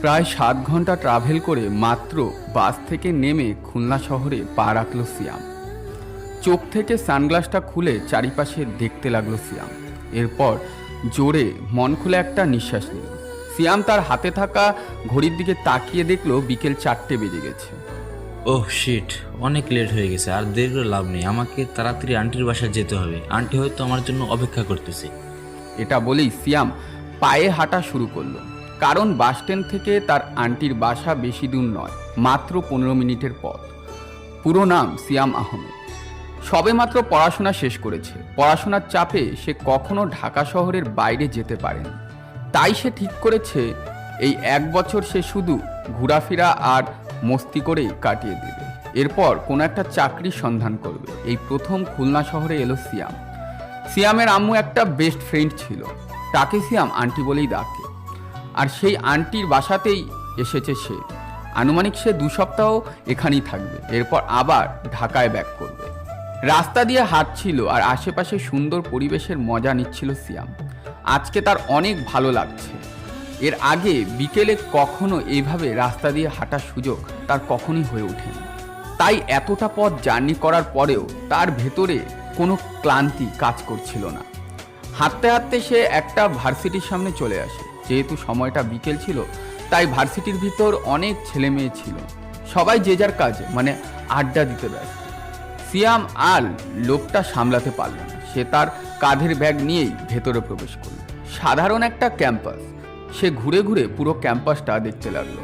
প্রায় 7 ঘন্টা ট্রাভেল করে মাত্র বাস থেকে নেমে খুলনা শহরে পা রাখল সিয়াম। চোখ থেকে সানগ্লাসটা খুলে চারিপাশে দেখতে লাগলো সিয়াম। এরপর জোরে মন খুলে একটা নিঃশ্বাস নিল। সিয়াম তার হাতে থাকা ঘড়ির দিকে তাকিয়ে দেখলো বিকেল 4টে বেজে গেছে। ওহ শিট, অনেক লেট হয়ে গেছে। আর দেরি করে লাভ নেই, আমাকে তাড়াতাড়ি আন্টির বাসায় যেতে হবে। আন্টি হয়তো আমার জন্য অপেক্ষা করতেছে। এটা বলেই সিয়াম পায়ে হাঁটা শুরু করলো, কারণ বাস স্ট্যান্ড থেকে তার আন্টির বাসা বেশি দূর নয়, মাত্র 15 মিনিটের পথ। পুরো নাম সিয়াম আহমেদ। সবেমাত্র পড়াশোনা শেষ করেছে। পড়াশোনার চাপে সে কখনো ঢাকা শহরের বাইরে যেতে পারেনি। তাই সে ঠিক করেছে এই 1 বছর সে শুধু ঘোরাফেরা আর মস্তি করেই কাটিয়ে দেবে। এরপর কোনো একটা চাকরির সন্ধান করবে। এই প্রথম খুলনা শহরে এলো সিয়াম। সিয়ামের আম্মু একটা বেস্ট ফ্রেন্ড ছিল, তাকে সিয়াম আন্টি বলেই ডাকে। আর সেই আন্টির বাসাতেই এসেছে সে। আনুমানিক সে 2 সপ্তাহ এখানেই থাকবে, এরপর আবার ঢাকায় ব্যাক করবে। রাস্তা দিয়ে হাঁটছিল আর আশেপাশে সুন্দর পরিবেশের মজা নিচ্ছিল সিয়াম। আজকে তার অনেক ভালো লাগছে। এর আগে বিকেলে কখনো এইভাবে রাস্তা দিয়ে হাঁটার সুযোগ তার কখনোই হয়ে ওঠেনি। তাই এতটা পথ জার্নি করার পরেও তার ভেতরে কোনো ক্লান্তি কাজ করছিল না। হাঁটতে হাঁটতে সে একটা ভার্সিটির সামনে চলে আসে। যেহেতু সময়টা বিকেল ছিল, তাই ভার্সিটির ভিতর অনেক ছেলে মেয়ে ছিল। সবাই যে যার কাজে মানে আড্ডা দিতে ব্যস্ত। সিয়াম আর লোকটা সামলাতে পারল না। সে তার কাঁধের ব্যাগ নিয়েই ভেতরে প্রবেশ করল। সাধারণ একটা ক্যাম্পাস। সে ঘুরে ঘুরে পুরো ক্যাম্পাসটা দেখতে লাগলো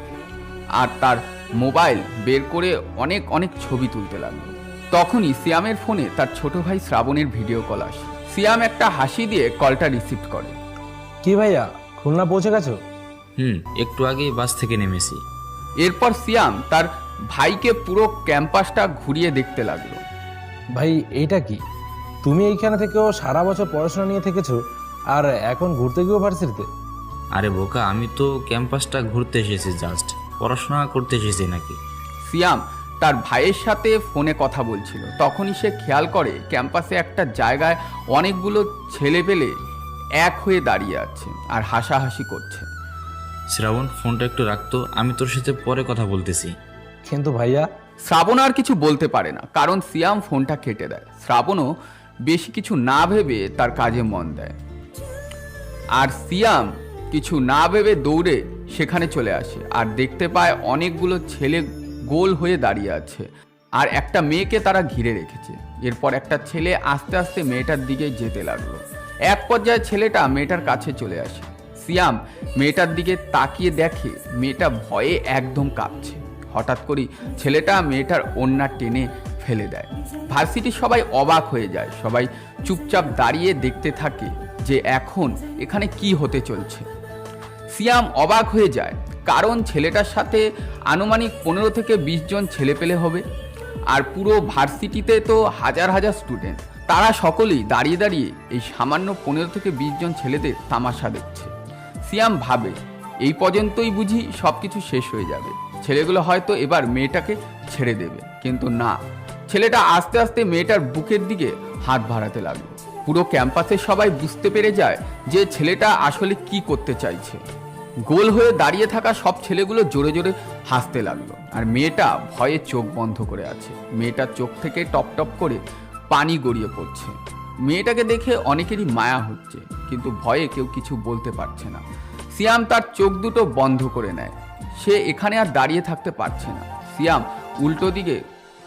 আর তার মোবাইল বের করে অনেক অনেক ছবি তুলতে লাগলো। তখনই সিয়ামের ফোনে তার ছোট ভাই শ্রাবণের ভিডিও কল আসে। সিয়াম একটা হাসি দিয়ে কলটা রিসিভ করে। কি ভাইয়া, খুলনা পৌঁছে গেছো? একটু আগেই বাস থেকে নেমেছি। এরপর সিয়াম তার ভাইকে পুরো ক্যাম্পাসটা ঘুরিয়ে দেখতে লাগলো। ভাই এইটা কি? তুমি এইখানে থেকেও সারা বছর পড়াশোনা নিয়ে থেকেছো আর এখন ঘুরতে গিয়েও ভার্সিটিতে? আরে বোকা, আমি তো ক্যাম্পাসটা ঘুরতে এসেছি, জাস্ট পড়াশোনা করতে এসেছি নাকি। সিয়াম তার ভাইয়ের সাথে ফোনে কথা বলছিল। তখনই সে খেয়াল করে ক্যাম্পাসে একটা জায়গায় অনেকগুলো ছেলেপেলে এক হয়ে দাঁড়িয়ে আছে আর হাসাহাসি করছে। শ্রাবণ, ফোনটা একটু রাখতো, আমি তোর সাথে পরে কথা বলতেছি। কিন্তু ভাইয়া। শ্রাবণ আর কিছু বলতে পারে না, কারণ সিয়াম ফোনটা কেটে দেয়। শ্রাবণও বেশি কিছু না ভেবে তার কাজে মন দেয়। আর সিয়াম কিছু না ভেবে দৌড়ে সেখানে চলে আসে আর দেখতে পায় অনেকগুলো ছেলে গোল হয়ে দাঁড়িয়ে আছে আর একটা মেয়েকে তারা ঘিরে রেখেছে। এরপর একটা ছেলে আস্তে আস্তে মেয়েটার দিকে যেতে লাগলো। এক পর্যায়ে ছেলেটা মেয়েটার কাছে চলে আসে। সিয়াম মেয়েটার দিকে তাকিয়ে দেখে মেয়েটা ভয়ে একদম কাঁপছে। হঠাৎ করেই ছেলেটা মেয়েটার ওড়না টেনে ফেলে দেয়। ভার্সিটির সবাই অবাক হয়ে যায়। সবাই চুপচাপ দাঁড়িয়ে দেখতে থাকে যে এখন এখানে কি হতে চলছে। সিয়াম অবাক হয়ে যায়, কারণ ছেলেটার সাথে আনুমানিক 15 থেকে 20 জন ছেলেপেলে হবে। আর পুরো ভার্সিটিতে তো হাজার হাজার স্টুডেন্ট। তারা সকলেই দাঁড়িয়ে দাঁড়িয়ে এই সামান্য 15 থেকে 20 জন ছেলেদের তামাশা দেখছে। সিয়াম ভাবে এই পর্যন্তই বুঝি সব কিছু শেষ হয়ে যাবে, ছেলেগুলো হয়তো এবার মেয়েটাকে ছেড়ে দেবে। কিন্তু না, ছেলেটা আস্তে আস্তে মেয়েটার বুকের দিকে হাত বাড়াতে লাগলো। পুরো ক্যাম্পাসে সবাই বুঝতে পেরে যায় যে ছেলেটা আসলে কি করতে চাইছে। গোল হয়ে দাঁড়িয়ে থাকা সব ছেলেগুলো জোরে জোরে হাসতে লাগলো আর মেয়েটা ভয়ে চোখ বন্ধ করে আছে। মেয়েটার চোখ থেকে টপ টপ করে পানি গড়িয়ে পড়ছে। মেয়েটাকে দেখে অনেকেরই মায়া হচ্ছে, কিন্তু ভয়ে কেউ কিছু বলতে পারছে না। সিয়াম তার চোখ দুটো বন্ধ করে নেয়। সে এখানে আর দাঁড়িয়ে থাকতে পারছে না। সিয়াম উল্টো দিকে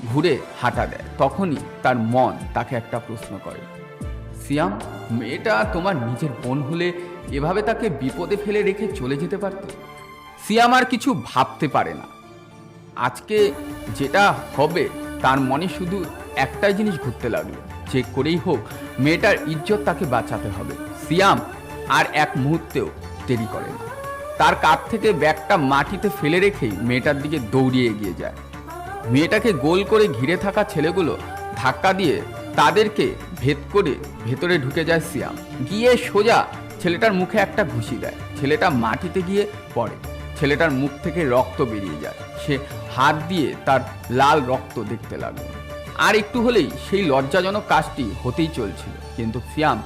ঘুরে হাঁটা দেয়। তখনই তার মন তাকে একটা প্রশ্ন করে, সিয়াম, মেয়েটা তোমার নিজের বোন হলে এভাবে তাকে বিপদে ফেলে রেখে চলে যেতে পারত? সিয়াম আর কিছু ভাবতে পারে না। আজকে যেটা হবে তার মনে শুধু একটাই জিনিস ঘুরতে লাগলো, যে করেই হোক মেয়েটার ইজ্জত তাকে বাঁচাতে হবে। সিয়াম আর এক মুহূর্তেও দেরি করে না। তার কাঁধ থেকে ব্যাগটা মাটিতে ফেলে রেখেই মেয়েটার দিকে দৌড়িয়ে এগিয়ে যায়। মেয়েটাকে গোল করে ঘিরে থাকা ছেলেগুলো ধাক্কা দিয়ে তাদেরকে ভেদ করে ভেতরে ঢুকে যায় সিয়াম। গিয়ে সোজা ছেলেটার মুখে একটা ঘুষি দেয়। ছেলেটা মাটিতে গিয়ে পড়ে। ছেলেটার মুখ থেকে রক্ত বেরিয়ে যায়। সে হাত দিয়ে তার লাল রক্ত দেখতে লাগলো। আর একটু হলেই সেই লজ্জাজনক কাজটি হতেই চলছিল, কিন্তু সিয়াম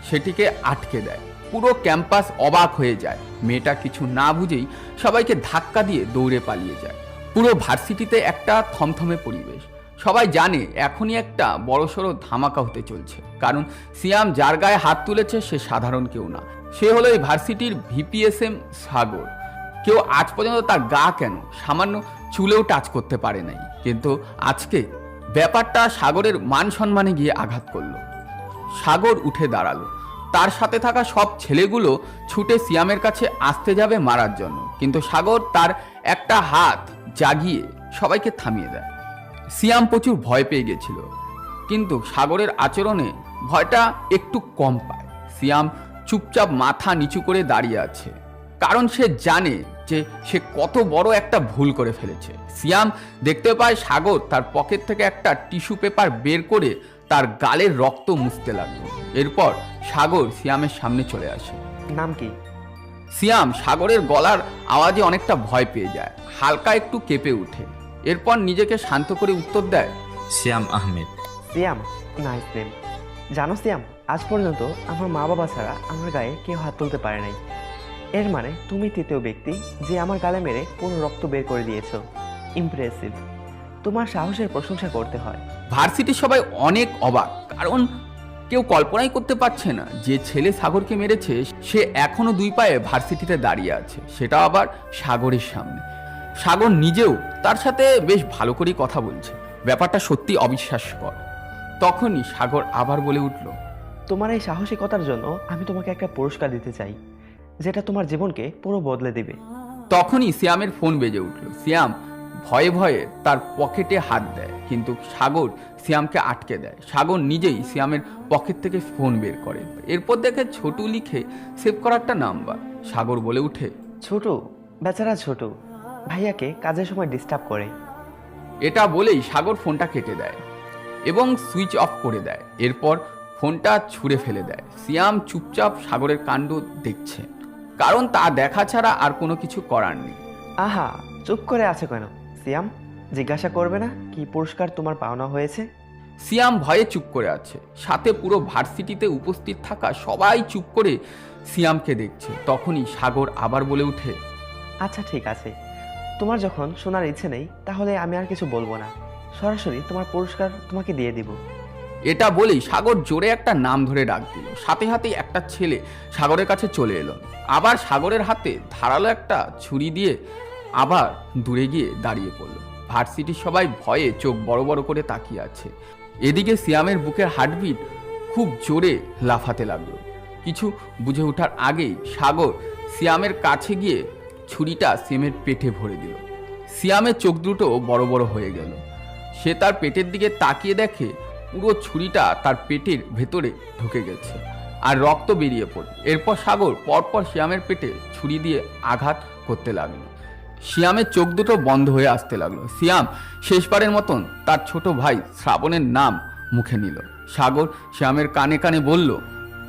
সেটিকে আটকে দেয়। পুরো ক্যাম্পাস অবাক হয়ে যায়। মেয়েটা কিছু না বুঝেই সবাইকে ধাক্কা দিয়ে দৌড়ে পালিয়ে যায়। পুরো ভার্সিটিতে একটা থমথমে পরিবেশ। সবাই জানে এখনই একটা বড়সড় ধামাকা হতে চলছে, কারণ সিয়াম যার গায়ে হাত তুলেছে সে সাধারণ কেউ না, সে হলো এই ভার্সিটির ভিপিএসএম সাগর। কেউ আজ পর্যন্ত তার গা কেন সামান্য চুলেও টাচ করতে পারে নাই, কিন্তু আজকে ব্যাপারটা সাগরের মান সম্মানে গিয়ে আঘাত করলো। সাগর উঠে দাঁড়ালো। তার সাথে থাকা সব ছেলেগুলো ছুটে সিয়ামের কাছে আসতে যাবে মারার জন্য, কিন্তু সাগর তার একটা হাত জাগিয়ে সবাইকে থামিয়ে দেয়। সিয়াম প্রচুর ভয় পেয়ে গেছিল, কিন্তু সাগরের আচরণে ভয়টা একটু কম পায়। সিয়াম চুপচাপ মাথা নিচু করে দাঁড়িয়ে আছে, কারণ সে জানে যে সে কত বড় একটা ভুল করে ফেলেছে। সিয়াম দেখতে পায় সাগর তার পকেট থেকে একটা টিস্যু পেপার বের করে তার গালের রক্ত মুছতে লাগলো। এরপর সাগর সিয়ামের সামনে চলে আসে। নাম কি? সিয়াম সাগরের গলার আওয়াজে অনেকটা ভয় পেয়ে যায়, হালকা একটু কেঁপে ওঠে। এরপর নিজেকে শান্ত করে উত্তর দেয়, সিয়াম আহমেদ। সিয়াম, নাইস নেম। জানো সিয়াম, আজ পর্যন্ত আমার মা বাবা ছাড়া আমার গায়ে কেউ হাত তুলতে পারে নাই। এর মানে তুমি তৃতীয় ব্যক্তি যে আমার গালে মেরে পুরো রক্ত বের করে দিয়েছো। ইমপ্রেসিভ। তোমার সাহসের প্রশংসা করতে হয়। ভার্সিটির সবাই অনেক অবাক, কারণ কেউ কল্পনাই করতে পারছে না যে ছেলে সাগরকে মেরেছে সে এখনো 2 পায়ে ভার্সিটিতে দাঁড়িয়ে আছে, সেটা আবার সাগরের সামনে। সাগর নিজেও তার সাথে বেশ ভালো করেই কথা বলছে। ব্যাপারটা সত্যি অবিশ্বাস্যকর। তখনই সাগর আবার বলে উঠল, তোমার এই সাহসিকতার জন্য আমি তোমাকে একটা পুরস্কার দিতে চাই, যেটা তোমার জীবনকে পুরো বদলে দেবে। তখনই সিয়ামের ফোন বেজে উঠল। সিয়াম ভয়ে ভয়ে তার পকেটে হাত দেয়, কিন্তু সাগর সিয়ামকে আটকে দেয়। সাগর নিজেই সিয়ামের পকেট থেকে ফোন বের করে। এরপর দেখে ছোটু লিখে সেভ করা একটা নাম্বার। সাগর বলে উঠে, ছোট বেচারা ছোট ভাইয়াকে কাজের সময় ডিস্টার্ব করে। এটা বলেই সাগর ফোনটা কেটে দেয় এবং সুইচ অফ করে দেয়। এরপর ফোনটা ছুঁড়ে ফেলে দেয়। সিয়াম চুপচাপ সাগরের কাণ্ড দেখছে, কারণ তা দেখা ছাড়া আর কোনো কিছু করার নেই। আহা, চুপ করে আছে কেন? সিয়াম, জিজ্ঞাসা করবে না কি পুরস্কার তোমার পাওনা হয়েছে? সিয়াম ভয়ে চুপ করে আছে। সাথে পুরো ভার্সিটিতে উপস্থিত থাকা সবাই চুপ করে সিয়ামকে দেখছে। তখনই সাগর আবার বলে উঠে, আচ্ছা ঠিক আছে, তোমার যখন শোনার ইচ্ছে নেই তাহলে আমি আর কিছু বলবো না, সরাসরি তোমার পুরস্কার তোমাকে দিয়ে দিব। এটা বলেই সাগর জোরে একটা নাম ধরে ডাক দিল। সাথে সাথেই একটা ছেলে সাগরের কাছে চলে এলো। আবার সাগরের হাতে ধারালো একটা ছুরি দিয়ে আবার দূরে গিয়ে দাঁড়িয়ে পড়ল। ভার্সিটির সবাই ভয়ে চোখ বড় বড় করে তাকিয়ে আছে। এদিকে সিয়ামের বুকের হার্টবিট খুব জোরে লাফাতে লাগলো। কিছু বুঝে ওঠার আগেই সাগর সিয়ামের কাছে গিয়ে ছুরিটা সিয়ামের পেটে ভরে দিল। সিয়ামের চোখ দুটো বড় বড় হয়ে গেল। সে তার পেটের দিকে তাকিয়ে দেখে পুরো ছুরিটা তার পেটের ভেতরে ঢুকে গেছে আর রক্ত বেরিয়ে পড়ে। এরপর সাগর পরপর সিয়ামের পেটে ছুরি দিয়ে আঘাত করতে লাগলো। সিয়ামের চোখ দুটো বন্ধ হয়ে আসতে লাগলো। সিয়াম শেষবারের মতন তার ছোট ভাই শ্রাবণের নাম মুখে নিল। সাগর সিয়ামের কানে কানে বলল,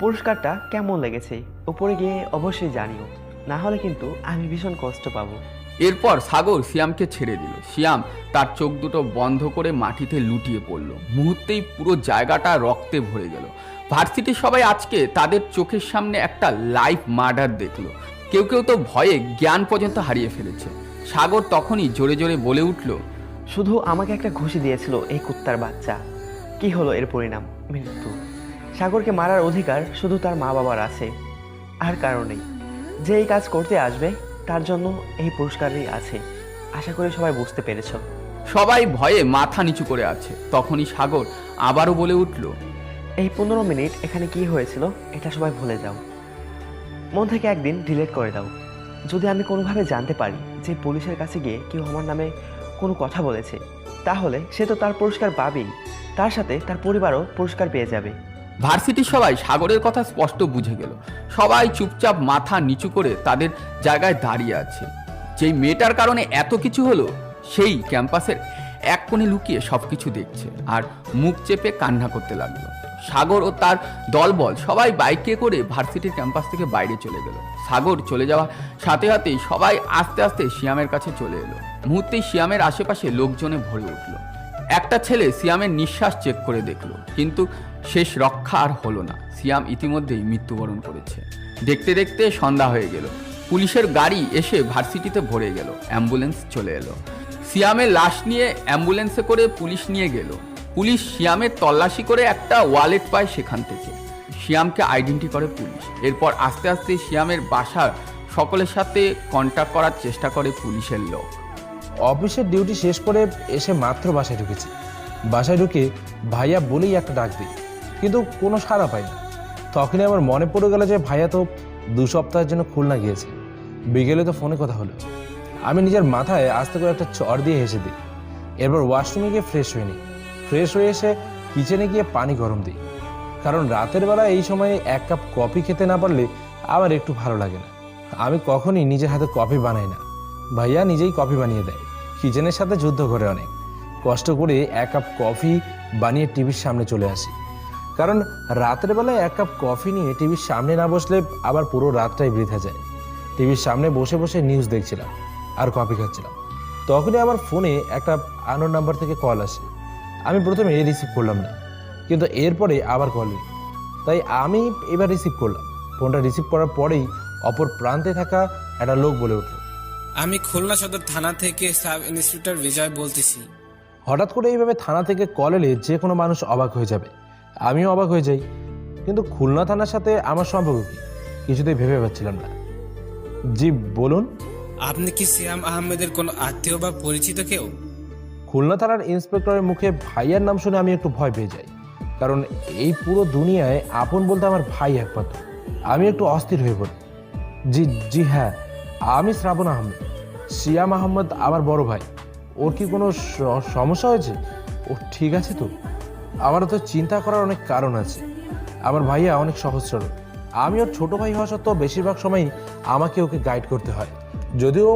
পুরস্কারটা কেমন লেগেছে উপরে গিয়ে অবশ্যই জানিও, না হলে কিন্তু আমি ভীষণ কষ্ট পাবো। এরপর সাগর সিয়ামকে ছেড়ে দিল। সিয়াম তার চোখ দুটো বন্ধ করে মাটিতে লুটিয়ে পড়ল। মুহূর্তেই পুরো জায়গাটা রক্তে ভরে গেল। ভার্সিটির সবাই আজকে তাদের চোখের সামনে একটা লাইভ মার্ডার দেখলো। কেউ কেউ তো ভয়ে জ্ঞান পর্যন্ত হারিয়ে ফেলেছে। সাগর তখনই জোরে জোরে বলে উঠল, শুধু আমাকে একটা ঘুষি দিয়েছিল এই কুত্তার বাচ্চা, কি হলো এর পরিণাম? মৃত্যু। সাগরকে মারার অধিকার শুধু তার মা বাবার আছে, আর কারণেই যে এই কাজ করতে আসবে তার জন্য এই পুরস্কারই আছে। আশা করি সবাই বুঝতে পেরেছ। সবাই ভয়ে মাথা নিচু করে আছে। তখনই সাগর আবারও বলে উঠল, এই 15 মিনিট এখানে কি হয়েছিল এটা সবাই ভুলে যাও, মন থেকে একদিন ডিলিট করে দাও। যদি আমি কোনোভাবে জানতে পারি যে পুলিশের কাছে গিয়ে কেউ আমার নামে কোনো কথা বলেছে, তাহলে সে তো তার পুরস্কার পাবেই, তার সাথে তার পরিবারও পুরস্কার পেয়ে যাবে। ভার্সিটির সবাই সাগরের কথা স্পষ্ট বুঝে গেল। সবাই চুপচাপ মাথা নিচু করে তাদের জায়গায় দাঁড়িয়ে আছে। যেই মেয়েটার কারণে এত কিছু হলো সেই ক্যাম্পাসের এক কোণে লুকিয়ে সবকিছু দেখছে আর মুখ চেপে কান্না করতে লাগলো। সাগর ও তার দলবল সবাই বাইকে করে ভার্সিটির ক্যাম্পাস থেকে বাইরে চলে গেল। সাগর চলে যাওয়ার সাথে সাথেই সবাই আস্তে আস্তে সিয়ামের কাছে চলে এলো। মুহূর্তেই সিয়ামের আশেপাশে লোকজনে ভরে উঠলো। একটা ছেলে সিয়ামের নিঃশ্বাস চেক করে দেখলো, কিন্তু শেষ রক্ষা আর হলো না। সিয়াম ইতিমধ্যেই মৃত্যুবরণ করেছে। দেখতে দেখতে সন্ধ্যা হয়ে গেল। পুলিশের গাড়ি এসে ভার্সিটিতে ভরে গেল, অ্যাম্বুলেন্স চলে এলো। সিয়ামের লাশ নিয়ে অ্যাম্বুলেন্সে করে পুলিশ নিয়ে গেল। পুলিশ সিয়ামের তল্লাশি করে একটা ওয়ালেট পায় সেখান থেকে। সিয়ামকে আইডেন্টি করে পুলিশ। এরপর আস্তে আস্তে সিয়ামের বাসার সকলের সাথে কন্ট্যাক্ট করার চেষ্টা করে পুলিশের লোক। অফিসের ডিউটি শেষ করে এসে মাত্র বাসায় ঢুকেছি। বাসায় ঢুকে ভাইয়া বলেই একটা ডাক দিই, কিন্তু কোনো সাড়া পাই না। তখনই আমার মনে পড়ে গেল যে ভাইয়া তো 2 সপ্তাহের জন্য খুলনা গিয়েছে। বিকেলে তো ফোনে কথা হলো। আমি নিজের মাথায় আস্তে করে একটা চড় দিয়ে হেসে দিই। এরপর ওয়াশরুমে গিয়ে ফ্রেশ হয়ে নিই। ফ্রেশ হয়ে এসে কিচেনে গিয়ে পানি গরম দিই, কারণ রাতের বেলা এই সময়ে 1 কাপ কফি খেতে না পারলে আমার একটু ভালো লাগে না। আমি কখনই নিজের হাতে কফি বানাই না, ভাইয়া নিজেই কফি বানিয়ে দেয়। কিচেনের সাথে যুদ্ধ করে অনেক কষ্ট করে 1 কাপ কফি বানিয়ে টিভির সামনে চলে আসি, কারণ রাতের বেলায় 1 কাপ কফি নিয়ে টিভির সামনে না বসলে আবার পুরো রাতটাই বৃথা যায়। টিভির সামনে বসে বসে নিউজ দেখছিলাম আর কফি খাচ্ছিলাম। তখনই আমার ফোনে একটা আননোন নাম্বার থেকে কল আসে। আমি প্রথমে রিসিভ করলাম না, কিন্তু এরপরে আবার কল এলো, তাই আমি এবার রিসিভ করলাম। ফোনটা রিসিভ করার পরেই অপর প্রান্তে থাকা একটা লোক বলে উঠল, আমি খুলনা সদর থানা থেকে সাব ইন্সপেক্টর বিজয় বলতেছি। হঠাৎ করে এইভাবে থানা থেকে কল এলে যে কোনো মানুষ অবাক হয়ে যাবে, আমিও অবাক হয়ে যাই। কিন্তু খুলনা থানার সাথে আমার সম্পর্ক কি কিছুতেই ভেবে পাচ্ছিলাম না। জি বলুন। আপনি কি সিয়াম আহমেদের কোনো আত্মীয় বা পরিচিত কেউ? খুলনা থানার ইন্সপেক্টরের মুখে ভাইয়ার নাম শুনে আমি একটু ভয় পেয়ে যাই, কারণ এই পুরো দুনিয়ায় আপন বলতে আমার ভাই একমাত্র। আমি একটু অস্থির হয়ে পড়ি। জি জি হ্যাঁ, আমি শ্রাবণ আহমেদ। সিয়াম আহমেদ আমার বড় ভাই। ওর কি কোনো সমস্যা হয়েছে? ও ঠিক আছে তো? আমারও তো চিন্তা করার অনেক কারণ আছে। আমার ভাইয়া অনেক সহজ সরল। আমি ওর ছোট ভাই হওয়া সত্ত্বেও বেশিরভাগ সময়ই আমাকে ওকে গাইড করতে হয়, যদিও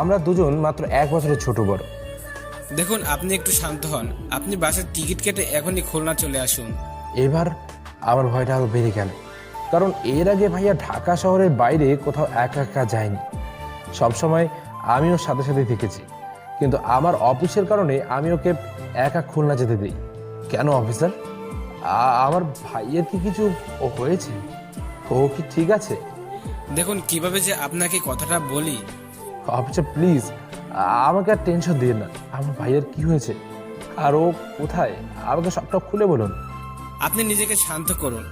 আমরা দুজন মাত্র 1 বছরের ছোট বড়। দেখুন, আপনি একটু শান্ত হন। আপনি বাসের টিকিট কেটে এখনই খুলনা চলে আসুন। এবার আমার ভয়টা আরো বেড়ে গেল, কারণ এর আগে ভাইয়া ঢাকা শহরের বাইরে কোথাও একা একা যায়নি। সবসময় আমি ওর সাথে সাথে থেকেছি, কিন্তু আমার অফিসের কারণে আমি ওকে একা খুলনা যেতে দিই। কেন অফিসার? আমার ভাইয়ের কি কিছু হয়েছে? ও কি ঠিক আছে? দেখুন, কিভাবে যে আপনাকে কথাটা বলি। অফিসার প্লিজ আমাকে আর টেনশন দিয়ে না। আমার ভাইয়ের কি হয়েছে আর ও কোথায়, আমাকে সবটা খুলে বলুন। আপনি নিজেকে শান্ত করুন।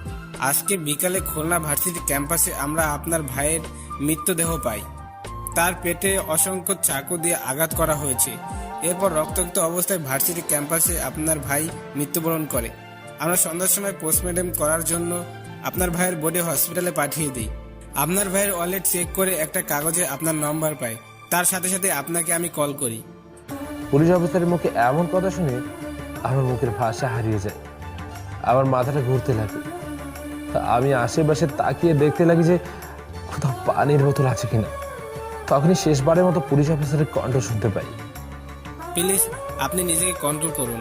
আজকে বিকালে খুলনা ভার্সিটি ক্যাম্পাসে আমরা আপনার ভাইয়ের মৃতদেহ পাই। তার পেটে অসংখ্য চাকু দিয়ে আঘাত করা হয়েছে। এরপর রক্তাক্ত অবস্থায় ভার্সিটি ক্যাম্পাসে আপনার ভাই মৃত্যুবরণ করে। আমরা সন্ধ্যার সময় পোস্টমর্টেম করার জন্য আপনার ভাইয়ের বডি হসপিটালে পাঠিয়ে দিই। আপনার ভাইয়ের ওয়ালেট চেক করে একটা কাগজে আপনার নম্বর পাই। তার সাথে সাথে আপনাকে আমি কল করি। পুলিশ অফিসারের মুখে এমন কথা শুনে আমার মুখের ভাষা হারিয়ে যায়। আমার মাথাটা ঘুরতে লাগে। আমি আশেপাশে তাকিয়ে দেখতে লাগি যে কোথাও পানির বোতল আছে কিনা। তখনই শেষবারের মতো পুলিশ অফিসারের কণ্ঠ শুনতে পাই। প্লিজ আপনি নিজেকে কন্ট্রোল করুন।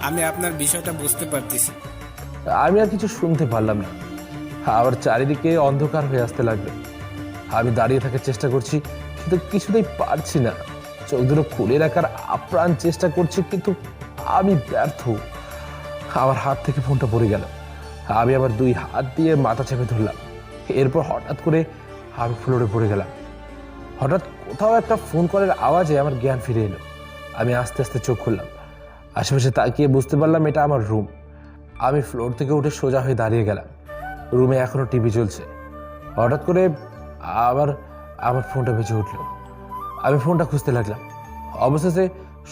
আমি আপনার বিষয়টা বুঝতে পারতেছি। আমি আর কিছু শুনতে পারলাম না। আবার চারিদিকে অন্ধকার হয়ে আসতে লাগলো। আমি দাঁড়িয়ে থাকার চেষ্টা করছি, কিন্তু কিছুতেই পারছি না। চোখ দুটো খুলে রাখার আপ্রাণ চেষ্টা করছি, কিন্তু আমি ব্যর্থ। আমার হাত থেকে ফোনটা পড়ে গেল। আমি আবার 2 হাত দিয়ে মাথা চেপে ধরলাম। এরপর হঠাৎ করে আমি ফ্লোরে পড়ে গেলাম। হঠাৎ কোথাও একটা ফোন কলের আওয়াজে আমার জ্ঞান ফিরে এলো। আমি আস্তে আস্তে চোখ খুললাম। আশেপাশে তাকিয়ে বুঝতে পারলাম এটা আমার রুম। আমি ফ্লোর থেকে উঠে সোজা হয়ে দাঁড়িয়ে গেলাম। রুমে এখনো টিভি চলছে। হঠাৎ করে আবার আমার ফোনটা বেজে উঠলো। আমি ফোনটা খুঁজতে লাগলাম। অবশেষে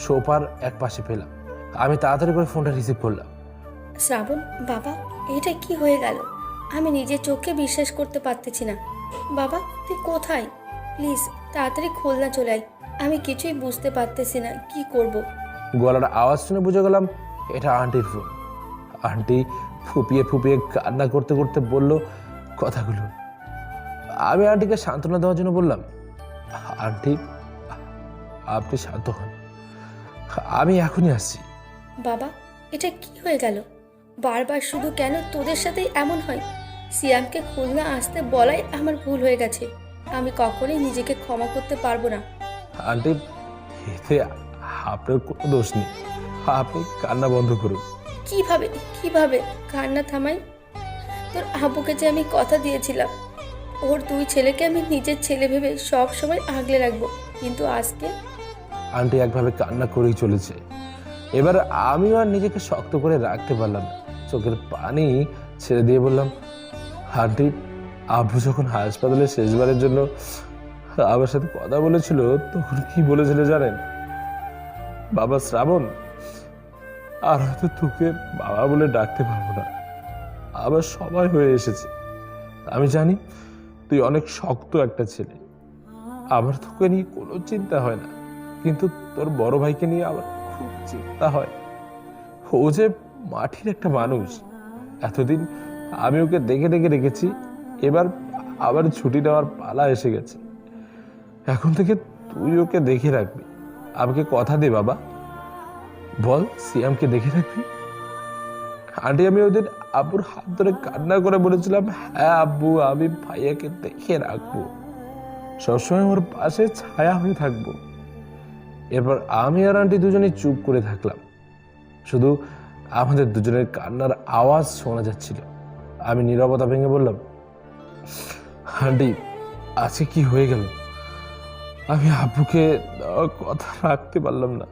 সোফার এক পাশে পেলাম। আমি তাড়াতাড়ি করে ফোনটা রিসিভ করলাম। শ্রাবণ বাবা, এটা কি হয়ে গেল? আমি নিজের চোখে বিশ্বাস করতে পারতেছি না। বাবা তুই কোথায়? প্লিজ তাড়াতাড়ি খুলনা চলে আয়। আমি কিছুই বুঝতে পারতেছি না কি করব। গলার আওয়াজ শুনে বুঝে গেলাম এটা আন্টির ফোন। আন্টি ফুপিয়ে ফুপিয়ে কান্না করতে করতে বলল কথাগুলো। আমি আন্টিকে সান্ত্বনা দেওয়ার জন্য বললাম, আন্টি আপনি শান্ত হন, আমি এখনই আসছি। বাবা এটা কি হয়ে গেল? বারবার শুধু কেন তোদের সাথেই এমন হয়? সিয়ামকে খুলনা আসতে বলাই আমার ভুল হয়ে গেছে। আমি কখনোই নিজেকে ক্ষমা করতে পারবো না। আন্টি এতে আপনার কোনো দোষ নেই, আপনি কান্না বন্ধ করুন। কিভাবে কিভাবে কান্না থামাই? তোর আব্বুকে যে আমি কথা দিয়েছিলাম ওর দুই ছেলেকে আমি নিজের ছেলে ভেবে সব সময় আগলে রাখবো, কিন্তু আজকে আন্টি একভাবে কান্না করেই চলেছে। এবার আমিও আর নিজেকে শক্ত করে রাখতে পারলাম না, চোখের পানি ছেড়ে দিয়ে বললাম, আন্টি, আব্বু যখন হাসপাতালে শেষবারের জন্য আমার সাথে কথা বলেছিল তখন কি বলেছিল জানেন? বাবা শ্রাবণ, আর হয়তো তোকে বাবা বলে ডাকতে পারবো না, আবার সময় হয়ে এসেছে। আমি জানি তুই অনেক শক্ত একটা ছেলে, আমার তোকে নিয়ে কোনো চিন্তা হয় না, কিন্তু তোর বড় ভাইকে নিয়ে আমার খুব চিন্তা হয়। ও যে মাটির একটা মানুষ, এতদিন আমি ওকে দেখে দেখে রেখেছি, এবার আবার ছুটি নেওয়ার পালা এসে গেছে। এখন থেকে তুই ওকে দেখে রাখবি, আমাকে কথা দে বাবা। বল, সিয়ামকে দেখে রাখবি। আন্টি, আমি ওদের আব্বুর হাত ধরে কান্না করে বলেছিলাম, হ্যাঁ আব্বু, আমি ভাইয়াকে দেখে রাখবো, সবসময় ওর পাশে ছায়া হয়ে থাকবো। এরপর আমি আর আন্টি দুজনেই চুপ করে থাকলাম, শুধু আমাদের দুজনের কান্নার আওয়াজ শোনা যাচ্ছিল। আমি নীরবতা ভেঙে বললাম, আন্টি, আজকে কি হয়ে গেল? আমি আব্বুকে দেওয়া কথা রাখতে পারলাম না।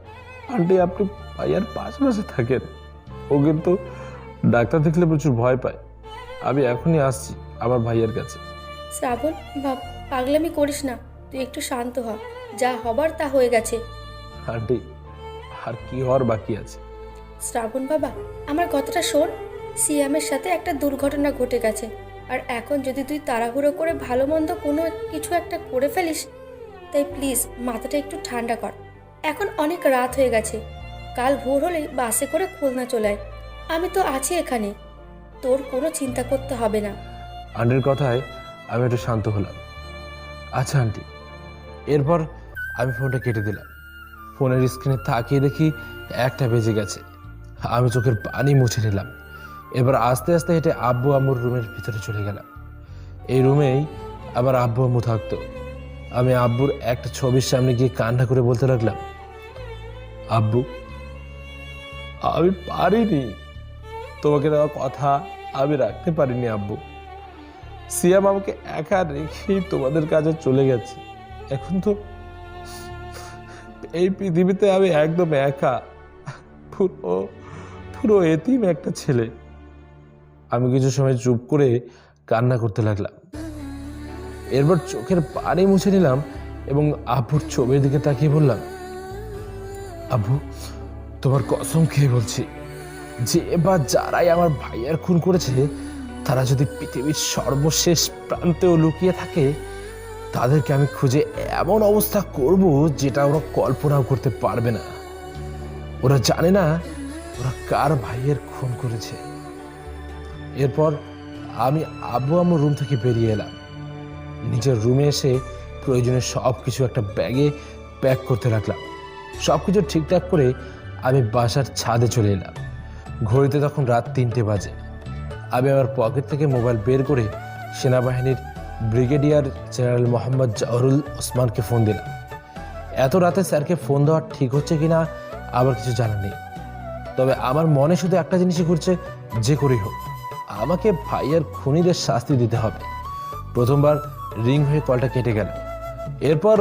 আন্টি, আপনি ভাইয়ার পাশে পাশে থাকেন, ও কিন্তু ডাক্তার দেখলে প্রচুর ভয় পায়। আমি এখনই আসছি আমার ভাইয়ের কাছে। শ্রাবণ, পাগলামি করিস না, তুই একটু শান্ত হ, যা হবার তা হয়ে গেছে। আন্টি, আর কি হওয়ার বাকি আছে? শ্রাবণ বাবা, আমার কথাটা শোন। সিয়ামের সাথে একটা দুর্ঘটনা ঘটে গেছে, আর এখন যদি তুই তাড়াহুড়ো করে ভালো মন্দ কোনো কিছু একটা করে ফেলিস, তাই প্লিজ মাথাটা একটু ঠান্ডা কর। এখন অনেক রাত হয়ে গেছে, কাল ভোর হলেই বাসে করে খুলনা চলে আয়। আমি তো আছি এখানে, তোর কোনো চিন্তা করতে হবে না। আন্টির কথায় আমি একটু শান্ত হলাম। আচ্ছা আন্টি। এরপর আমি ফোনটা কেটে দিলাম। ফোনের স্ক্রিনে তাকিয়ে দেখি 1টা বেজে গেছে। আমি চোখের পানি মুছে নিলাম। এবার আস্তে আস্তে হেঁটে আব্বু আম্মুর রুমের ভিতরে চলে গেলাম। এই রুমেই আবার আব্বু আম্মু থাকতো। আমি আব্বুর একটা ছবির সামনে গিয়ে কান্না করে বলতে লাগলাম, আব্বু, আমি পারিনি, তোমাকে দেওয়া কথা আমি রাখতে পারিনি আব্বু। সিয়াম আমাকে একা রেখেই তোমাদের কাছে চলে গেছে। এখন তো এই পৃথিবীতে আমি একদম একা, পুরো পুরো এতিম একটা ছেলে। আমি কিছু সময় চুপ করে কান্না করতে লাগলাম। এরপর চোখের পানি মুছে নিলাম এবং আব্বুর ছবির দিকে তাকিয়ে বললাম, আব্বু, তোমার কসম খেয়ে বলছি, যে বা যারাই আমার ভাইয়ার খুন করেছে, তারা যদি পৃথিবীর সর্বশেষ প্রান্তেও লুকিয়ে থাকে, তাদেরকে আমি খুঁজে এমন অবস্থা করব যেটা ওরা কল্পনাও করতে পারবে না। ওরা জানে না ওরা কার ভাইয়ের খুন করেছে। এরপর আমি আব্বু আম্মুর রুম থেকে বেরিয়ে এলাম। নিজের রুমে এসে প্রয়োজনীয় সব কিছু একটা ব্যাগে প্যাক করতে লাগলাম। সব কিছু ঠিকঠাক করে আমি বাসার ছাদে চলে এলাম। ঘড়িতে তখন রাত 3টে বাজে। আমি আমার পকেট থেকে মোবাইল বের করে সেনাবাহিনীর ব্রিগেডিয়ার জেনারেল মোহাম্মদ জাহরুল ওসমানকে ফোন দিলাম। এত রাতে স্যারকে ফোন দেওয়া ঠিক হচ্ছে কিনা আবার কিছু জানা নেই, তবে আমার মনে শুধু একটা জিনিসই ঘুরছে, যে করেই হোক আমাকে ভাইয়ের খুনিদের শাস্তি দিতে হবে। প্রথমবার রিং হয়ে কলটা কেটে গেল। এরপর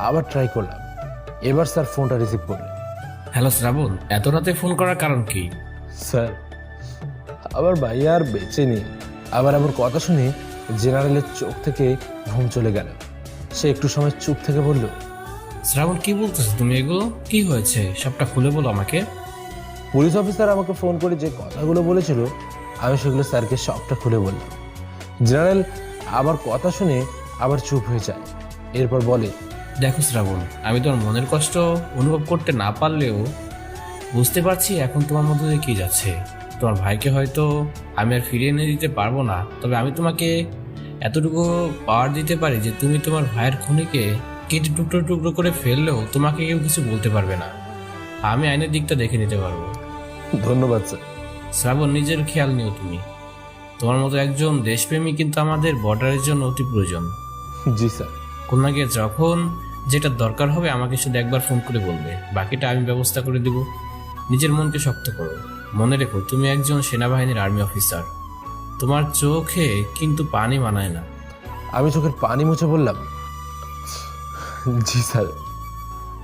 আবার ট্রাই করলাম। এবার স্যার ফোনটা রিসিভ করলেন। হ্যালো শ্রাবণ, এত রাতে ফোন করার কারণ কি? স্যার, আমার ভাইয়া আর বেঁচে নেই। আবার আমার কথা শুনে জেনারেলের চোখ থেকে ঘুম চলে গেল। সে একটু সময় চুপ থেকে বলল, শ্রাবণ, কি বলতেছো তুমি? এগুলো কি হয়েছে সবটা খুলে বলো আমাকে। পুলিশ অফিসার আমাকে ফোন করে যে কথাগুলো বলেছিল আমি সেগুলো স্যারকে সবটা খুলে বললাম। জেনারেল আবার কথা শুনে আবার চুপ হয়ে যায়। এরপর বলে, দেখো শ্রাবণ, আমি তোমার মনের কষ্ট অনুভব করতে না পারলেও বুঝতে পারছি এখন তোমার মধ্যে দিয়ে কি যাচ্ছে। তোমার ভাইকে হয়তো আমি আর ফিরিয়ে এনে দিতে পারবো না, তবে আমি তোমাকে এতটুকু পাওয়ার দিতে পারি যে তুমি তোমার ভাইয়ের খুনিকে কেটে টুকরো টুকরো করে ফেললেও তোমাকে কেউ কিছু বলতে পারবে না। আমি আইনের দিকটা দেখে নিতে পারবো। ধন্যবাদ স্যার। শ্রাবণ, নিজের খেয়াল নিও তুমি। তোমার মতো একজন দেশপ্রেমী কিন্তু আমাদের বর্ডারের জন্য অতি প্রয়োজন। জি স্যার। খুলনা গিয়ে যখন যেটা দরকার হবে আমাকে শুধু একবার ফোন করে বলবে, বাকিটা আমি ব্যবস্থা করে দিব। নিজের মনকে শক্ত করো। মনে রেখো, তুমি একজন সেনাবাহিনীর আর্মি অফিসার। তোমার চোখে কিন্তু পানি মানায় না। আমি চোখের পানি মুছে বললাম, জি স্যার।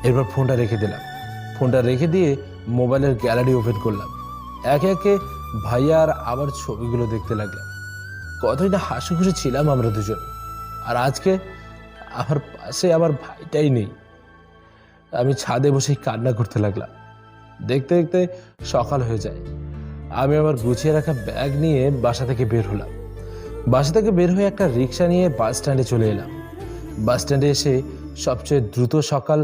এরপর ফোনটা রেখে দিলাম। ফোনটা রেখে দিয়ে মোবাইলের গ্যালারি ওপেন করলাম। একে একে ভাইয়ার আবার ছবিগুলো দেখতে লাগলাম। কতই না হাসি খুশি ছিলাম আমরা দুজন। আর আজকে আমার পাশে আমার ভাইটাই নেই। আমি ছাদে বসে কান্না করতে লাগলাম। দেখতে দেখতে সকাল হয়ে যায়। আমি আমার গুছিয়ে রাখা ব্যাগ নিয়ে বাসা থেকে বের হলাম। বাসা থেকে বের হয়ে একটা রিক্সা নিয়ে বাস স্ট্যান্ডে চলে এলাম। বাস স্ট্যান্ডে এসে সবচেয়ে দ্রুত সকাল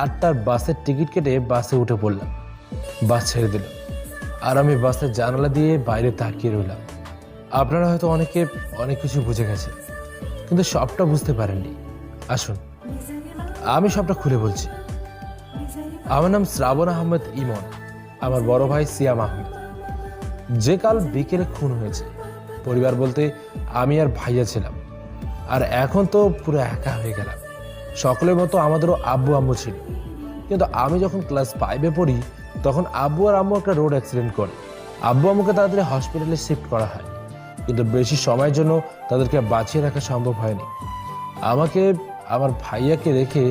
8টার বাসের টিকিট কেটে বাসে উঠে পড়লাম। বাস ছেড়ে দিল আর আমি বাসের জানালা দিয়ে বাইরে তাকিয়ে রইলাম। আপনারা হয়তো অনেকে অনেক কিছু বুঝে গেছেন, কিন্তু সবটা বুঝতে পারেননি। আসুন আমি সবটা খুলে বলছি। আমার নাম শ্রাবণ আহমেদ ইমন। আমার বড় ভাই সিয়াম আহমেদ, যে কাল বিকেলে খুন হয়েছে। পরিবার বলতে আমি আর ভাইয়া ছিলাম, আর এখন তো পুরো একা হয়ে গেলাম। সকলের মতো আমাদেরও আব্বু আম্মু ছিল, কিন্তু আমি যখন ক্লাস 5-এ পড়ি তখন আব্বু আর আম্মু একটা রোড অ্যাক্সিডেন্ট করে। আব্বু আম্মুকে তাড়াতাড়ি হসপিটালে শিফট করা হয়, কিন্তু বেশি সময়ের জন্য তাদেরকে বাঁচিয়ে রাখা সম্ভব হয়নি। আমাকে আমার ভাইয়াকে রেখে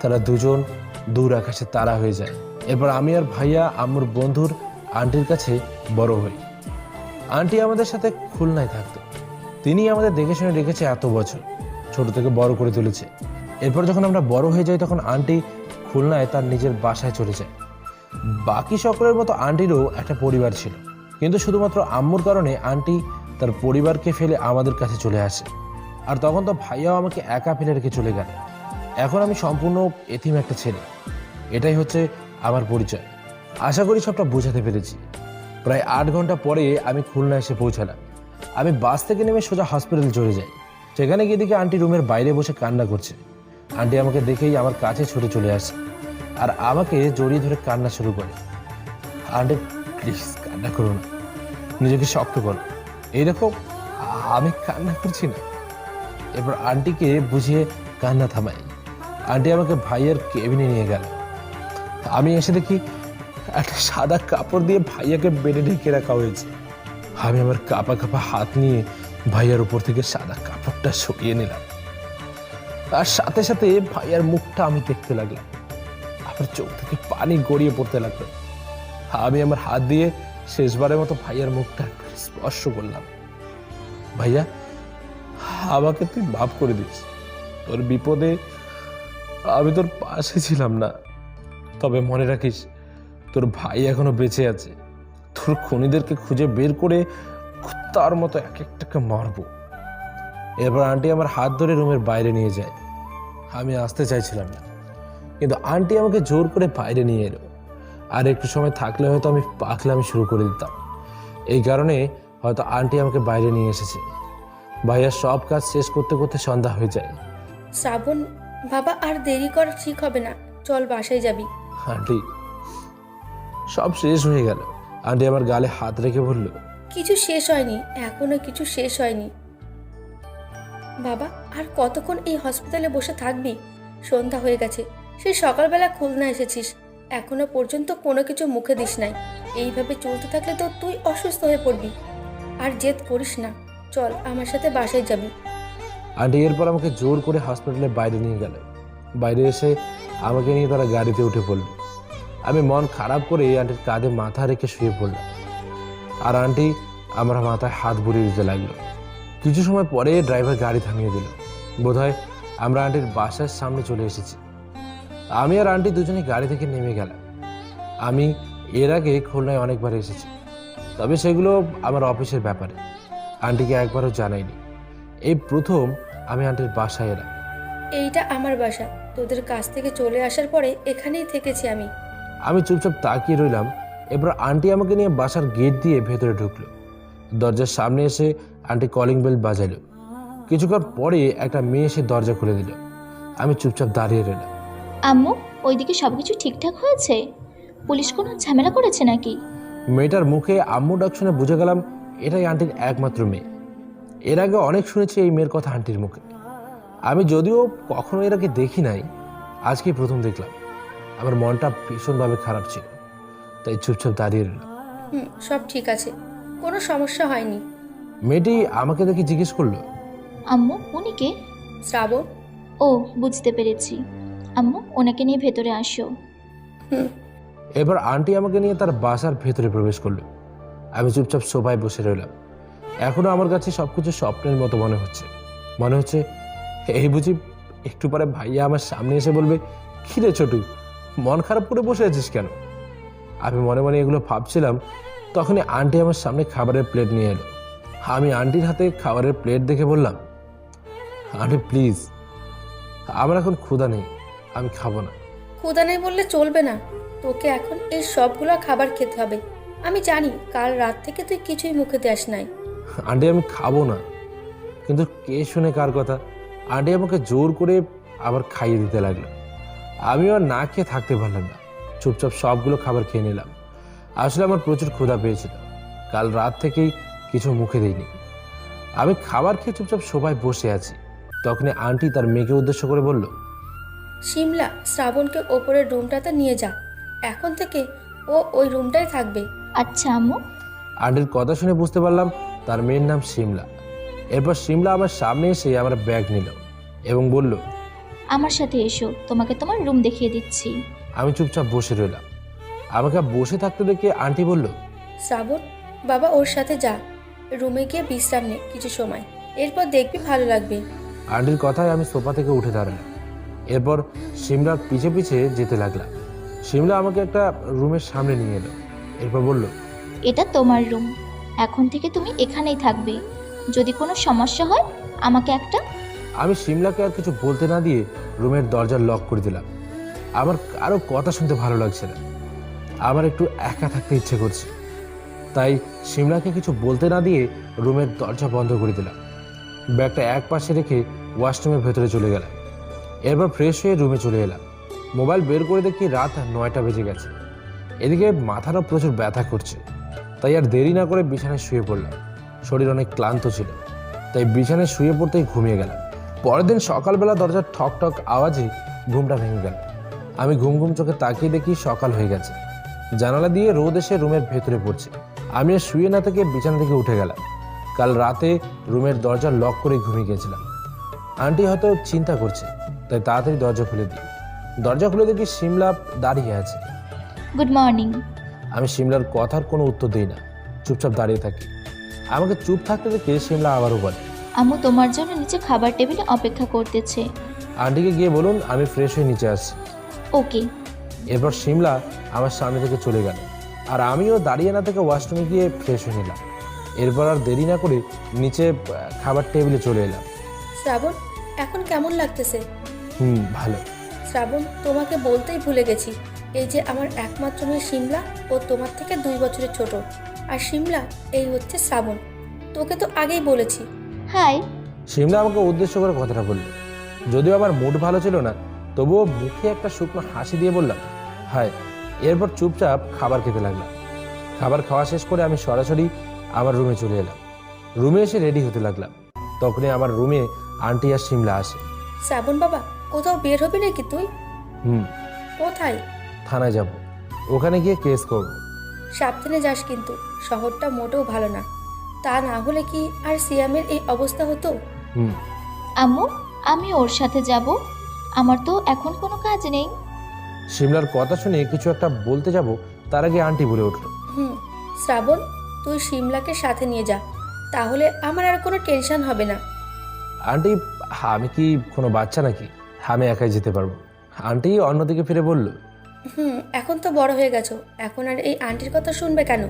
তারা দুজন দূর আকাশে তারা হয়ে যায়। এরপর আমি আর ভাইয়া আম্মুর বন্ধুর আন্টির কাছে বড় হই। আন্টি আমাদের সাথে খুলনায় থাকতো। তিনি আমাদের দেখে শুনে রেখেছে এত বছর, ছোট থেকে বড় করে তুলেছে। এরপর যখন আমরা বড় হয়ে যাই তখন আন্টি খুলনায় তার নিজের বাসায় চলে যায়। বাকি সকলের মতো আন্টিরও একটা পরিবার ছিল, কিন্তু শুধুমাত্র আম্মুর কারণে আন্টি তার পরিবারকে ফেলে আমাদের কাছে চলে আসে। আর তখন তো ভাইয়াও আমাকে একা ফেলে রেখে চলে গেল। এখন আমি সম্পূর্ণ এতিম একটা ছেলে। এটাই হচ্ছে আমার পরিচয়। আশা করি সবটা বোঝাতে পেরেছি। প্রায় 8 ঘন্টা পরে আমি খুলনা এসে পৌঁছালাম। আমি বাস থেকে নেমে সোজা হসপিটালে চলে যাই। সেখানে গিয়ে দেখি আন্টি রুমের বাইরে বসে কান্না করছে। আন্টি আমাকে দেখেই আমার কাছে ছুটে চলে আসে আর আমাকে জড়িয়ে ধরে কান্না শুরু করে। আন্টি প্লিজ কান্না করো না, নিজেকে শক্ত করো। এইরকম আমি কান্না করছি না। এরপর আন্টিকে বুঝিয়ে কান্না থামাই। আন্টি আমাকে ভাইয়ের কেবিনে নিয়ে গেল। আমি এসে দেখি একটা সাদা কাপড় দিয়ে ভাইয়াকে বেডে ঢেকে রাখা হয়েছে। আমি আমার কাঁপা কাঁপা হাত নিয়ে ভাইয়ার উপর থেকে সাদা কাপড়টা সরিয়ে নিলাম, আর সাথে সাথে ভাইয়ার মুখটা আমি দেখতে লাগলাম। আমার চোখ থেকে পানি গড়িয়ে পড়তে লাগলো। আমি আমার হাত দিয়ে শেষবারের মতো ভাইয়ার মুখটা স্পর্শ করলাম। ভাইয়া, আমাকে তুই মাফ করে দিস। তোর বিপদে আমি তোর পাশে ছিলাম না, তবে মনে রাখিস তোর ভাই এখনো বেঁচে আছে। তোর খুনিদেরকে খুঁজে বের করে তার মতো এক একটাকে মারবো। এরপর আন্টি আমার হাত ধরে রুমের বাইরে নিয়ে যায়। আমি আসতে চাইছিলাম না, কিন্তু আন্টি আমাকে জোর করে বাইরে নিয়ে এলো। আর একটু সময় থাকলে হয়তো আমি পাগলামি শুরু করে দিতাম। এই কারণে হয়তো আন্টি আমাকে বাইরে নিয়ে এসেছে। ভাইয়ার সব কাজ শেষ করতে করতে সন্ধ্যা হয়ে যায়। শ্রাবণ বাবা, আর দেরি করা ঠিক হবে না, চল বাসায় যাবি। আন্টি, সব শেষ হয়ে গেল। আন্টি আমার গালে হাত রেখে বলল, কিছু শেষ হয়নি, এখনো কিছু শেষ হয়নি। বাবা, আর কতক্ষণ এই হসপিটালে বসে থাকবি? সন্ধ্যা হয়ে গেছে, সেই সকালবেলা খুলনা এসেছিস, এখনো পর্যন্ত কোনো কিছু মুখে দিস নাই। এইভাবে চলতে থাকলে তো তুই অসুস্থ হয়ে পড়বি। আর জেদ করিস না, চল আমার সাথে বাসায় যাবি। আন্টি এরপর আমাকে জোর করে হসপিটালের বাইরে নিয়ে গেল। বাইরে এসে আমাকে নিয়ে তারা গাড়িতে উঠে পড়ল। আমি মন খারাপ করে আন্টির কাঁধে মাথা রেখে শুয়ে পড়লাম, আর আন্টি আমার মাথায় হাত বুলিয়ে দিতে লাগলো। কিছু সময় পরে ড্রাইভার গাড়ি থামিয়ে দিল। বোধহয় আমরা আন্টির বাসার সামনে চলে এসেছি। আমি আর আন্টি দুজনে গাড়ি থেকে নেমে গেলাম। আমি এর আগে খুলনায় অনেকবার এসেছি, তবে সেগুলো আমার অফিসের ব্যাপারে। আন্টিকে একবারও জানাইনি। এই প্রথম আমি আন্টির বাসায় এলাম। এইটা আমার বাসা, তোদের কাছ থেকে চলে আসার পরে এখানেই থেকেছি আমি। আমি চুপচাপ তাকিয়ে রইলাম। এরপর আন্টি আমাকে নিয়ে বাসার গেট দিয়ে ভেতরে ঢুকলো। দরজার সামনে এসে আন্টি কলিং বেল বাজাইলো। কিছুক্ষণ পরে একটা মেয়ে এসে দরজা খুলে দিল। আমি চুপচাপ দাঁড়িয়ে রইলাম। আম্মু, ওইদিকে সবকিছু ঠিকঠাক হয়েছে? পুলিশ কোনো ঝামেলা করেছে নাকি? মেয়েটার মুখে আম্মু ডাক শুনে বুঝে গেলাম এটাই আন্টির একমাত্র মেয়ে। এর আগে অনেক শুনেছি এই মেয়ের কথা আন্টির মুখে। আমি যদিও কখনো এর আগে দেখি নাই, আজকেই প্রথম দেখলাম। আমার মনটা ভীষণভাবে খারাপ ছিল, তাই চুপচাপ দাঁড়িয়ে রইলাম। সব ঠিক আছে, কোনো সমস্যা হয়নি। মেয়েটি আমাকে দেখে জিজ্ঞেস করলো, আম্মু উনি কে? শ্রাবণ। ও, বুঝতে পেরেছি। আম্মু ওনাকে নিয়ে ভেতরে আসো। এবার আন্টি আমাকে নিয়ে তার বাসার ভেতরে প্রবেশ করলো। আমি চুপচাপ সোফায় বসে রইলাম। এখনো আমার কাছে সবকিছু স্বপ্নের মতো মনে হচ্ছে এই বুঝি একটু পরে ভাইয়া আমার সামনে এসে বলবে, কিরে ছোটু, মন খারাপ করে বসে আছিস কেন? আমি মনে মনে এগুলো ভাবছিলাম, তখনই আন্টি আমার সামনে খাবারের প্লেট নিয়ে এলো। আমি আন্টির হাতে খাবারের প্লেট দেখে বললাম, আন্টি প্লিজ, আমার এখন ক্ষুধা নেই, আমি খাবো না। ক্ষুধা নেই বললে চলবে না, তোকে এখন এই সবগুলো খাবার খেতে হবে। আমি জানি কাল রাত থেকে তুই কিছুই মুখে দেস নাই। আন্টি আমি খাবো না। কিন্তু কে শুনে কার কথা, আন্টি আমাকে জোর করে আবার খাইয়ে দিতে লাগলো। আমিও আর না খেয়ে থাকতে পারলাম না, চুপচাপ সবগুলো খাবার খেয়ে নিলাম। আসলে আমার প্রচুর ক্ষুধা পেয়েছিল, কাল রাত থেকেই কিছু মুখে দিইনি। আমি খাবার খেয়ে চুপচাপ সবাই বসে আছি, তখনই আন্টি তার মেয়েকে উদ্দেশ্য করে বলল, শিমলা, শ্রাবণকে ওপরের রুমটাতে নিয়ে যা, এখন থেকে ও ওই রুমটাই থাকবে। আচ্ছা আম্মু। আন্টির কথা শুনে বুঝতে পারলাম তার মেয়ের নাম শিমলা। এরপর শিমলা আমার সামনে এসে আমার ব্যাগ নিল এবং বলল, আমার সাথে এসো, তোমাকে তোমার রুম দেখিয়ে দিচ্ছি। আমি চুপচাপ বসে রইলাম। আমাকে বসে থাকতে দেখে আন্টি বলল, শ্রাবণ, বাবা ওর সাথে যা, রুমে গিয়ে বিশ্রাম নে কিছু সময়, এরপর দেখবি ভালো লাগবে। আন্টির কথায় আমি সোফা থেকে উঠে দাঁড়ালাম। এরপর শিমলার পিছে পিছে যেতে লাগলাম। শিমলা আমাকে একটা রুমের সামনে নিয়ে এলো, এরপর বলল, এটা তোমার রুম, এখন থেকে তুমি এখানেই থাকবে। যদি কোনো সমস্যা হয় আমাকে একটা। আমি শিমলাকে আর কিছু বলতে না দিয়ে রুমের দরজা লক করে দিলাম। আমার কারো কথা শুনতে ভালো লাগছে না, আমার একটু একা থাকতে ইচ্ছে করছে। তাই শিমলাকে কিছু বলতে না দিয়ে রুমের দরজা বন্ধ করে দিলাম। ব্যাগটা এক পাশে রেখে ওয়াশরুমের ভেতরে চলে গেলাম। এরপর ফ্রেশ হয়ে রুমে চলে এলাম। মোবাইল বের করে দেখি রাত 9টা বেজে গেছে। এদিকে মাথারও প্রচুর ব্যথা করছে, তাই আর দেরি না করে বিছানায় শুয়ে পড়লাম। শরীর অনেক ক্লান্ত ছিল, তাই বিছানায় শুয়ে পড়তেই ঘুমিয়ে গেলাম। পরের দিন সকালবেলা দরজার ঠক ঠক আওয়াজে ঘুমটা ভেঙে গেল। আমি ঘুম ঘুম চোখে তাকিয়ে দেখি সকাল হয়ে গেছে। জানালা দিয়ে রোদ এসে রুমের ভেতরে পড়ছে। আমি আর শুয়ে না থেকে বিছানা থেকে উঠে গেলাম। কাল রাতে রুমের দরজা লক করে ঘুমিয়ে গেছিলাম। আন্টি হয়তো চিন্তা করছে, তাই তাড়াতাড়ি দরজা খুলে দিই। দরজা খুলে দেখি শিমলা দাঁড়িয়ে আছে। Good morning. আমি শিমলার কথার কোনো উত্তর দিই না, চুপচাপ দাঁড়িয়ে থাকি। আমাকে চুপ থাকতে দেখে শিমলা আবারও বলে, আম্মু তোমার জন্য নিচে খাবার টেবিলে অপেক্ষা করতেছে। আন্টিকে গিয়ে বলুন আমি ফ্রেশ হয়ে নিচে আসছি। ওকে। এরপর শিমলা আমার সামনে থেকে চলে গেল, আর আমিও দাঁড়িয়ে না থেকে ওয়াশরুমে গিয়ে ফ্রেশ হয়ে নিলাম। এরপর আর দেরি না করে নিচে খাবার টেবিলে চলে এলাম। শ্রাবণ, এখন কেমন লাগতেছে? ভালো। শ্রাবণ, তোমাকে বলতেই ভুলে গেছি, এই যে আমার একমাত্র মেয়ে শিমলা, ও তোমার থেকে 2 বছরের ছোট। আর শিমলা, এই হচ্ছে শ্রাবণ, তোকে তো আগেই বলেছি। হাই। শিমলা আমাকে উদ্দেশ্য করে কথাটা বলল। যদিও আমার মুড ভালো ছিল না, তবুও মুখে একটা শুকনো হাসি দিয়ে বললাম হাই। এরপর চুপচাপ খাবার খেতে লাগলাম। খাবার খাওয়া শেষ করে আমি সরাসরি আমার রুমে চলে এলাম। রুমে এসে রেডি হতে লাগলাম। তখনই আমার রুমে আন্টি আর শিমলা আসে। শ্রাবণ বাবা, কোথাও বের হবি নাকি তুই? কোথায়? থানায় যাব, ওখানে গিয়ে কেস করব। সাবধানে যাস কিন্তু, শহরটা মোটেও ভালো না। তা না হলে কি আর সিয়ামের এই অবস্থা হতো? আম্মু, আমি ওর সাথে যাব, আমার তো এখন কোনো কাজ নেই। শিমলার কথা শুনে কিছু একটা বলতে যাব, তার আগে আন্টি বলে উঠল, শ্রাবণ, তুই শিমলাকে সাথে নিয়ে যা, তাহলে আমার আর কোনো টেনশন হবে না। আন্টি, আমি কি কোনো বাচ্চা নাকি? আমি একাই যেতে পারবো। আন্টি অন্যদিকে ফিরে বলল, এখন তো বড় হয়ে গেছো, এখন আর এই আন্টির কথা শুনবে কেন?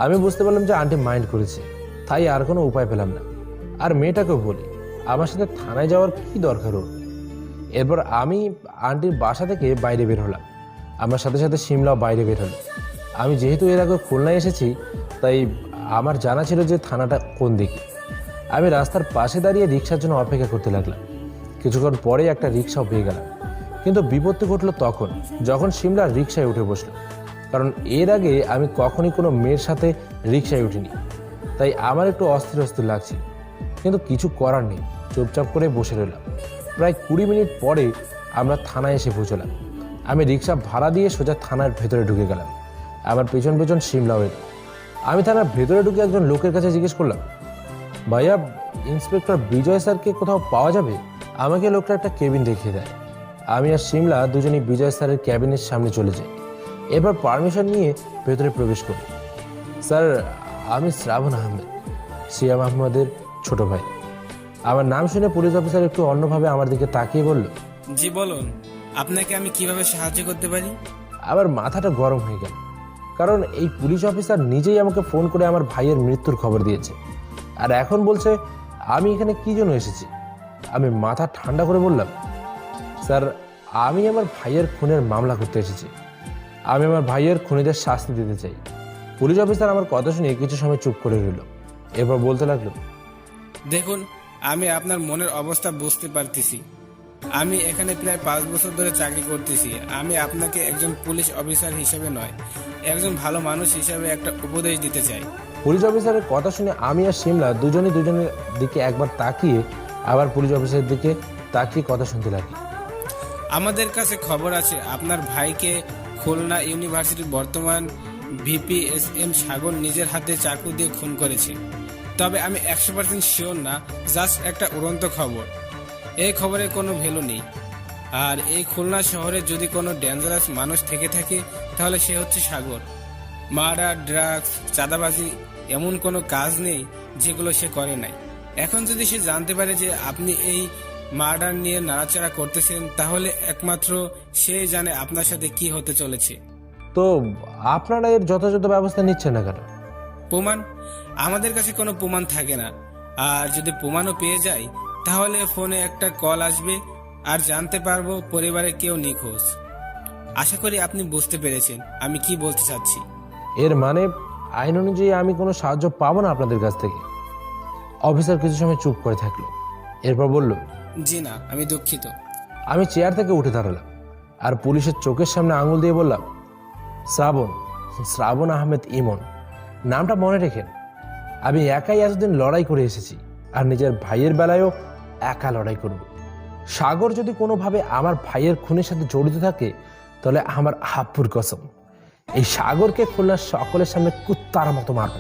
আমি বুঝতে পারলাম যে আন্টি মাইন্ড করেছে, তাই আর কোনো উপায় পেলাম না। আর মেয়েটাকেও বলি আমার সাথে থানায় যাওয়ার কি দরকার ওর। এরপর আমি আন্টির বাসা থেকে বাইরে বের হলাম। আমার সাথে সাথে শিমলাও বাইরে বের হলো। আমি যেহেতু এর আগে খুলনায় এসেছি, তাই আমার জানা ছিল যে থানাটা কোন দিকে। আমি রাস্তার পাশে দাঁড়িয়ে রিক্সার জন্য অপেক্ষা করতে লাগলাম। কিছুক্ষণ পরে একটা রিক্সাও পেয়ে গেলাম। কিন্তু বিপত্তি ঘটলো তখন, যখন শিমলা রিক্সায় উঠে বসলো। কারণ এর আগে আমি কখনই কোনো মেয়ের সাথে রিক্সায় উঠিনি, তাই আমার একটু অস্থির অস্থির লাগছিল। কিন্তু কিছু করার নেই, চুপচাপ করে বসে রইলাম। প্রায় 20 মিনিট পরে আমরা থানায় এসে পৌঁছলাম। আমি রিক্সা ভাড়া দিয়ে সোজা থানার ভেতরে ঢুকে গেলাম। আমার পেছন পেছন শিমলাও এলো। আমি থানার ভেতরে ঢুকে একজন লোকের কাছে জিজ্ঞেস করলাম, ভাইয়া ইন্সপেক্টর বিজয় স্যারকে কোথাও পাওয়া যাবে? আমাকে লোকটা একটা কেবিন দেখিয়ে দেয়। আমি আর শিমলা দুজনেই বিজয় স্যারের ক্যাবিনের সামনে চলে যাই। এরপর পারমিশন নিয়ে ভেতরে প্রবেশ করি। স্যার, আমি শ্রাবণ আহমেদ, সিয়াম আহমেদের ছোট ভাই। আমার নাম শুনে পুলিশ অফিসার একটু অন্যভাবে আমার দিকে তাকিয়ে বলল, জি বলুন, আপনাকে আমি কিভাবে সাহায্য করতে পারি? আমার মাথাটা গরম হয়ে গেল, কারণ এই পুলিশ অফিসার নিজেই আমাকে ফোন করে আমার ভাইয়ের মৃত্যুর খবর দিয়েছে, আর এখন বলছে আমি এখানে কি জন্য এসেছি। আমি মাথা ঠান্ডা করে বললাম, স্যার, আমি আমার ভাইয়ের খুনের মামলা করতে এসেছি। আমি আমার ভাইয়ের খুনিদের শাস্তি দিতে চাই। পুলিশ অফিসার আমার কথা শুনে কিছু সময় চুপ করে রইল। এরপর বলতে লাগলো, দেখুন, আমি আপনার মনের অবস্থা বুঝতে পারতেছি। আমি এখানে প্রায় 5 বছর ধরে চাকরি করতেছি। আমি আপনাকে একজন পুলিশ অফিসার হিসেবে নয়, একজন ভালো মানুষ হিসেবে একটা উপদেশ দিতে চাই। পুলিশ অফিসারের কথা শুনে আমি আর শিমলা দুজনের দিকে একবার তাকিয়ে আবার পুলিশ অফিসারের দিকে তাকিয়ে কথা শুনতে লাগি। আমাদের কাছে খবর আছে আপনার ভাইকে খুলনা ইউনিভার্সিটির বর্তমান ভিপি SM সাগর নিজের হাতে চাকু দিয়ে খুন করেছে। তবে আমি 100% শিওর না, জাস্ট একটা উড়ন্ত খবর। এই খবরে কোনো ভ্যালু নেই। আর এই খুলনা শহরে যদি কোনো ডেঞ্জারাস মানুষ থেকে থাকে তাহলে সে হচ্ছে সাগর। মার্ডার, ড্রাগস, চাঁদাবাজি এমন কোনো কাজ নেই যেগুলো সে করে নাই। এখন যদি সে জানতে পারে যে আপনি এই মার্ডার নিয়ে নাড়াচাড়া করতেছেন, তাহলে একমাত্র সে জানে আপনার সাথে কি হতে চলেছে। তো আপনারা এর যথাযথ ব্যবস্থা নিচ্ছেন না কেন? প্রমাণ? আমাদের কাছে কোনো প্রমাণ থাকে না। আর যদি প্রমাণও পেয়ে যাই তাহলে ফোনে একটা কল আসবে আর জানতে পারবো পরিবারের কেউ নিখোঁজ। আশা করি আপনি বুঝতে পেরেছেন আমি কি বলতে চাচ্ছি। এর মানে আইন অনুযায়ী আমি কোনো সাহায্য পাবো না আপনাদের কাছ থেকে? অফিসার কিছু সময় চুপ করে থাকলো। এরপর বলল, জি না, আমি দুঃখিত। আমি চেয়ার থেকে উঠে দাঁড়ালাম আর পুলিশের চোখের সামনে আঙুল দিয়ে বললাম, শ্রাবণ আহমেদ ইমন, নামটা মনে রেখেন। আমি একাই এতদিন লড়াই করে এসেছি, আর নিজের ভাইয়ের বেলায়ও একা লড়াই করব। সাগর যদি কোনোভাবে আমার ভাইয়ের খুনের সাথে জড়িত থাকে তাহলে আমার আব্বুর কসম, এই সাগরকে খুলনার সকলের সামনে কুত্তার মতো মারব।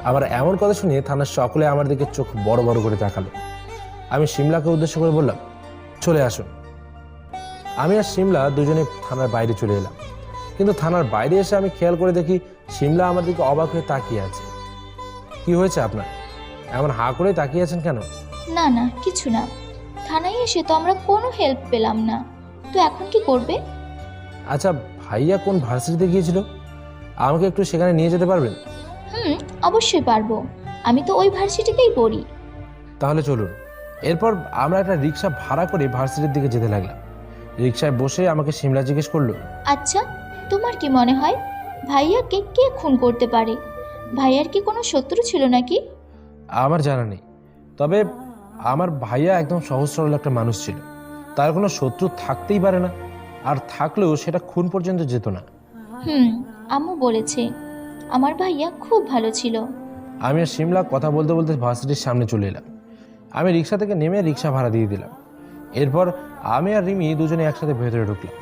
আমার এমন কথা শুনে থানার সকলে আমার দিকে চোখ বড় বড় করে তাকালো। আমি শিমলাকে উদ্দেশ্য করে বললাম, চলে আসুন। আমি আর শিমলা দুজনে থানার বাইরে চলে এলাম, কিন্তু থানার বাইরে এসে আমি খেয়াল করে দেখি শিমলা আমার দিকে অবাক হয়ে তাকিয়ে আছে। কি হয়েছে আপনার? এমন হাঁ করে তাকিয়ে আছেন কেন? না না, কিছু না। থানায় এসে তো আমরা কোনো হেল্প পেলাম না, তো এখন কি করবে? আচ্ছা, ভাইয়া কোন ভার্সিটিতে গিয়েছিল? আমাকে একটু সেখানে নিয়ে যেতে পারবেন? অবশ্যই পারবো, আমি তো ওই ভার্সিটিতেই পড়ি। তাহলে চলুন। এরপর আমরা একটা রিক্সা ভাড়া করে ভার্সিটির দিকে যেতে লাগলাম। রিক্সায় বসে আমাকে শিমলা জিজ্ঞেস করলো, আচ্ছা, তোমার কি মনে হয় ভাইয়াকে কে খুন করতে পারে? ভাইয়ার কি কোনো শত্রু ছিল নাকি? আমার জানা নেই, তবে আমার ভাইয়া একদম সহজ সরল একটা মানুষ ছিল। তার কোনো শত্রু থাকতেই পারে না, আর থাকলেও সেটা খুন পর্যন্ত যেত না। আম্মু বলেছে আমার ভাইয়া খুব ভালো ছিল। আমি আর শিমলা কথা বলতে বলতে ভার্সিটির সামনে চলে এলাম। আমি রিক্সা থেকে নেমে রিক্সা ভাড়া দিয়ে দিলাম। এরপর আমি আর রিমি দুজনে একসাথে ভেতরে ঢুকলাম।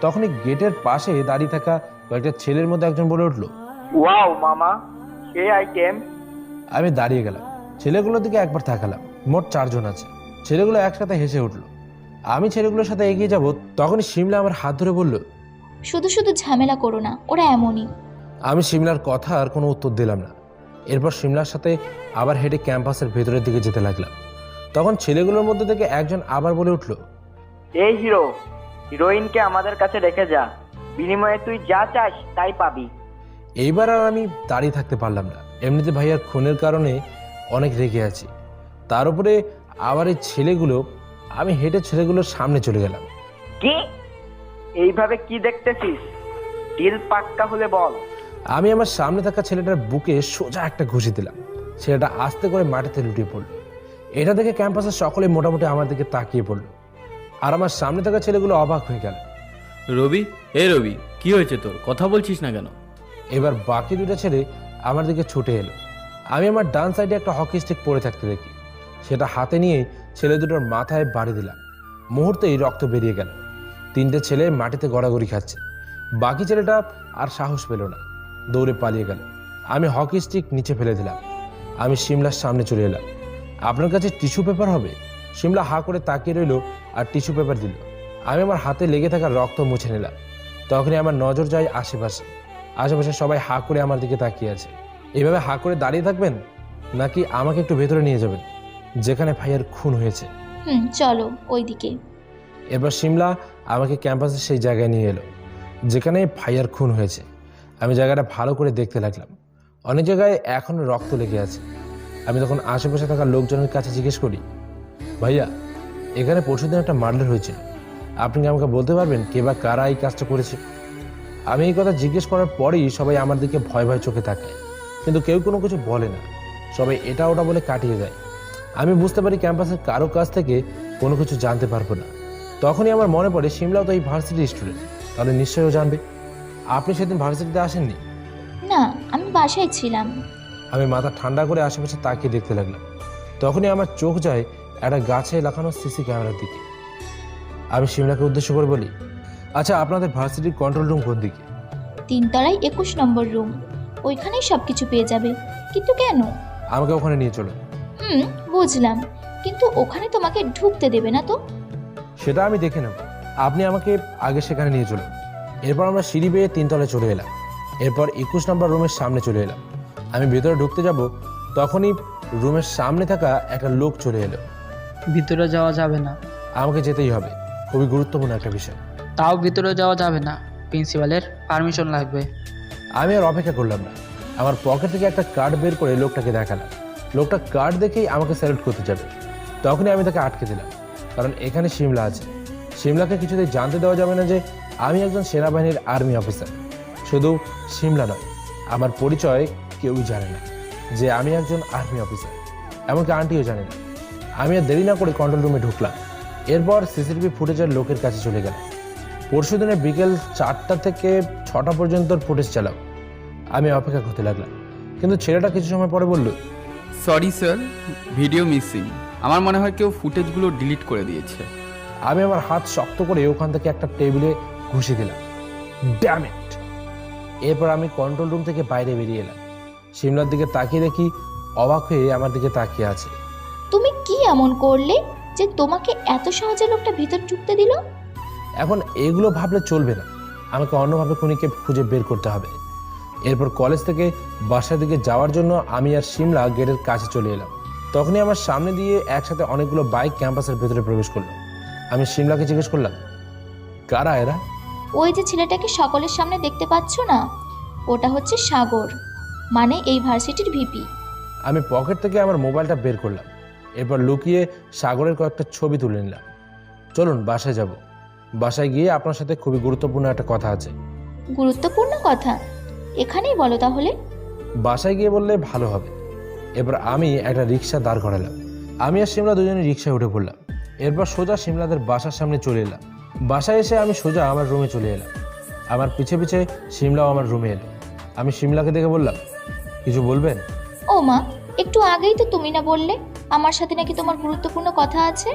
তখনই গেটের পাশে দাঁড়িয়ে থাকা কয়েকটা ছেলের মধ্যে একজন বলে উঠলো, ওয়াও মামা, এই আইটেম। আমি দাঁড়িয়ে গেলাম, ছেলেগুলোর দিকে একবার তাকালাম। মোট 4 জন আছে। ছেলেগুলো একসাথে হেসে উঠলো। আমি ছেলেগুলোর সাথে এগিয়ে যাব, তখনই শিমলা আমার হাত ধরে বলল, শুধু শুধু ঝামেলা করো না, ওরা এমনই। আমি শিমলার কথা আর কোনো উত্তর দিলাম না। এরপর শিমলার সাথে আবার হেঁটে ক্যাম্পাসের ভেতরের দিকে যেতে লাগলাম। তখন ছেলেগুলোর মধ্যে থেকে একজন আবার বলে উঠল, এই হিরো, হিরোইনকে আমাদের কাছে রেখে যা, বিনিময়ে তুই যা চাস তাই পাবি। এইবার আর আমি দাঁড়িয়ে থাকতে পারলাম না। এমনিতে ভাইয়ার খুনের কারণে অনেক রেগে আছি, তার উপরে আবার এই ছেলেগুলো। আমি হেঁটে ছেলেগুলোর সামনে চলে গেলাম। কি এইভাবে কি দেখতেছিস? ডিল পাক্কা হলে বল। আমি আমার সামনে থাকা ছেলেটার বুকে সোজা একটা ঘুষি দিলাম। ছেলেটা আস্তে করে মাটিতে লুটিয়ে পড়ল। এটা দেখে ক্যাম্পাসের সকলে মোটামুটি আমার দিকে তাকিয়ে পড়ল, আর আমার সামনে থাকা ছেলেগুলো অবাক হয়ে গেল। রবি, রবি, কি হয়েছে তোর? কথা বলছিস না কেন? এবার বাকি 2টা ছেলে আমার দিকে ছুটে এলো। আমি আমার ডান সাইডে একটা হকি স্টিক পড়ে থাকতে দেখি, সেটা হাতে নিয়ে ছেলে দুটোর মাথায় বাড়ি দিলাম। মুহূর্তেই রক্ত বেরিয়ে গেল। 3টে ছেলে মাটিতে গড়াগড়ি খাচ্ছে। বাকি ছেলেটা আর সাহস পেল না, দৌড়ে পালিয়ে গেল। আমি হকি স্টিক নিচে ফেলে দিলাম। আমি শিমলার সামনে চলে এলাম। আপনার কাছে টিস্যু পেপার হবে? শিমলা হা করে তাকিয়ে রইল আর টিস্যু পেপার দিল। আমি আমার হাতে লেগে থাকা রক্ত মুছে নিলাম। তখনই আমার নজর যায় আশেপাশে। আশেপাশে সবাই হা করে আমার দিকে তাকিয়ে আছে। এইভাবে হা করে দাঁড়িয়ে থাকবেন নাকি আমাকে একটু ভেতরে নিয়ে যাবেন যেখানে ভাইয়ার খুন হয়েছে? চলো ওইদিকে। এরপর শিমলা আমাকে ক্যাম্পাসের সেই জায়গায় নিয়ে এলো যেখানে ভাইয়ার খুন হয়েছে। আমি জায়গাটা ভালো করে দেখতে লাগলাম। অনেক জায়গায় এখনো রক্ত লেগে আছে। আমি তখন আশেপাশে থাকা লোকজনের কাছে জিজ্ঞেস করি, ভাইয়া এখানে পরশুদিন একটা মার্ডার হয়েছিল, আপনি কি আমাকে বলতে পারবেন কে বা কারা এই কাজটা করেছে? আমি এই কথা জিজ্ঞেস করার পরেই সবাই আমার দিকে ভয় ভয় চোখে তাকায়, কিন্তু কেউ কোনো কিছু বলে না। সবাই এটা ওটা বলে কাটিয়ে দেয়। আমি বুঝতে পারি ক্যাম্পাসের কারো কাছ থেকে কোনো কিছু জানতে পারবো না। তখনই আমার মনে পড়ে শিমলাও তো এই ভার্সিটির স্টুডেন্ট, তাহলে নিশ্চয়ই ও জানবে। আপনি সেদিন ভার্সিটিতে আসেননি? না, আমি বাসায় ছিলাম। আমি মাথা ঠান্ডা করে আশেপাশে তাকিয়ে দেখতে লাগলাম। তখনই আমার চোখ যায় একটা গাছে লাগানো সিসি ক্যামেরার দিকে। আমি শিমলাকে উদ্দেশ্য করে বলি, আচ্ছা আপনাদের ভার্সিটির কন্ট্রোল রুম কোন দিকে? 3 তলায় 21 নম্বর রুম, ওইখানেই সব কিছু পেয়ে যাবে। কিন্তু কেন? আমাকে ওখানে নিয়ে চলো। বুঝলাম, কিন্তু ওখানে তোমাকে ঢুকতে দেবে না তো? সেটা আমি দেখে নেব, আপনি আমাকে আগে সেখানে নিয়ে চলুন। এরপর আমরা সিঁড়ি বেয়ে 3 তলায় চলে এলাম। এরপর 21 নম্বর রুমের সামনে চলে এলাম। আমি ভেতরে ঢুকতে যাব, তখনই রুমের সামনে থাকা একটা লোক চলে এলো। ভিতরে যাওয়া যাবে না। আমাকে যেতেই হবে, খুবই গুরুত্বপূর্ণ একটা বিষয়। তাও ভিতরে যাওয়া যাবে না, প্রিন্সিপালের পারমিশন লাগবে। আমি আর অপেক্ষা করলাম না, আমার পকেট থেকে একটা কার্ড বের করে লোকটাকে দেখালাম। লোকটা কার্ড দেখেই আমাকে স্যালুট করতে যাবে। তখনই আমি তাকে আটকে দিলাম, কারণ এখানে শিমলা আছে। শিমলাকে কিছুতেই জানতে দেওয়া যাবে না যে আমি একজন সেনাবাহিনীর আর্মি অফিসার। শুধু শিমলা নয়, আমার পরিচয় কেউই জানে না যে আমি একজন আর্মি অফিসার, এমনকি আন্টিও জানে না। আমি আর দেরি না করে কন্ট্রোল রুমে ঢুকলাম। এরপর সিসিটিভি ফুটেজের লোকের কাছে চলে গেলাম। পরশু দিনে বিকেল 4টা থেকে 6টা পর্যন্ত ফুটেজ চালাও। আমি অপেক্ষা করতে লাগলাম, কিন্তু ছেলেটা কিছু সময় পরে বলল, সরি স্যার, ভিডিও মিসিং। আমার মনে হয় কেউ ফুটেজগুলো ডিলিট করে দিয়েছে। আমি আমার হাত শক্ত করে ওখান থেকে একটা টেবিলে ঘুষি দিলাম। Damn it! এরপর আমি কন্ট্রোল রুম থেকে বাইরে বেরিয়ে এলাম। শিমলার দিকে তাকিয়ে দেখি অবাক হয়ে আমার দিকে তাকিয়ে আছে। তুমি কি এমন করলে যে তোমাকে এত সহজে লোকটা ভিতর ঢুকতে দিল? এখন এগুলো ভাবলে চলবে না, আমাকে অন্যভাবে খুনিকে খুঁজে বের করতে হবে। এরপর কলেজ থেকে বাসার দিকে যাওয়ার জন্য আমি আর শিমলা গেটের কাছে চলে এলাম। তখনই আমার সামনে দিয়ে একসাথে অনেকগুলো বাইক ক্যাম্পাসের ভেতরে প্রবেশ করলো। আমি শিমলাকে জিজ্ঞেস করলাম, কারা এরা? ওই যে ছেলেটাকে সকলের সামনে দেখতে পাচ্ছ না, ওটা হচ্ছে সাগর, মানে এই ভার্সিটির ভিপি। আমি পকেট থেকে আমার মোবাইলটা বের করলাম। এরপর লুকিয়ে সাগরের কয়েকটা ছবি তুলে নিলাম। চলুন বাসায় যাব। বাসায় গিয়ে আপনার সাথে খুবই গুরুত্বপূর্ণ একটা কথা আছে। গুরুত্বপূর্ণ কথা? এখানেই বলো তাহলে। বাসায় গিয়ে বললে ভালো হবে। এরপর আমি একটা রিক্সা দাঁড় করালাম। আমি আর শিমলা দুজনে রিক্সায় উঠে পড়লাম। এরপর সোজা শিমলাদের বাসার সামনে চলে এলাম। বাসায় এসে আমি সোজা আমার রুমে চলে এলাম। আমার পিছে পিছে শিমলাও আমার রুমে এলো। আমি শিমলাকে দেখে বললাম, কিছু বলবেন? ও মা, একটু আগেই তো তুমি না বললে আমার সাথে নাকি তোমার গুরুত্বপূর্ণ কথা আছে?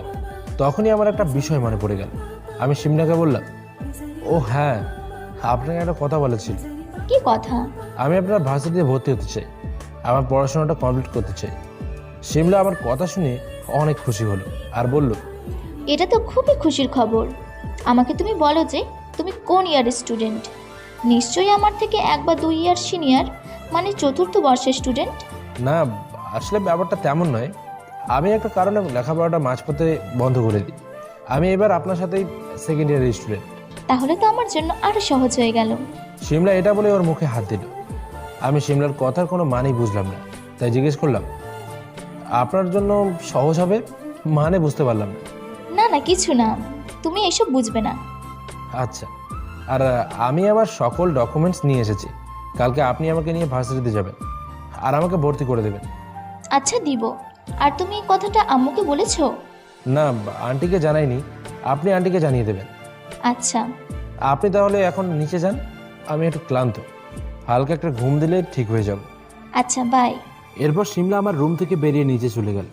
তখনই আমার একটা বিষয় মনে পড়ে গেল। আমি শিমলাকে বললাম, ও হ্যাঁ, আপনাকে একটা কথা বলেছিল। কি কথা? আমি আপনার ভার্সিটিতে ভর্তি হতে চাই, আমার পড়াশোনাটা কমপ্লিট করতে চাই। শিমলা আমার কথা শুনে অনেক খুশি হলো আর বলল, এটা তো খুবই খুশির খবর। আমাকে তুমি বলো যে তুমি কোন ইয়ারের স্টুডেন্ট? নিশ্চয়ই আমার থেকে 1 বা 2 ইয়ার সিনিয়র, মানে 4র্থ বর্ষের স্টুডেন্ট। না, আসলে ব্যাপারটা তেমন নয়। আমি একটা কারণে লেখাপড়াটা মাঝপথে বন্ধ করে দিই। আমি এবার আপনার সাথেই 2nd ইয়ারের স্টুডেন্ট। তাহলে তো আমার জন্য আরো সহজ হয়ে গেল। শিমলা এটা বলে ওর মুখে হাত দিল। আমি শিমলার কথার কোনো মানেই বুঝলাম না, তাই জিজ্ঞেস করলাম, আপনার জন্য সহজ হবে মানে? বুঝতে পারলাম না। না না, কিছু না, তুমি এসব বুঝবে না। আচ্ছা, আর আমি আমার সকল ডকুমেন্টস নিয়ে এসেছি। কালকে আপনি আমাকে নিয়ে ভার্সিটিতে যাবেন আর আমাকে ভর্তি করে দেবেন। আচ্ছা, দিব। আর তুমি এই কথাটা আম্মুকে বলেছো? না, আন্টিকে জানাইনি, আপনি আন্টিকে জানিয়ে দেবেন। আচ্ছা। আপনি তাহলে এখন নিচে যান, আমি একটু ক্লান্ত, হালকা একটা ঘুম দিলে ঠিক হয়ে যাব। আচ্ছা, বাই। এরপর শিমলা আমার রুম থেকে বেরিয়ে নিচে চলে গেল।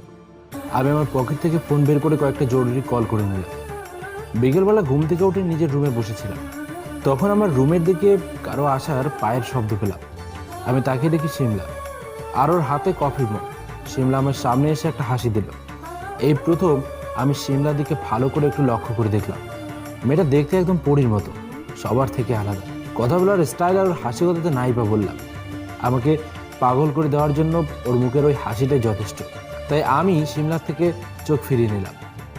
আমি আমার পকেট থেকে ফোন বের করে কয়েকটা জরুরি কল করে নিলাম। বিকেলবেলা ঘুম থেকে উঠে নিজের রুমে বসেছিলাম। তখন আমার রুমের দিকে কারো আসার পায়ের শব্দ পেলাম। আমি তাকিয়ে দেখি শিমলা, আর ওর হাতে কফির মগ। সিমলা আমার সামনে এসে একটা হাসি দিল। এই প্রথম আমি সিমলার দিকে ভালো করে একটু লক্ষ্য করে দেখলাম। মেয়েটা দেখতে একদম পরীর মতো, সবার থেকে আলাদা। কথা বলার স্টাইল আর ওর হাসি কথাতে নাই বা বললাম। আমাকে পাগল করে দেওয়ার জন্য ওর মুখের ওই হাসিটাই যথেষ্ট। তাই আমি সিমলার থেকে চোখ ফিরিয়ে নিলাম।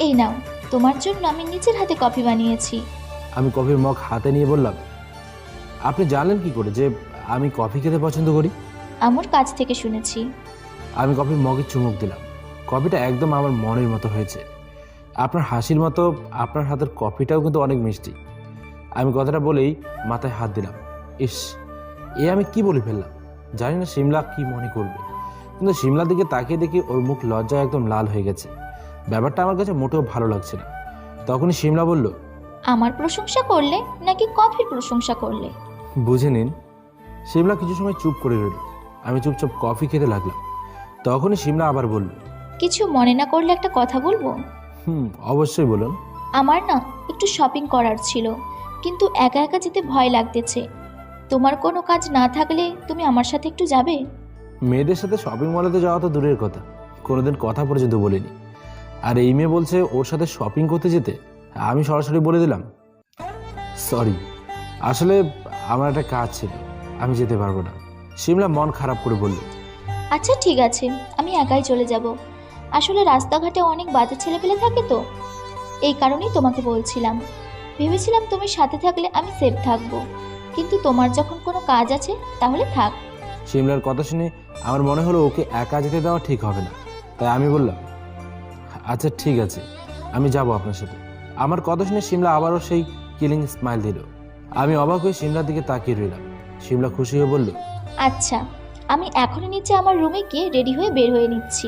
এই নাও, তোমার জন্য আমি নিজের হাতে কফি বানিয়েছি। আমি কফির মগ হাতে নিয়ে বললাম, আপনি জানলেন কি করে যে আমি কফি খেতে পছন্দ করি? আমার কাছ থেকে শুনেছি। আমি কফির মগে চুমুক দিলাম। কফিটা একদম আমার মনের মতো হয়েছে। আপনার হাসির মতো আপনার হাতের কফিটাও কিন্তু অনেক মিষ্টি। আমি কথাটা বলেই মাথায় হাত দিলাম। ইস, এ আমি কি বলে ফেললাম। জানি না সিমলা কি মনে করবে, কিন্তু সিমলার দিকে তাকিয়ে দেখি ওর মুখ লজ্জায় একদম লাল হয়ে গেছে। ব্যাপারটা আমার কাছে মোটেও ভালো লাগছে না। তখনই সিমলা বলল, আমার প্রশংসা করলে নাকি কফির প্রশংসা করলে? বুঝে নিন। সিমলা কিছু সময় চুপ করে রইল। আমি চুপচাপ কফি খেতে লাগলাম। তখনই সিমলা আবার বলল, কিছু মনে না করলে একটা কথা বলবো? অবশ্যই বলুন। আমার না একটু শপিং করার ছিল, কিন্তু একা একা যেতে ভয় লাগতেছে। তোমার কোনো কাজ না থাকলে তুমি আমার সাথে একটু যাবে? মেয়েদের সাথে শপিং মলেতে যাওয়া তো দূরের কথা, কোনোদিন কথা পর্যন্ত বলিনি। আর এই মেয়ে বলছে ওর সাথে শপিং করতে যেতে। আমি সরাসরি বলে দিলাম, সরি, আসলে আমার একটা কাজ ছিল, আমি যেতে পারবো না। সিমলা মন খারাপ করে বলল, আচ্ছা ঠিক আছে, আমি একাই চলে যাব। আসলে রাস্তাঘাটে অনেক বাজে ছেলেপেলে থাকে তো, এই কারণেই তোমাকে বলছিলাম। ভেবেছিলাম তুমি সাথে থাকলে আমি সেফ থাকবো, কিন্তু তোমার যখন কোনো কাজ আছে তাহলে থাক। সিমলার কথা শুনে আমার মনে হলো ওকে একা যেতে দেওয়া ঠিক হবে না। তাই আমি বললাম, আচ্ছা ঠিক আছে, আমি যাব আপনার সাথে। আমার কথা শুনে সিমলা আবারও সেই কিলিং স্মাইল দিল। আমি অবাক হয়ে সিমলার দিকে তাকিয়ে রইলাম। সিমলা খুশি হয়ে বলল, আচ্ছা, আমি এখনই নিচে আমার রুমে গিয়ে রেডি হয়ে বের হয়ে নিচ্ছি,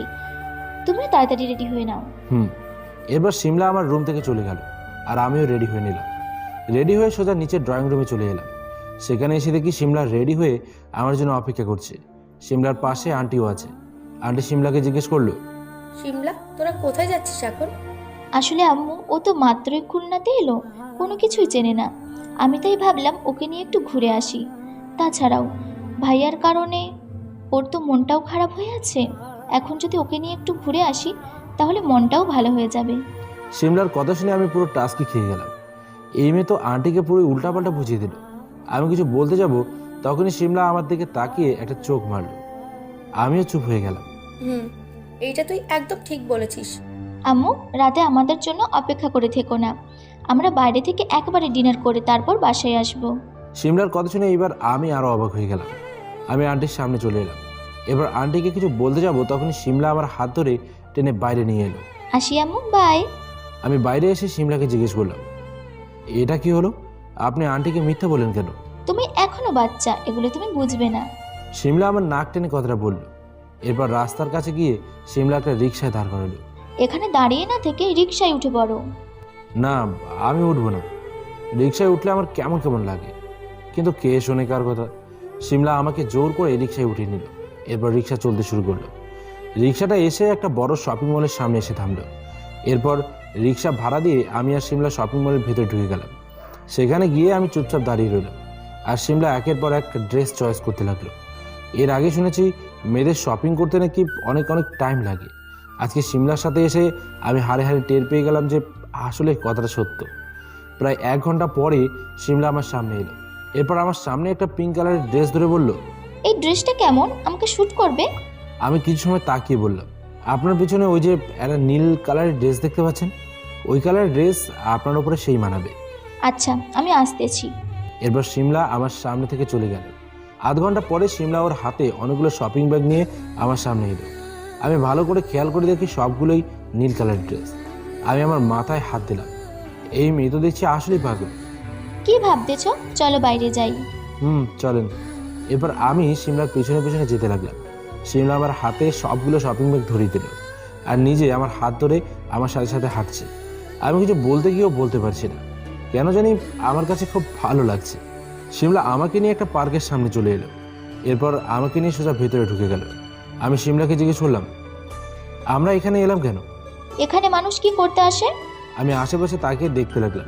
তুমিও তাড়াতাড়ি রেডি হয়ে নাও। এরপর সিমলা আমার রুম থেকে চলে গেল, আর আমিও রেডি হয়ে নিলাম। রেডি হয়ে সোজা নিচের ড্রয়িং রুমে চলে এলাম। সেখানে এসে দেখি সিমলা রেডি হয়ে আমার জন্য অপেক্ষা করছে। সিমলার পাশে আন্টিও আছে। আন্টি সিমলাকে জিজ্ঞেস করলো, শিমলা, তোরা কোথায় যাচ্ছিস এখন? আসলে আম্মু, ও তো মাত্রই খুলনাতে এলো, কোনো কিছুই চেনে না। আমি তাই ভাবলাম ওকে নিয়ে একটু ঘুরে আসি। তাছাড়াও ভাইয়ার কারণে ওর তো মনটাও খারাপ হয়ে আছে। এখন যদি ওকে নিয়ে একটু ঘুরে আসি তাহলে মনটাও ভালো হয়ে যাবে। সিমলার কথা শুনে আমি পুরো টাস্কি খেয়ে গেলাম। এই মেয়ে তো আন্টিকে পুরো উল্টাপাল্টা বুঝিয়ে দিল। আমি কিছু বলতে যাব, তখনই সিমলা আমার দিকে তাকিয়ে একটা চোখ মারল। আমিও চুপ হয়ে গেলাম। এইটা তুই একদম ঠিক বলেছিস। আম্মু, রাতে আমাদের জন্য অপেক্ষা করে থেকো না, আমরা বাইরে থেকে একবারে ডিনার করে তারপর বাসায় আসব। সিমলার কথা শুনে এবার আমি আরো অবাক হয়ে গেলাম। আমি আন্টির সামনে চলে এলাম। এবার আন্টিকে কিছু বলতে যাব, তখনই সিমলা আমার হাত ধরে টেনে বাইরে নিয়ে এলো। আসি আম্মু, বাই। আমি বাইরে এসে সিমলাকে জিজ্ঞেস করলাম, এটা কি হলো? আপনি আন্টিকে মিথ্যা বলেন কেন? তুমি এখনো বাচ্চা, এগুলো তুমি বুঝবে না। সিমলা আমার নাক টেনে কথাটা বলল। এরপর রাস্তার কাছে গিয়ে সিমলা একটা রিক্সায় দাঁড় করালো। এখানে দাঁড়িয়ে না থেকে রিকশায় উঠে পড়ো। না, আমি উঠবো না। রিক্সায় উঠলে আমার কেমন কেমন লাগে, কিন্তু কে শোনে কার কথা। সিমলা আমাকে জোর করে রিক্সায় উঠিয়ে নিল। এরপর রিক্সা চলতে শুরু করলো। রিক্সাটা এসে একটা বড় শপিং মলের সামনে এসে থামলো। এরপর রিক্সা ভাড়া দিয়ে আমি আর সিমলা শপিং মলের ভেতরে ঢুকে গেলাম। সেখানে গিয়ে আমি চুপচাপ দাঁড়িয়ে রইলাম, আর সিমলা একের পর এক ড্রেস চয়েস করতে লাগলো। এর আগে শুনেছি মেয়েদের শপিং করতে নাকি অনেক অনেক টাইম লাগে। আজকে সিমলার সাথে এসে আমি হাড়ে হাড়ে টের পেয়ে গেলাম যে আসলে কথাটা সত্য। প্রায় 1 ঘন্টা পরে সিমলা আমার সামনে এলো। এরপর আমার সামনে একটা পিঙ্ক কালারের ড্রেস ধরে বলল, এই ড্রেসটা কেমন, আমাকে শ্যুট করবে? আমি কিছু সময় তাকিয়ে বললাম, আপনার পিছনে ওই যে একটা নীল কালারের ড্রেস দেখতে পাচ্ছেন, ওই কালারের ড্রেস আপনার উপরে সেই মানাবে। আচ্ছা, আমি আসতেছি। এরপর সিমলা আমার সামনে থেকে চলে গেল। আধ ঘন্টা পরে সিমলা ওর হাতে অনেকগুলো শপিং ব্যাগ নিয়ে আমার সামনে এলো। আমি ভালো করে খেয়াল করে দেখি সবগুলোই নীল কালারের ড্রেস। আমি আমার মাথায় হাত দিলাম। এই মেয়ে তো দেখছি আসলেই পাগল। কি ভাবতেছ? চলো বাইরে যাই। চলেন। এরপর আমি সিমলার পেছনে পেছনে যেতে লাগলাম। সিমলা আমার হাতে সবগুলো শপিং ব্যাগ ধরিয়ে দিল, আর নিজে আমার হাত ধরে আমার সাথে সাথে হাঁটছে। আমি কিছু বলতে গিয়েও বলতে পারছি না, কেন জানি আমার কাছে খুব ভালো লাগছে। সিমলা আমাকে নিয়ে একটা পার্কের সামনে চলে এলো। এরপর আমাকে নিয়ে সোজা ভেতরে ঢুকে গেল। আমি সিমলাকে জিজ্ঞেস করলাম, আমরা এখানে এলাম কেন? এখানে মানুষ কি করতে আসে? আমি আশেপাশে তাকিয়ে দেখতে লাগলাম।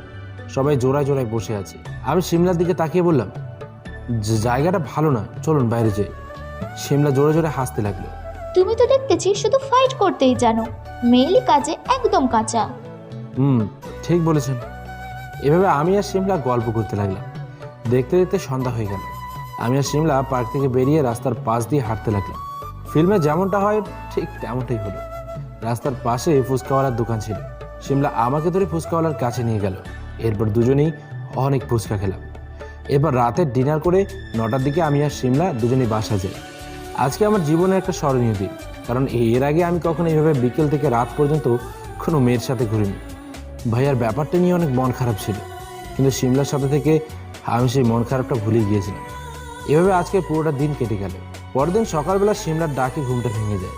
সবাই জোড়ায় জোড়ায় বসে আছে। আমি সিমলার দিকে তাকিয়ে বললাম, জায়গাটা ভালো না, চলুন বাইরে যাই। সিমলা জোরে জোরে হাসতে লাগলো। তুমি তো দেখতেছি শুধু ফাইট করতেই জানো, মেয়েলি কাজে একদম কাঁচা। ঠিক বলেছেন। এভাবে আমি আর শিমলা গল্প করতে লাগলাম। দেখতে দেখতে সন্ধ্যা হয়ে গেল। আমি আর শিমলা পার্ক থেকে বেরিয়ে রাস্তার পাশ দিয়ে হাঁটতে লাগলাম। ফিল্মে যেমনটা হয় ঠিক তেমনটাই হলো। রাস্তার পাশে ফুচকাওয়ালার দোকান ছিল। শিমলা আমাকে ধরে ফুচকাওয়ালার কাছে নিয়ে গেল। এরপর দুজনেই অনেক ফুচকা খেলাম। এরপর রাতের ডিনার করে 9টার দিকে আমি আর শিমলা দুজনেই বাসা যাই। আজকে আমার জীবনের একটা স্মরণীয় দিন, কারণ এর আগে আমি কখনো এইভাবে বিকেল থেকে রাত পর্যন্ত কোনো মেয়ের সাথে ঘুরিনি। ভাইয়ার ব্যাপারটা নিয়ে অনেক মন খারাপ ছিল, কিন্তু শিমলার সাথে থেকে আমি সেই মন খারাপটা ভুলে গিয়েছিলাম। এভাবে আজকে পুরোটা দিন কেটে গেল। পরের দিন সকালবেলা শিমলার ডাকে ঘুমটা ভেঙে যায়।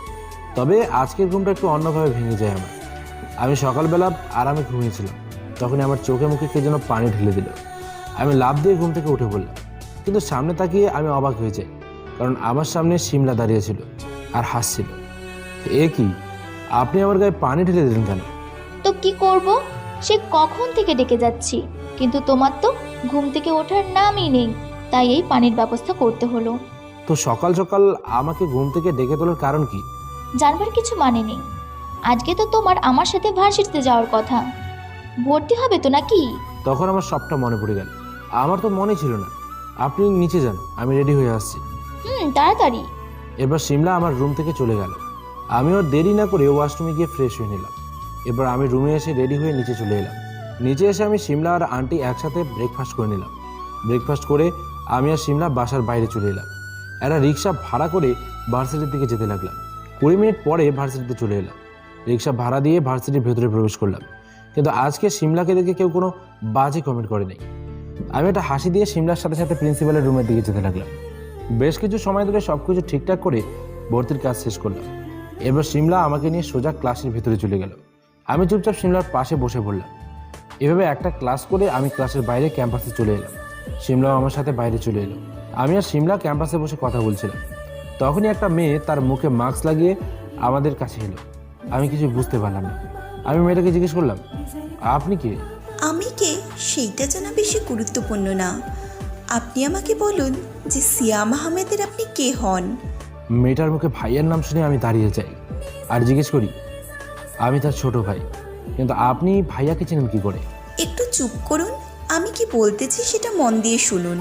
তবে আজকের ঘুমটা একটু অন্যভাবে ভেঙে যায় আমার। আমি সকালবেলা আরামে ঘুমিয়েছিলাম, তখনই আমার চোখে মুখে কে যেন পানি ঢেলে দিল। আমি লাফ দিয়ে ঘুম থেকে উঠে পড়লাম, কিন্তু সামনে তাকিয়ে আমি অবাক হয়ে যাই, কারণ আমার সামনে শিমলা দাঁড়িয়েছিল আর হাসছিল। এ কি, আপনি আমার গায়ে পানি ঢেলে দিলেন কেন? তো কি করব, সে কখন থেকে ডেকে যাচ্ছি, কিন্তু তোমার তো ঘুম থেকে ওঠার নামই নেই, তাই এই পানির ব্যবস্থা করতে হলো। তো সকাল সকাল আমাকে ঘুম থেকে ডেকে তোলার কারণ কি? জানবার কিছু মানে নেই। আজকে তো তোমার আমার সাথে ভার্সিটিতে যাওয়ার কথা, ভর্তি হবে তো নাকি? তখন আমার সবটা মনে পড়ে গেল। আমার তো মনে ছিল না। আপনি নিচে যান, আমি রেডি হয়ে আসছি। তাড়াতাড়ি। এবার শিমলা আমার রুম থেকে চলে গেল। আমি ওর দেরি না করে ওয়াশরুমে গিয়ে ফ্রেশ হয়ে নিলাম। এবার আমি রুমে এসে রেডি হয়ে নিচে চলে এলাম। নিচে এসে আমি শিমলা আর আন্টি একসাথে ব্রেকফাস্ট করে নিলাম। ব্রেকফাস্ট করে আমি আর শিমলা বাসার বাইরে চলে এলাম। একটা রিক্সা ভাড়া করে ভার্সিটির দিকে যেতে লাগলাম। 20 মিনিট পরে ভার্সিটিতে চলে এলাম। রিক্সা ভাড়া দিয়ে ভার্সিটির ভেতরে প্রবেশ করলাম, কিন্তু আজকে শিমলাকে দেখে কেউ কোনো বাজে কমেন্ট করে নেই। আমি একটা হাসি দিয়ে শিমলার সাথে সাথে প্রিন্সিপালের রুমের দিকে যেতে লাগলাম। বেশ কিছু সময় ধরে সব কিছু ঠিকঠাক করে ভর্তির কাজ শেষ করলাম। এবার শিমলা আমাকে নিয়ে সোজা ক্লাসের ভিতরে চলে গেল। আমি চুপচাপ শিমলার পাশে বসে পড়লাম। এভাবে একটা ক্লাস করে আমি ক্লাসের বাইরে ক্যাম্পাসে চলে এলাম। শিমলাও আমার সাথে বাইরে চলে এলো। আমি আর শিমলা ক্যাম্পাসে বসে কথা বলছিলাম। তখনই একটা মেয়ে তার মুখে মাস্ক লাগিয়ে আমাদের কাছে এলো। আমি কিছু বুঝতে পারলাম না। আমি মেয়েটাকে জিজ্ঞেস করলাম, আপনি কে? আমি কে সেইটা জানা বেশি গুরুত্বপূর্ণ না, আপনি আমাকে বলুন যে সিয়াম আহমেদের আপনি কে হন। মেয়েটার মুখে ভাইয়ের নাম শুনে আমি দাঁড়িয়ে যাই আর জিজ্ঞেস করি, আমি তার ছোট ভাই, কিন্তু আপনি ভাইয়াকে চেনেন কি করে? একটু চুপ করুন, আমি কি বলতেছি সেটা মন দিয়ে শুনুন,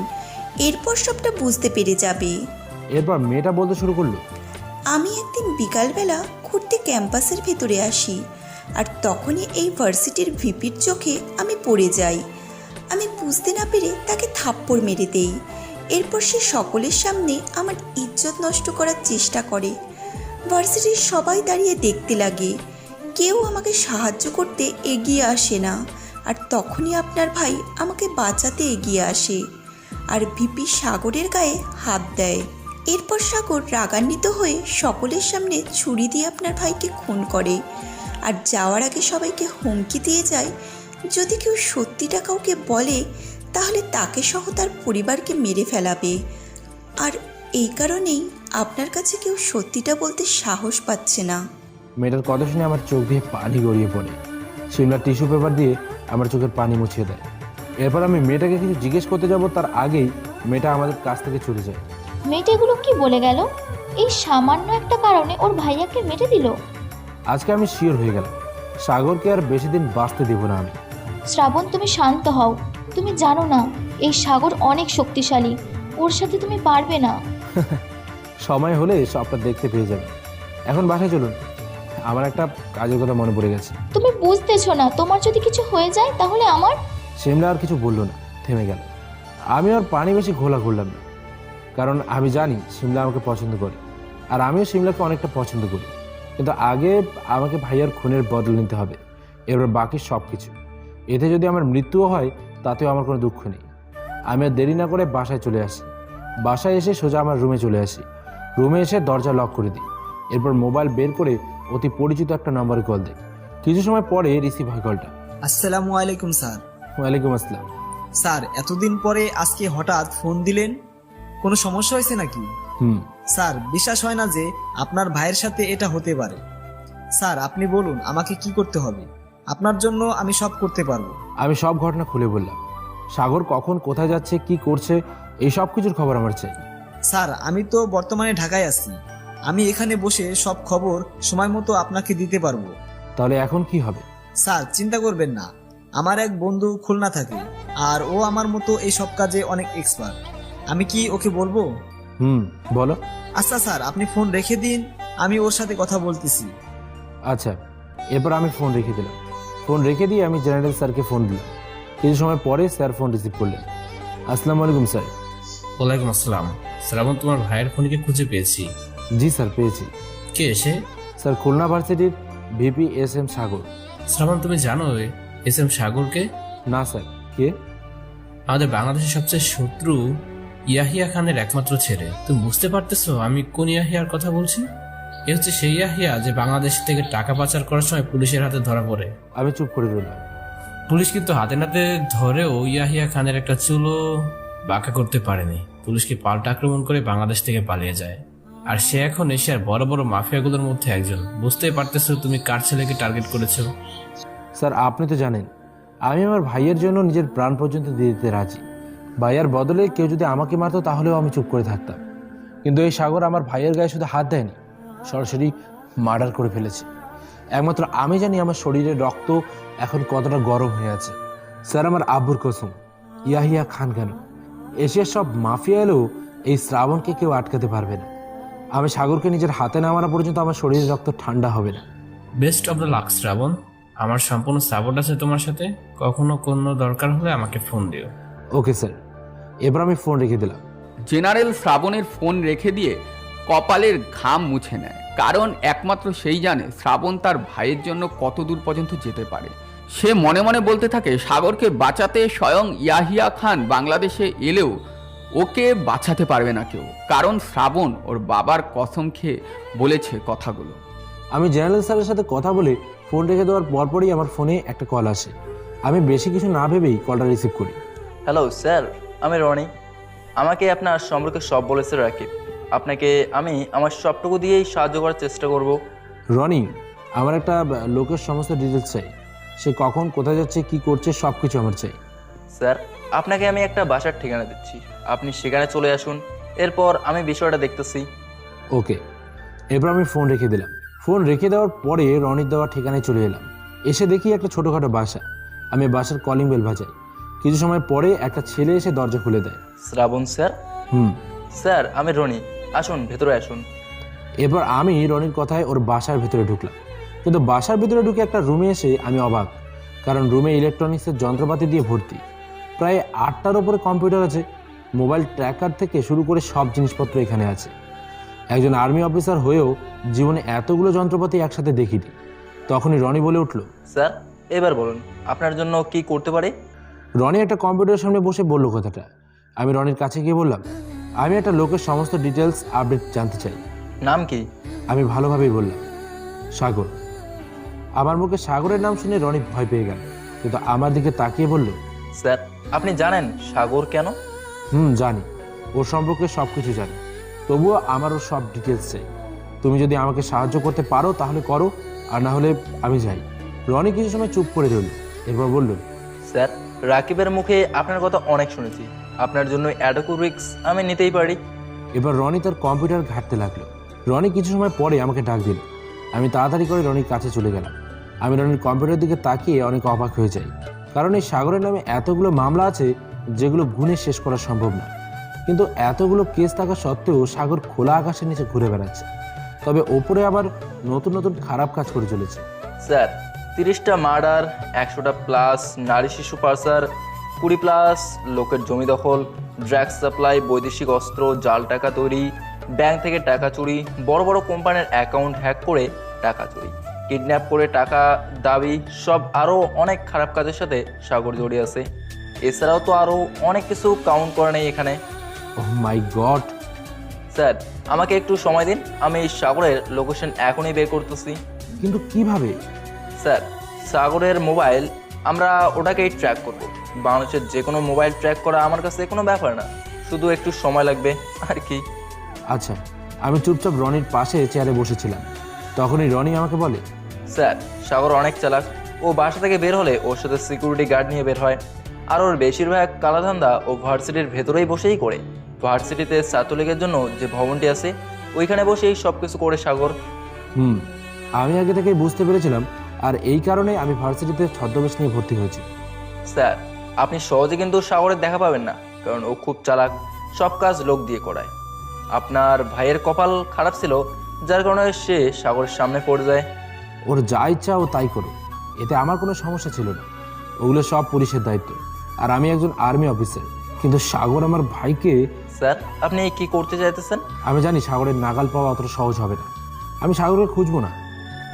এরপর সবটা বুঝতে পেরে যাবে। এরপর মেয়েটা বলতে শুরু করলো, আমি একদিন বিকালবেলা ঘুরতে ক্যাম্পাসের ভেতরে আসি, আর তখনই এই ভার্সিটির ভিপির চোখে আমি পড়ে যাই। আমি বুঝতে না পেরে তাকে থাপ্পড় মেরে দেই। এরপর সে সকলের সামনে আমার ইজ্জত নষ্ট করার চেষ্টা করে। ভার্সিটির সবাই দাঁড়িয়ে দেখতে লাগে, কেউ আমাকে সাহায্য করতে এগিয়ে আসে না। আর তখনই আপনার ভাই আমাকে বাঁচাতে এগিয়ে আসে আর ভিপি সাগরের গায়ে হাত দেয়। এরপর সাগর রাগান্বিত হয়ে সকলের সামনে ছুরি দিয়ে আপনার ভাইকে খুন করে, আর যাওয়ার আগে সবাইকে হুমকি দিয়ে যায়, যদি কেউ সত্যিটা কাউকে বলে তাহলে তাকে সহ তার পরিবারকে মেরে ফেলাবে। আর এই কারণেই আপনার কাছে কেউ সত্যিটা বলতে সাহস পাচ্ছে না। মেয়েটার কথা শুনে আমার চোখ দিয়ে পানি গড়িয়ে পড়ে। শিমলা টিস্যু পেপার দিয়ে আমার চোখের পানি মুছিয়ে দেয়। এরপর আমি মেয়েটাকে কিছু জিজ্ঞেস করতে যাব, তার আগেই মেয়েটা আমাদের কাছ থেকে চলে যায়। মেয়েটা এগুলো কি বলে গেল? এই সামান্য একটা কারণে ওর ভাইয়াকে মেরে দিল। আজকে আমি শিওর হয়ে গেলাম, সাগরকে আর বেশি দিন বাঁচতে দেব না আমি। শ্রাবণ, তুমি শান্ত হও। তুমি জানো না এই সাগর অনেক শক্তিশালী, ওর সাথে তুমি পারবে না। সময় হলে সবটা দেখতে পেয়ে যাবে। এখন বাসায় চলুন, আমার একটা কাজের কথা মনে পড়ে গেছে। তুমি বুঝতেছো না, তোমার যদি কিছু হয়ে যায় তাহলে আমার। শিমলা আর কিছু বললো না, থেমে গেল। আমি আর পানি বেশি ঘোলা করলাম না, কারণ আমি জানি শিমলা আমাকে পছন্দ করে, আর আমিও শিমলাকে অনেকটা পছন্দ করি। কিন্তু আগে আমাকে ভাইয়ার খুনের বদল নিতে হবে, এবার বাকি সব কিছু। এতে যদি আমার মৃত্যুও হয় তাতেও আমার কোনো দুঃখ নেই। আমি আর দেরি না করে বাসায় চলে আসি। বাসায় এসে সোজা আমার রুমে চলে আসি। রুমে এসে দরজা লক করে দিই। এরপর মোবাইল বের করে অতি পরিচিত একটা নম্বরে কল দিই। কিছু সময় পরে রিসিভ হয় কলটা। আসসালামু আলাইকুম স্যার। ওয়ালাইকুম আসসালাম। স্যার, এতদিন পরে আজকে হঠাৎ ফোন দিলেন, কোনো সমস্যা হয়েছে নাকি? স্যার, বিশ্বাস হয় না যে আপনার ভাইয়ের সাথে এটা হতে পারে। স্যার, আপনি বলুন আমাকে কি করতে হবে, আপনার জন্য আমি সব করতে পারবো। আমি সব ঘটনা খুলে বললাম। সাগর কখন কোথায় যাচ্ছে, কি করছে, এই সব কিছুর খবর আমার চাই। স্যার, আমি তো বর্তমানে ঢাকায় আছি, আমি এখানে বসে সব খবর সময় মতো আপনাকে দিতে পারবো। তাহলে এখন কি হবে? স্যার চিন্তা করবেন না, আমার এক বন্ধু খুলনা থাকে, আর ও আমার মতো এই সব কাজে অনেক এক্সপার্ট। আমি কি ওকে বলবো? বলো। আচ্ছা স্যার, আপনি ফোন রেখে দিন, আমি ওর সাথে কথা বলতেছি। আচ্ছা, এরপর আমি ফোন রেখে দিলাম। ফোন রেখে দিয়ে আমি জেনারেল স্যারকে ফোন দিলাম। কিছু সময় পরে স্যার ফোন রিসিভ করলেন। আসসালামু আলাইকুম স্যার। ওয়ালাইকুম আসসালাম। শ্রাবণ, তোমার ভাইয়ের ফোনকে খুঁজে পেয়েছি। জি স্যার, পেয়েছি। কে এসে? স্যার, খুলনা ভার্সিটির ভিপি SM সাগর। শ্রাবণ, তুমি জানো SM সাগরকে? না স্যার, কে? আমাদের বাংলাদেশের সবচেয়ে শত্রু ইয়াহিয়া খানের একমাত্র ছেলে। তুমি বুঝতে পারতেছো আমি কোন ইয়াহিয়ার কথা বলছি? এ হচ্ছে সেই ইয়াহিয়া যে বাংলাদেশ থেকে টাকা পাচার করার সময় পুলিশের হাতে ধরা পড়ে। আমি চুপ করে রইলাম। পুলিশ কিন্তু হাতে নাতে ধরেও ইয়াহিয়া খানের একটা চুলও বাঁকা করতে পারেনি। পুলিশকে পাল্টা আক্রমণ করে বাংলাদেশ থেকে পালিয়ে যায়। আর সে এখন এশিয়ার বড় বড় মাফিয়াগুলোর মধ্যে একজন। বুঝতেই পারতেছো তুমি কার ছেলেকে টার্গেট করেছো। স্যার, আপনি তো জানেন আমি আমার ভাইয়ের জন্য নিজের প্রাণ পর্যন্ত দিয়ে দিতে রাজি। ভাইয়ার বদলে কেউ যদি আমাকে মারতো তাহলেও আমি চুপ করে থাকতাম। কিন্তু এই সাগর আমার ভাইয়ের গায়ে শুধু হাত দেয়নি, সরাসরি মার্ডার করে ফেলেছে। একমাত্র আমি জানি আমার শরীরের রক্ত এখন কতটা গরম হয়ে আছে। স্যার, আমার আব্বুর কসম, ইয়াহিয়া খান কেন, এশিয়ার সব মাফিয়া এলেও এই শ্রাবণকে কেউ আটকাতে পারবে না। আমি সাগরকে নিজের হাতে না মারা পর্যন্ত আমার শরীরের রক্ত ঠান্ডা হবে না। বেস্ট অফ দ্য লাক শ্রাবণ, আমার সম্পূর্ণ সাপোর্ট আছে তোমার সাথে। কখনো কোনো দরকার হলে আমাকে ফোন দিও। Okay sir. এবার আমি ফোন রেখে দিলাম। জেনারেল শ্রাবণের ফোন রেখে দিয়ে কপালের ঘাম মুছে নেয়, কারণ একমাত্র সেই জানে শ্রাবণ তার ভাইয়ের জন্য কত দূর পর্যন্ত যেতে পারে। সে মনে মনে বলতে থাকে সাগরকে বাঁচাতে স্বয়ং ইয়াহিয়া খান বাংলাদেশে এলেও ওকে বাঁচাতে পারবে না কেউ, কারণ শ্রাবণ ওর বাবার কসম খেয়ে বলেছে কথাগুলো। আমি জেনারেল স্যারের সাথে কথা বলে ফোন রেখে দেওয়ার পরপরই আমার ফোনে একটা কল আসে। আমি বেশি কিছু না ভেবেই কলটা রিসিভ করি। হ্যালো স্যার, আমি রনি। আমাকে আপনার সম্পর্কে সব বলেছে রাকিব। আপনাকে আমি আমার সবটুকু দিয়েই সাহায্য করার চেষ্টা করব। রনি, আমার একটা লোকের সমস্ত ডিটেলস চাই। সে কখন কোথায় যাচ্ছে, কি করছে, সব কিছু আমার চাই। স্যার, আপনাকে আমি একটা বাসার ঠিকানা দিচ্ছি, আপনি সেখানে চলে আসুন, এরপর আমি বিষয়টা দেখতেছি। ওকে। এবার আমি ফোন রেখে দিলাম। ফোন রেখে দেওয়ার পরে রনির দেওয়ার ঠিকানায় চলে এলাম। এসে দেখি একটা ছোটোখাটো বাসা। আমি বাসার কলিং বেল বাজাই। কিছু সময় পরে একটা ছেলে এসে দরজা খুলে দেয়। শ্রাবণ স্যার? স্যার, আমি রনি, আসুন ভেতরে আসুন। এরপর আমি রনির কথায় ওর বাসার ভেতরে ঢুকলাম। কিন্তু বাসার ভেতরে ঢুকে একটা রুমে এসে আমি অবাক, কারণ রুমে ইলেকট্রনিক্সের যন্ত্রপাতি দিয়ে ভর্তি। প্রায় 8টার ওপরে কম্পিউটার আছে, মোবাইল ট্র্যাকার থেকে শুরু করে সব জিনিসপত্র এখানে আছে। একজন আর্মি অফিসার হয়েও জীবনে এতগুলো যন্ত্রপাতি একসাথে দেখিনি। তখনই রনি বলে উঠল, স্যার এবার বলুন আপনার জন্য কি করতে পারি। রনি একটা কম্পিউটারের সামনে বসে বলল কথাটা। আমি রনির কাছে গিয়ে বললাম, আমি একটা লোকের সমস্ত ডিটেলস আপডেট জানতে চাই। নাম কি? আমি ভালোভাবেই বললাম, সাগর। আমার মুখে সাগরের নাম শুনে রনি ভয় পেয়ে গেল, কিন্তু আমার দিকে তাকিয়ে বলল, স্যার আপনি জানেন সাগর কেন? জানি, ওর সম্পর্কে সব কিছু জানি, তবুও আমার ওর সব ডিটেলস চাই। তুমি যদি আমাকে সাহায্য করতে পারো তাহলে করো, আর না হলে আমি যাই। রনি কিছু সময় চুপ করে রইল, এরপর বলল, স্যার রাকিবের মুখে আপনার কথা অনেক শুনেছি, আপনার জন্য এটুকু রিস্ক আমি নিতেই পারি। এবার রনি তার কম্পিউটার ঘাঁটতে লাগলো। রনি কিছু সময় পরে আমাকে ডাক দিল। আমি তাড়াতাড়ি করে রনির কাছে চলে গেলাম। আমি রনির কম্পিউটারের দিকে তাকিয়ে অনেক অবাক হয়ে যাই, কারণ এই সাগরের নামে এতগুলো মামলা আছে যেগুলো গুণে শেষ করা সম্ভব না। কিন্তু এতগুলো কেস থাকা সত্ত্বেও সাগর খোলা আকাশের নিচে ঘুরে বেড়াচ্ছে, তবে ওপরে আবার নতুন নতুন খারাপ কাজ করে চলেছে। স্যার 30টা মার্ডার, 100টা প্লাস নারী শিশু পাচার, 20 প্লাস লোকের জমি দখল, ড্রাগস সাপ্লাই, বৈদেশিক অস্ত্র, জাল টাকা তৈরি, ব্যাংক থেকে টাকা চুরি, বড় বড় কোম্পানির অ্যাকাউন্ট হ্যাক করে টাকা চুরি, কিডন্যাপ করে টাকা দাবি, সব আরও অনেক খারাপ কাজের সাথে সাগর জড়িয়ে আছে। এছাড়াও তো আরও অনেক কিছু কাউন্ট করে নেই এখানে। ওহ মাই গড! স্যার আমাকে একটু সময় দিন, আমি সাগরের লোকেশন এখনই বের করতেছি। কিন্তু কিভাবে? স্যার সাগরের মোবাইল আমরা ওটাকেই ট্র্যাক করব। বাংলাদেশের যে কোনো মোবাইল ট্র্যাক করা আমার কাছে কোনো ব্যাপার না, শুধু একটু সময় লাগবে আর কি। আচ্ছা। আমি চুপচাপ রনির পাশে চেয়ারে বসেছিলাম। তখনই রনি আমাকে বলে, স্যার সাগর অনেক চালাক, ও বাসা থেকে বের হলে ওর সাথে সিকিউরিটি গার্ড নিয়ে বের হয়, আর ওর বেশিরভাগ কালাধান্দা ও ভার্সিটির ভেতরেই বসেই করে। ভার্সিটিতে ছাত্রলীগের জন্য যে ভবনটি আছে ওইখানে বসেই সব কিছু করে সাগর। আমি আগে থেকেই বুঝতে পেরেছিলাম, আর এই কারণে আমি ভার্সিটিতে ছদ্মবেশ নিয়ে ভর্তি হয়েছি। স্যার, আপনি সহজে কিন্তু সাগরের দেখা পাবেন না, কারণ ও খুব চালাক, সব কাজ লোক দিয়ে করায়। আপনার ভাইয়ের কপাল খারাপ ছিল, যার কারণে সে সাগরের সামনে পড়ে যায়। ওর যা ইচ্ছা ও তাই করো, এতে আমার কোনো সমস্যা ছিল না। ওগুলো সব পুলিশের দায়িত্ব, আর আমি একজন আর্মি অফিসার। কিন্তু সাগর আমার ভাইকে... স্যার, আপনি কি করতে চাইতেছেন? আমি জানি সাগরের নাগাল পাওয়া অতটা সহজ হবে না। আমি সাগরকে খুঁজবো না,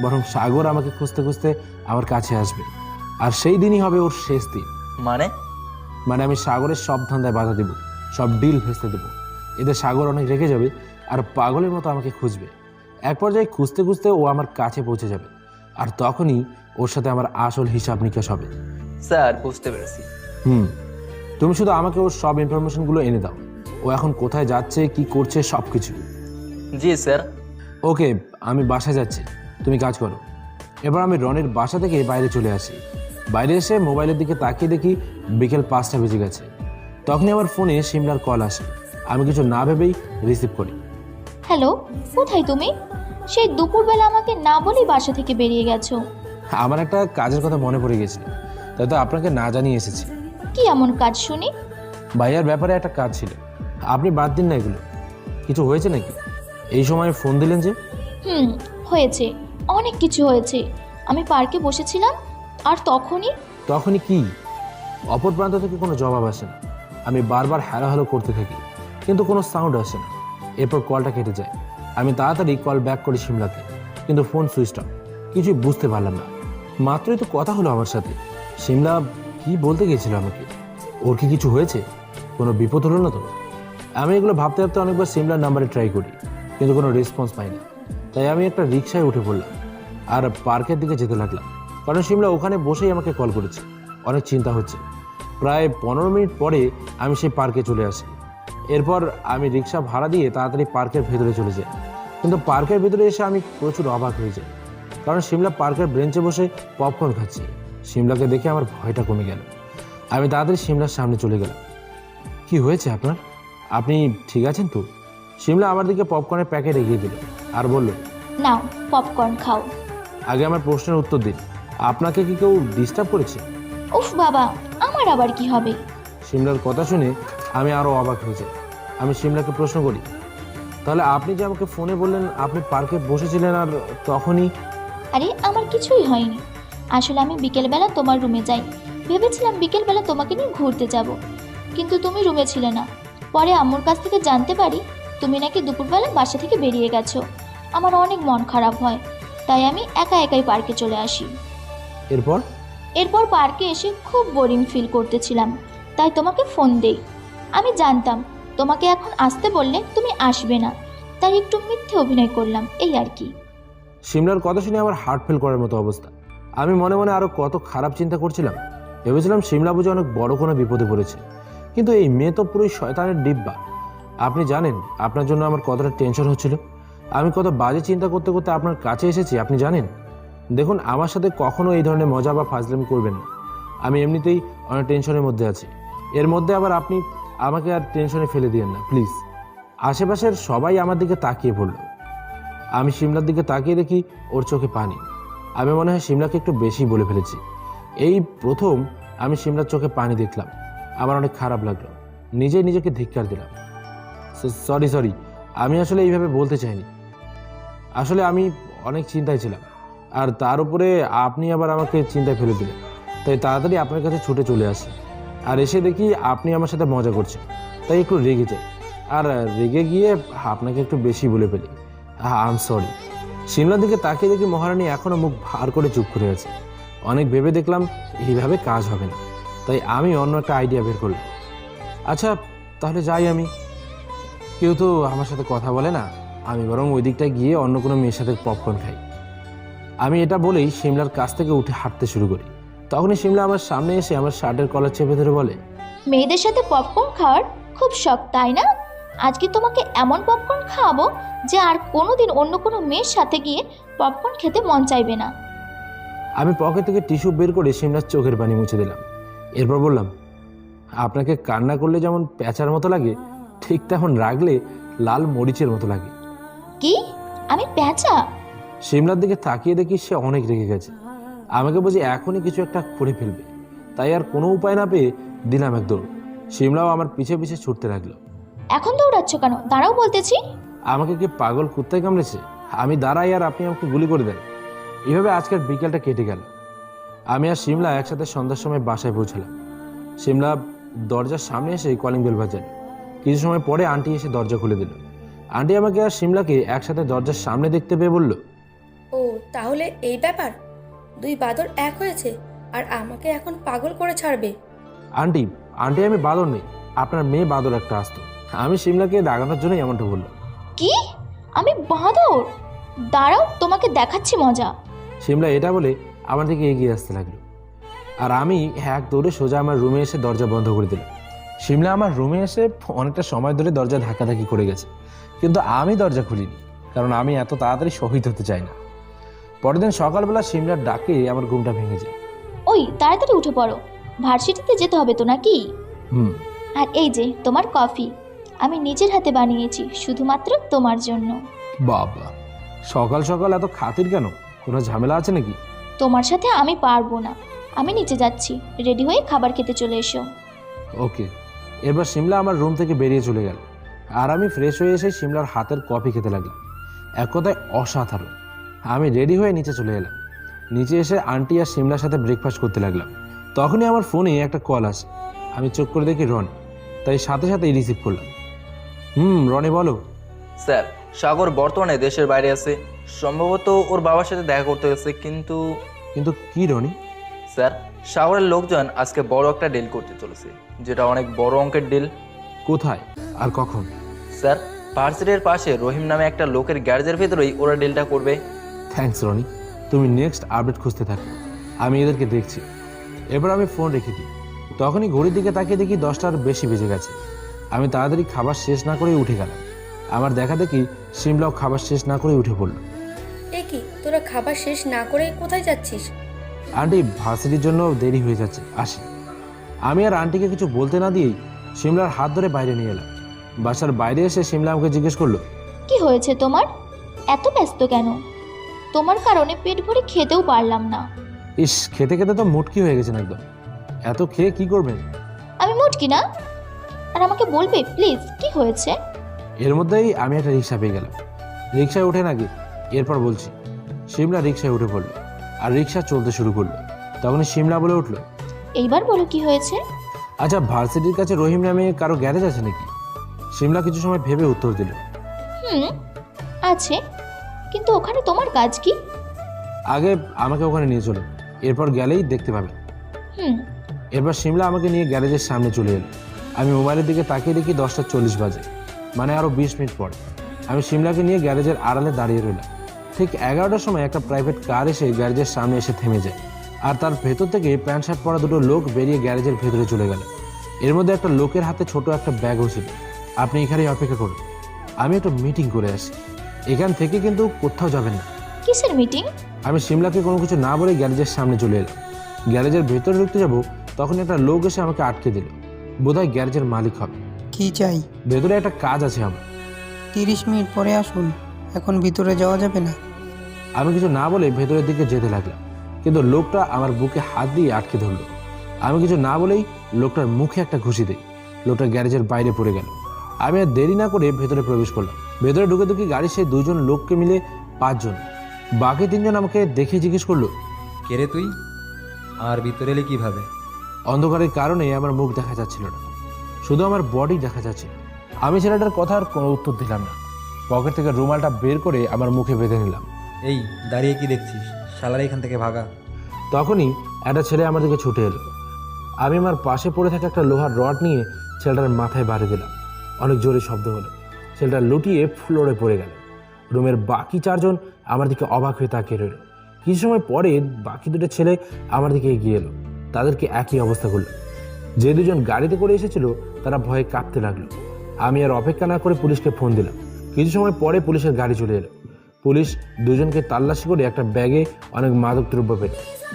বরং সাগর আমাকে খুঁজতে খুঁজতে আমার কাছে আসবে, আর সেই দিনই হবে ওর শেষ দিন। মানে আমি সাগরের সব ধান্দায় বাধা দেব, সব ডিল ভেস্তে দেবো। এতে সাগর অনেক রেগে যাবে আর পাগলের মতো আমাকে খুঁজবে। এক পর্যায়ে খুঁজতে খুঁজতে ও আমার কাছে পৌঁছে যাবে, আর তখনই ওর সাথে আমার আসল হিসাব নিকাশ হবে। স্যার, বুঝতে পেরেছি। তুমি শুধু আমাকে ওর সব ইনফরমেশনগুলো এনে দাও। ও এখন কোথায় যাচ্ছে, কি করছে, সব কিছু। জি স্যার। ওকে, আমি বাসায় যাচ্ছি, তুমি কাজ করো। এবার আমি রনির বাসা থেকে বাইরে চলে আসি। বাইরে এসে মোবাইলের দিকে তাকিয়ে দেখি বিকেল 5টা বেজে গেছে। তখনই আমার ফোনে সিমলার কল আসে। আমি কিছু না ভেবেই রিসিভ করি। হ্যালো, কোথায় তুমি? সেই দুপুরবেলা আমাকে না বলেই বাসা থেকে বেরিয়ে গেছো। আমার একটা কাজের কথা মনে পড়ে গেছিল, তাই তো আপনাকে না জানিয়ে এসেছি। কি এমন কাজ শুনি? ভাইয়ার ব্যাপারে একটা কাজ ছিল, আপনি বাদ দিন না এগুলো। কিছু হয়েছে নাকি? এই সময় ফোন দিলেন যে? হয়েছে, অনেক কিছু হয়েছে। আমি পার্কে বসেছিলাম, আর তখনই কি? অপর প্রান্ত থেকে কোনো জবাব আসে না। আমি বারবার হ্যালো হ্যালো করতে থাকি, কিন্তু কোনো সাউন্ড আসে না। এরপর কলটা কেটে যায়। আমি তাড়াতাড়ি কল ব্যাক করি সিমলাকে, কিন্তু ফোন সুইচ অফ। কিছুই বুঝতে পারলাম না। মাত্রই তো কথা হলো আমার সাথে। সিমলা কি বলতে গিয়েছিল আমাকে? ওর কি কিছু হয়েছে? কোনো বিপদ হলো না তো? আমি এগুলো ভাবতে ভাবতে অনেকবার সিমলার নাম্বারে ট্রাই করি, কিন্তু কোনো রেসপন্স পাই না। তাই আমি একটা রিক্সায় উঠে পড়লাম আর পার্কের দিকে যেতে লাগলাম, কারণ সিমলা ওখানে বসেই আমাকে কল করেছে। অনেক চিন্তা হচ্ছে। প্রায় 15 মিনিট পরে আমি সেই পার্কে চলে আসি। এরপর আমি রিক্সা ভাড়া দিয়ে তাড়াতাড়ি পার্কের ভেতরে চলে যাই। কিন্তু পার্কের ভেতরে এসে আমি প্রচুর অবাক হয়ে যাই, কারণ সিমলা পার্কের বেঞ্চে বসে পপকর্ন খাচ্ছে। সিমলাকে দেখে আমার ভয়টা কমে গেল। আমি তাড়াতাড়ি সিমলার সামনে চলে গেলাম। কি হয়েছে আপনার? আপনি ঠিক আছেন তো? সিমলা আমার দিকে পপকর্নের প্যাকেট এগিয়ে দিল আর বলল, নাও পপকর্ন খাও। আগে আমার প্রশ্নের উত্তর দিন, আপনাকে কি কেউ ডিস্টার্ব করেছে? উফ বাবা, আমার আবার কি হবে? সিমলার কথা শুনে আমি আরও অবাক হয়ে যাই। আমি সিমলাকে প্রশ্ন করি, তাহলে আপনি যে আমাকে ফোনে বললেন আপনি পার্কে বসেছিলেন, আর তখনই... আরে আমার কিছুই হয়নি। আসলে আমি বিকেলবেলা তোমার রুমে যাই, ভেবেছিলাম বিকেলবেলা তোমাকে নিয়ে ঘুরতে যাব, কিন্তু তুমি রুমে ছিলে না। পরে আম্মুর কাছ থেকে জানতে পারি তুমি নাকি দুপুরবেলা বাসা থেকে বেরিয়ে গেছো। আমার অনেক মন খারাপ হয়, তাই আমি একা একাই পার্কে চলে আসি। এরপর পার্কে এসে খুব বোরিং ফিল করতেছিলাম, তাই তোমাকে ফোন দেই। আমি জানতাম তোমাকে এখন আসতে বললে তুমি আসবে না, তাই একটু মিথ্যে অভিনয় করলাম, এই আর কি। সিমলার কথা শুনে আমার হার্ট ফেল করার মতো অবস্থা। আমি মনে মনে আরো কত খারাপ চিন্তা করছিলাম। ভেবেছিলাম সিমলা বুঝে অনেক বড় কোনো বিপদে পড়েছে, কিন্তু এই মেয়ে তো পুরোই শয়তানের ডিব্বা। আপনি জানেন আপনার জন্য আমার কতটা টেনশন হচ্ছিল। আমি কত বাজে চিন্তা করতে করতে আপনার কাছে এসেছি, আপনি জানেন। দেখুন, আমার সাথে কখনো এই ধরনের মজা বা ফাজলামি করবেন না। আমি এমনিতেই অনেক টেনশনের মধ্যে আছি, এর মধ্যে আবার আপনি আমাকে আর টেনশনে ফেলে দিয়েন না প্লিজ। আশেপাশের সবাই আমার দিকে তাকিয়ে পড়ল। আমি সিমলার দিকে তাকিয়ে দেখি ওর চোখে পানি। আমি মনে হয় সিমলাকে একটু বেশি বলে ফেলেছি। এই প্রথম আমি সিমলার চোখে পানি দেখলাম। আমার অনেক খারাপ লাগলো, নিজেকে ধিক্কার দিলাম। সরি, আমি আসলে এইভাবে বলতে চাইনি। আসলে আমি অনেক চিন্তায় ছিলাম, আর তার উপরে আপনি আবার আমাকে চিন্তায় ফেলে দিলেন। তাই তাড়াতাড়ি আপনার কাছে ছুটে চলে আসি, আর এসে দেখি আপনি আমার সাথে মজা করছেন। তাই একটু রেগে যাই, আর রেগে গিয়ে আপনাকে একটু বেশি বলে ফেলি। I am sorry. সিমলার দিকে তাকিয়ে দেখি মহারানী এখনও মুখ ভার করে চুপ করে আছে। অনেক ভেবে দেখলাম এইভাবে কাজ হবে না, তাই আমি অন্য একটা আইডিয়া বের করলাম। আচ্ছা তাহলে যাই আমি। কেউ তো আমার সাথে কথা বলে না, আমি বরং ওই দিকটায় গিয়ে অন্য কোনো মেয়ের সাথে পপকর্ন খাই। আমি এটা বলেই সিমলার কাছ থেকে উঠে হাঁটতে শুরু করি। তখনই সিমলা আমার সামনে এসে আমার শার্টের কলার চেপে ধরে বলে, মেয়েদের সাথে পপকর্ন খাওয়ার খুব শখ তাই না? আজকে তোমাকে এমন পপকর্ন খাওয়াবো যে আর কোনোদিন অন্য কোনো মেয়ের সাথে গিয়ে পপকর্ন খেতে মন চাইবে না। আমি পকেট থেকে টিস্যু বের করে সিমলার চোখের পানি মুছে দিলাম। এরপর বললাম, আপনাকে কান্না করলে যেমন প্যাঁচার মতো লাগে, ঠিক তেমন রাগলে লাল মরিচের মতো লাগে। কি? আমি পেঁচা? সিমলার দিকে তাকিয়ে দেখি সে অনেক রেগে গেছে। আমাকে বুঝি এখনই কিছু একটা করে ফেলবে, তাই আর কোনো উপায় না পেয়ে দিলাম এক দৌড়। সিমলাও আমার পিছে পিছে ছুটতে লাগলো। এখন দৌড়াচ্ছ কেন? দাঁড়াও বলতেছি। আমাকে কি পাগল কুত্তায় কামড়েছে? আমি দাঁড়াই আর আপনি আমাকে গুলি করে দেন। এভাবে আজকের বিকেলটা কেটে গেল। আমি আর সিমলা একসাথে সন্ধ্যার সময় বাসায় পৌঁছালাম। সিমলা দরজার সামনে এসে কলিং বেল বাজাল। কিছু সময় পরে আন্টি এসে দরজা খুলে দিল। আন্টি আমাকে আর সিমলাকে একসাথে দরজার সামনে দেখতে পেয়ে বলল, ও তাহলে এই ব্যাপার, দুই বাদর এক হয়েছে আর আমাকে এখন পাগল করে ছাড়বে। আন্টি আন্টি আমি বাদর নেই, আপনার মেয়ে বাদর একটা আসতো। আমি সিমলাকে দাগানোর জন্যই এমনটা বললো। কি? আমি বাঁদর? দাঁড়াও, তোমাকে দেখাচ্ছি মজা। সিমলা এটা বলে আমার দিকে এগিয়ে আসতে লাগলো, আর আমি এক দৌড়ে সোজা আমার রুমে এসে দরজা বন্ধ করে দিলাম। সিমলা আমার রুমে এসে অনেকটা সময় ধরে দরজা ধাক্কাধাক্কি করে গেছে, কিন্তু আমি দরজা খুলিনি, কারণ আমি এত তাড়াতাড়ি শহীদ হতে চাই না। পরের দিন সকালবেলা সিমলার ডাকে আমার ঘুমটা ভেঙে যায়। ওই তাড়াতাড়ি উঠে পড়ো, ভার্সিটিতে যেতে হবে তো নাকি? আর এই যে তোমার কফি, আমি নিজের হাতে বানিয়েছি শুধুমাত্র তোমার জন্য। বাবা, সকাল সকাল এত খাতির কেন? কোনো ঝামেলা আছে নাকি? তোমার সাথে আমি পারবো না, আমি নিচে যাচ্ছি, রেডি হয়ে খাবার খেতে চলে এসো। ওকে। এরপর সিমলা আমার রুম থেকে বেরিয়ে চলে গেল, আর আমি ফ্রেশ হয়ে এসে সিমলার হাতের কফি খেতে লাগলাম। এক কথায় অসাধারণ। আমি রেডি হয়ে নিচে চলে এলাম। নিচে এসে আন্টি আর সিমলার সাথে ব্রেকফাস্ট করতে লাগলাম। তখনই আমার ফোনে একটা কল আসে। আমি চোখ করে দেখি রনি, তাই সাথে সাথেই রিসিভ করলাম। রনি বলো। স্যার, সাগর বর্তমানে দেশের বাইরে আছে, সম্ভবত ওর বাবার সাথে দেখা করতে গেছে। কিন্তু কিন্তু কি রনি? স্যার, সাগরের লোকজন আজকে বড় একটা ডিল করতে চলেছে, যেটা অনেক বড় অঙ্কের ডিল। কোথায় আর কখন? স্যার, ভার্সিটির পাশে রহিম নামে একটা লোকের গ্যারেজের ভেতরেই ওরা ডিলটা করবে। থ্যাঙ্কস রনি, তুমি নেক্সট আপডেট খুঁজতে থাকো, আমি এদেরকে দেখছি। এবার আমি ফোন রেখে দিই। তখনই ঘড়ির দিকে তাকিয়ে দেখি 10টার বেশি বেজে গেছে। আমি তাড়াতাড়ি খাবার শেষ না করেই উঠে গেলাম। আমার দেখা দেখি সিমলাও খাবার শেষ না করেই উঠে পড়ল। এ কি, তোরা খাবার শেষ না করে কোথায় যাচ্ছিস? আন্টি, ভার্সিটির জন্য দেরি হয়ে যাচ্ছে, আসি। আমি আর আন্টিকে কিছু বলতে না দিয়েই সিমলার হাত ধরে বাইরে নিয়ে এলাম। বাসার বাইরে এসে সিমলা আমাকে জিজ্ঞেস করলো, কি হয়েছে তোমার? এত ব্যস্ত কেন? তোমার কারণে পেট ভরে খেতেও পারলাম না। ইস, খেতে খেতে তো মুটকি হয়ে গেছেন একদম। এত খেয়ে কি করবেন? আমি মুটকি না? আর আমাকে বলবে প্লিজ কি হয়েছে? এর মধ্যেই আমি একটা রিক্সা পেয়ে গেলাম। রিক্সায় উঠে নাকি, এরপর বলছি। সিমলা রিক্সায় উঠে পড়লো আর রিক্সা চলতে শুরু করলো। তখনই সিমলা বলে উঠলো, এইবার বলো কি হয়েছে? আচ্ছা, ভার্সিটির কাছে রহিম নামে কারো গ্যারেজ আছে নাকি? সিমলা কিছু সময় ভেবে উত্তর দিল, আছে, কিন্তু ওখানে তোমার কাজ কি? আগে আমাকে ওখানে নিয়ে চলো, এরপর গেলেই দেখতে পাবে। এরপর সিমলা আমাকে নিয়ে গ্যারেজের সামনে চলে এলো। আমি মোবাইলের দিকে তাকিয়ে দেখি 10:40 বাজে, মানে আরও 20 মিনিট পরে। আমি সিমলাকে নিয়ে গ্যারেজের আড়ালে দাঁড়িয়ে রইলাম। ঠিক 11টার সময় একটা প্রাইভেট কার এসে গ্যারেজের সামনে এসে থেমে যায়, আর তার ভেতর থেকে প্যান্ট শার্ট পরা দুটো লোক বেরিয়ে গ্যারেজের ভেতরে চলে গেল। এর মধ্যে একটা লোকের হাতে ছোট একটা ব্যাগও ছিল। আপনি এখানেই অপেক্ষা করুন, আমি একটা মিটিং করে আসি। এখান থেকে কিন্তু কোথাও যাবেন না। কিসের মিটিং? আমি সিমলাকে কোনো কিছু না বলে গ্যারেজের সামনে চলে এলাম। গ্যারেজের ভেতরে ঢুকতে যাব, তখন একটা লোক এসে আমাকে আটকে দিল। বোধহয় গ্যারেজের মালিক হবে। কি চাই? ভেতরে একটা কাজ আছে আমার। 30 মিনিট পরে আসুন, এখন ভিতরে যাওয়া যাবে না। আমি কিছু না বলে ভেতরের দিকে যেতে লাগলাম, কিন্তু লোকটা আমার বুকে হাত দিয়ে আটকে ধরলো। আমি কিছু না বলেই লোকটার মুখে একটা ঘুষি দিই। লোকটা গ্যারেজের বাইরে পড়ে গেল। আমি আর দেরি না করে ভেতরে প্রবেশ করলাম। ভেতরে ঢুকে দেখি গাড়ির সেই 2জন লোককে মিলে 5 জন। বাকি 3 জন আমাকে দেখে জিজ্ঞেস করলো, কে রে তুই, আর ভিতরে এলি কিভাবে? অন্ধকারের কারণে আমার মুখ দেখা যাচ্ছিল না, শুধু আমার বডি দেখা যাচ্ছিল। আমি ছেলেটার কথার কোনো উত্তর দিলাম না। পকেট থেকে রুমালটা বের করে আমার মুখে বেঁধে নিলাম। এই দাঁড়িয়ে কি দেখছিস, শালার এখান থেকে ভাগা। তখনই একটা ছেলে আমার দিকে ছুটে এলো। আমি আমার পাশে পড়ে থাকা একটা লোহার রড নিয়ে ছেলেটার মাথায় বাড়ি দিলাম। অনেক জোরে শব্দ হলো, ছেলেটা লুটিয়ে ফ্লোরে পড়ে গেল। রুমের বাকি 4 জন আমার দিকে অবাক হয়ে তাকিয়ে রইল। কিছু সময় পরে বাকি 2টা ছেলে আমার দিকে এগিয়ে এলো। তাদেরকে একই অবস্থা করলো। যে 2জন গাড়িতে করে এসেছিল তারা ভয়ে কাঁপতে লাগলো। আমি আর অপেক্ষা না করে পুলিশকে ফোন দিলাম। কিছু সময় পরে পুলিশের গাড়ি চলে এলো। পুলিশ 2জনকে তাল্লাশি করে একটা ব্যাগে অনেক মাদক দ্রব্য পেল।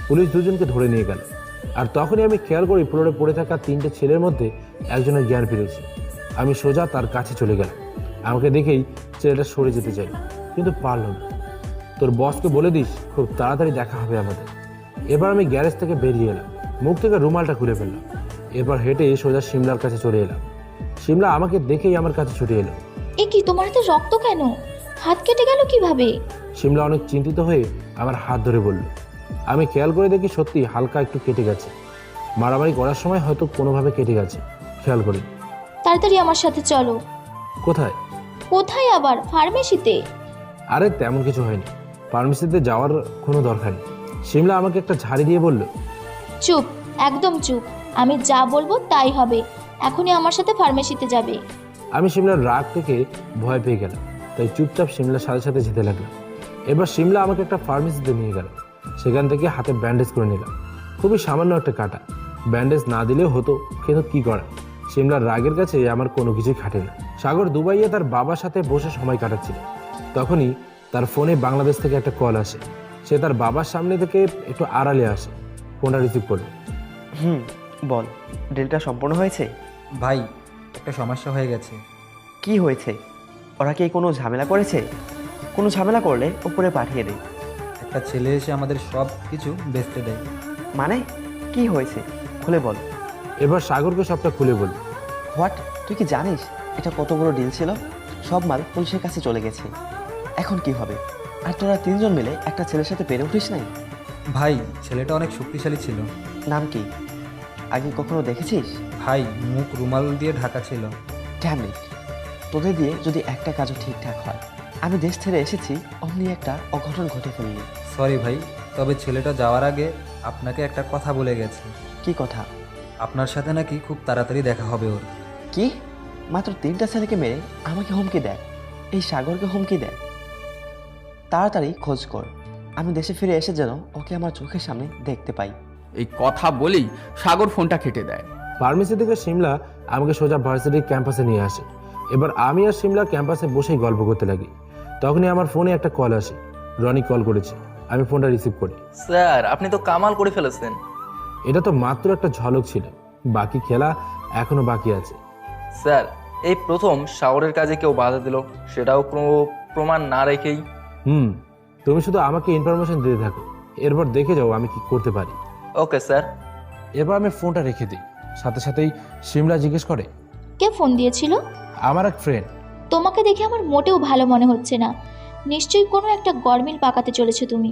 পুলিশ 2জনকে ধরে নিয়ে গেল। আর তখনই আমি খেয়াল করি ফ্লোরে পড়ে থাকা 3টে ছেলের মধ্যে একজনের জ্ঞান ফিরেছে। আমি সোজা তার কাছে চলে গেলাম আমাকে দেখেই ছেলেটা সরে যেতে চাই, কিন্তু পারল না। তোর বসকে বলে দিস খুব তাড়াতাড়ি দেখা হবে আমাদের। এবার আমি গ্যারেজ থেকে বেরিয়ে এলাম, মুখ থেকে রুমালটা খুলে ফেললাম। এরপর হেঁটে সোজা সিমলার কাছে চলে এলাম। সিমলা আমাকে দেখেই আমার কাছে ছুটে এলো। এ কি, তোমার হাতে রক্ত কেন? হাত কেটে গেল কিভাবে? সিমলা অনেক চিন্তিত হয়ে আমার হাত ধরে বলল। আমি খেয়াল করে দেখি সত্যি হালকা একটু কেটে গেছে। মারামারি করার সময় হয়তো কোনোভাবে কেটে গেছে, খেয়াল করি। তাড়াতাড়ি আমার সাথে চলো। কোথায়? কোথায় আবার? ফার্মেসিতে। আরে তেমন কিছু হয়নি, ফার্মেসিতে যাওয়ার কোনো দরকার নেই। সিমলা আমাকে একটা ঝাড়ি দিয়ে বলল, চুপ, একদম চুপ। আমি যা বলবো তাই হবে। এখনই আমার সাথে ফার্মেসিতে যাবে। আমি সিমলার রাগ থেকে ভয় পেয়ে গেলাম, তাই চুপচাপ সিমলার সাথে সাথে যেতে লাগলাম। এবার সিমলা আমাকে একটা ফার্মেসিতে নিয়ে গেল। সেখান থেকে হাতে ব্যান্ডেজ করে নিলাম। খুবই সামান্য একটা কাটা, ব্যান্ডেজ না দিলেও হতো, কিন্তু কী করা, সিমলার রাগের কাছে আমার কোনো কিছুই খাটে না। সাগর দুবাইয়ে তার বাবার সাথে বসে সময় কাটাচ্ছিল। তখনই তার ফোনে বাংলাদেশ থেকে একটা কল আসে। সে তার বাবার সামনে থেকে একটু আড়ালে আসে। ফোনটা রিসিভ করলো। বল, ডিলটা সম্পূর্ণ হয়েছে? ভাই, একটা সমস্যা হয়ে গেছে। কি হয়েছে? ওরা কি কোনো ঝামেলা করেছে? কোনো ঝামেলা করলে উপরে পাঠিয়ে দে। একটা ছেলে এসে আমাদের সব কিছু বেচতে দেয়। মানে কি হয়েছে, খুলে বল। এবার সাগরকে সবটা খুলে বল। হোয়াট? তুই কি জানিস এটা কত বড় ডিল ছিল? সব মাল পুলিশের কাছে চলে গেছে। এখন কি হবে? আর তোরা তিনজন মিলে একটা ছেলের সাথে পেরে উঠিস নাই? ভাই, ছেলেটা অনেক শক্তিশালী ছিল। নাম কি? আগে কখনো দেখেছিস? ভাই, মুখ রুমাল দিয়ে ঢাকা ছিল। ড্যাম ইট, তোদের দিয়ে যদি একটা কাজও ঠিকঠাক হয়। আমি দেশ ছেড়ে এসেছি, অমনি একটা অঘটন ঘটে ফেললি। সরি ভাই, তবে ছেলেটা যাওয়ার আগে আপনাকে একটা কথা বলে গেছে। কি কথা? আপনার সাথে নাকি খুব তাড়াতাড়ি দেখা হবে ওর। কি? মাত্র 3টা ছেলেকে মেরে আমাকে হুমকি দেয়? এই সাগরকে হুমকি দেয়? তাড়াতাড়ি খোঁজ কর, আমি দেশে ফিরে এসে যেন ওকে আমার চোখের সামনে দেখতে পাই। এই কথা বলেই সাগর ফোনটা কেটে দেয়। ফার্মেসি থেকে সিমলা আমাকে সোজা ভার্সিটির ক্যাম্পাসে নিয়ে আসে। এবার আমি আর সিমলা ক্যাম্পাসে বসেই গল্প করতে লাগি। তখনই আমার ফোনে একটা কল আসে। রনি কল করেছে। আমি ফোনটা রিসিভ করি। স্যার, আপনি তো কামাল করে ফেলেছেন। এটা তো মাত্র একটা ঝলক ছিল, বাকি খেলা এখনো বাকি আছে। স্যার, এই প্রথম শাওরের কাজে কেউ বাধা দিল, সেটাও কোনো প্রমাণ না রেখেই। তুমি শুধু আমাকে ইনফরমেশন দিতে থাকো, এরপর দেখে যাও আমি কি করতে পারি। Okay sir. এরপর আমি ফোনটা রেখে দিই। সাথে সাথেই সিমলা জিজ্ঞেস করে, কে ফোন দিয়েছিল? আমার এক ফ্রেন্ড। তোমাকে দেখে আমার মোটেও ভালো মনে হচ্ছে না। নিশ্চয়ই কোনো একটা গরমিল পাকাতে চলেছো তুমি।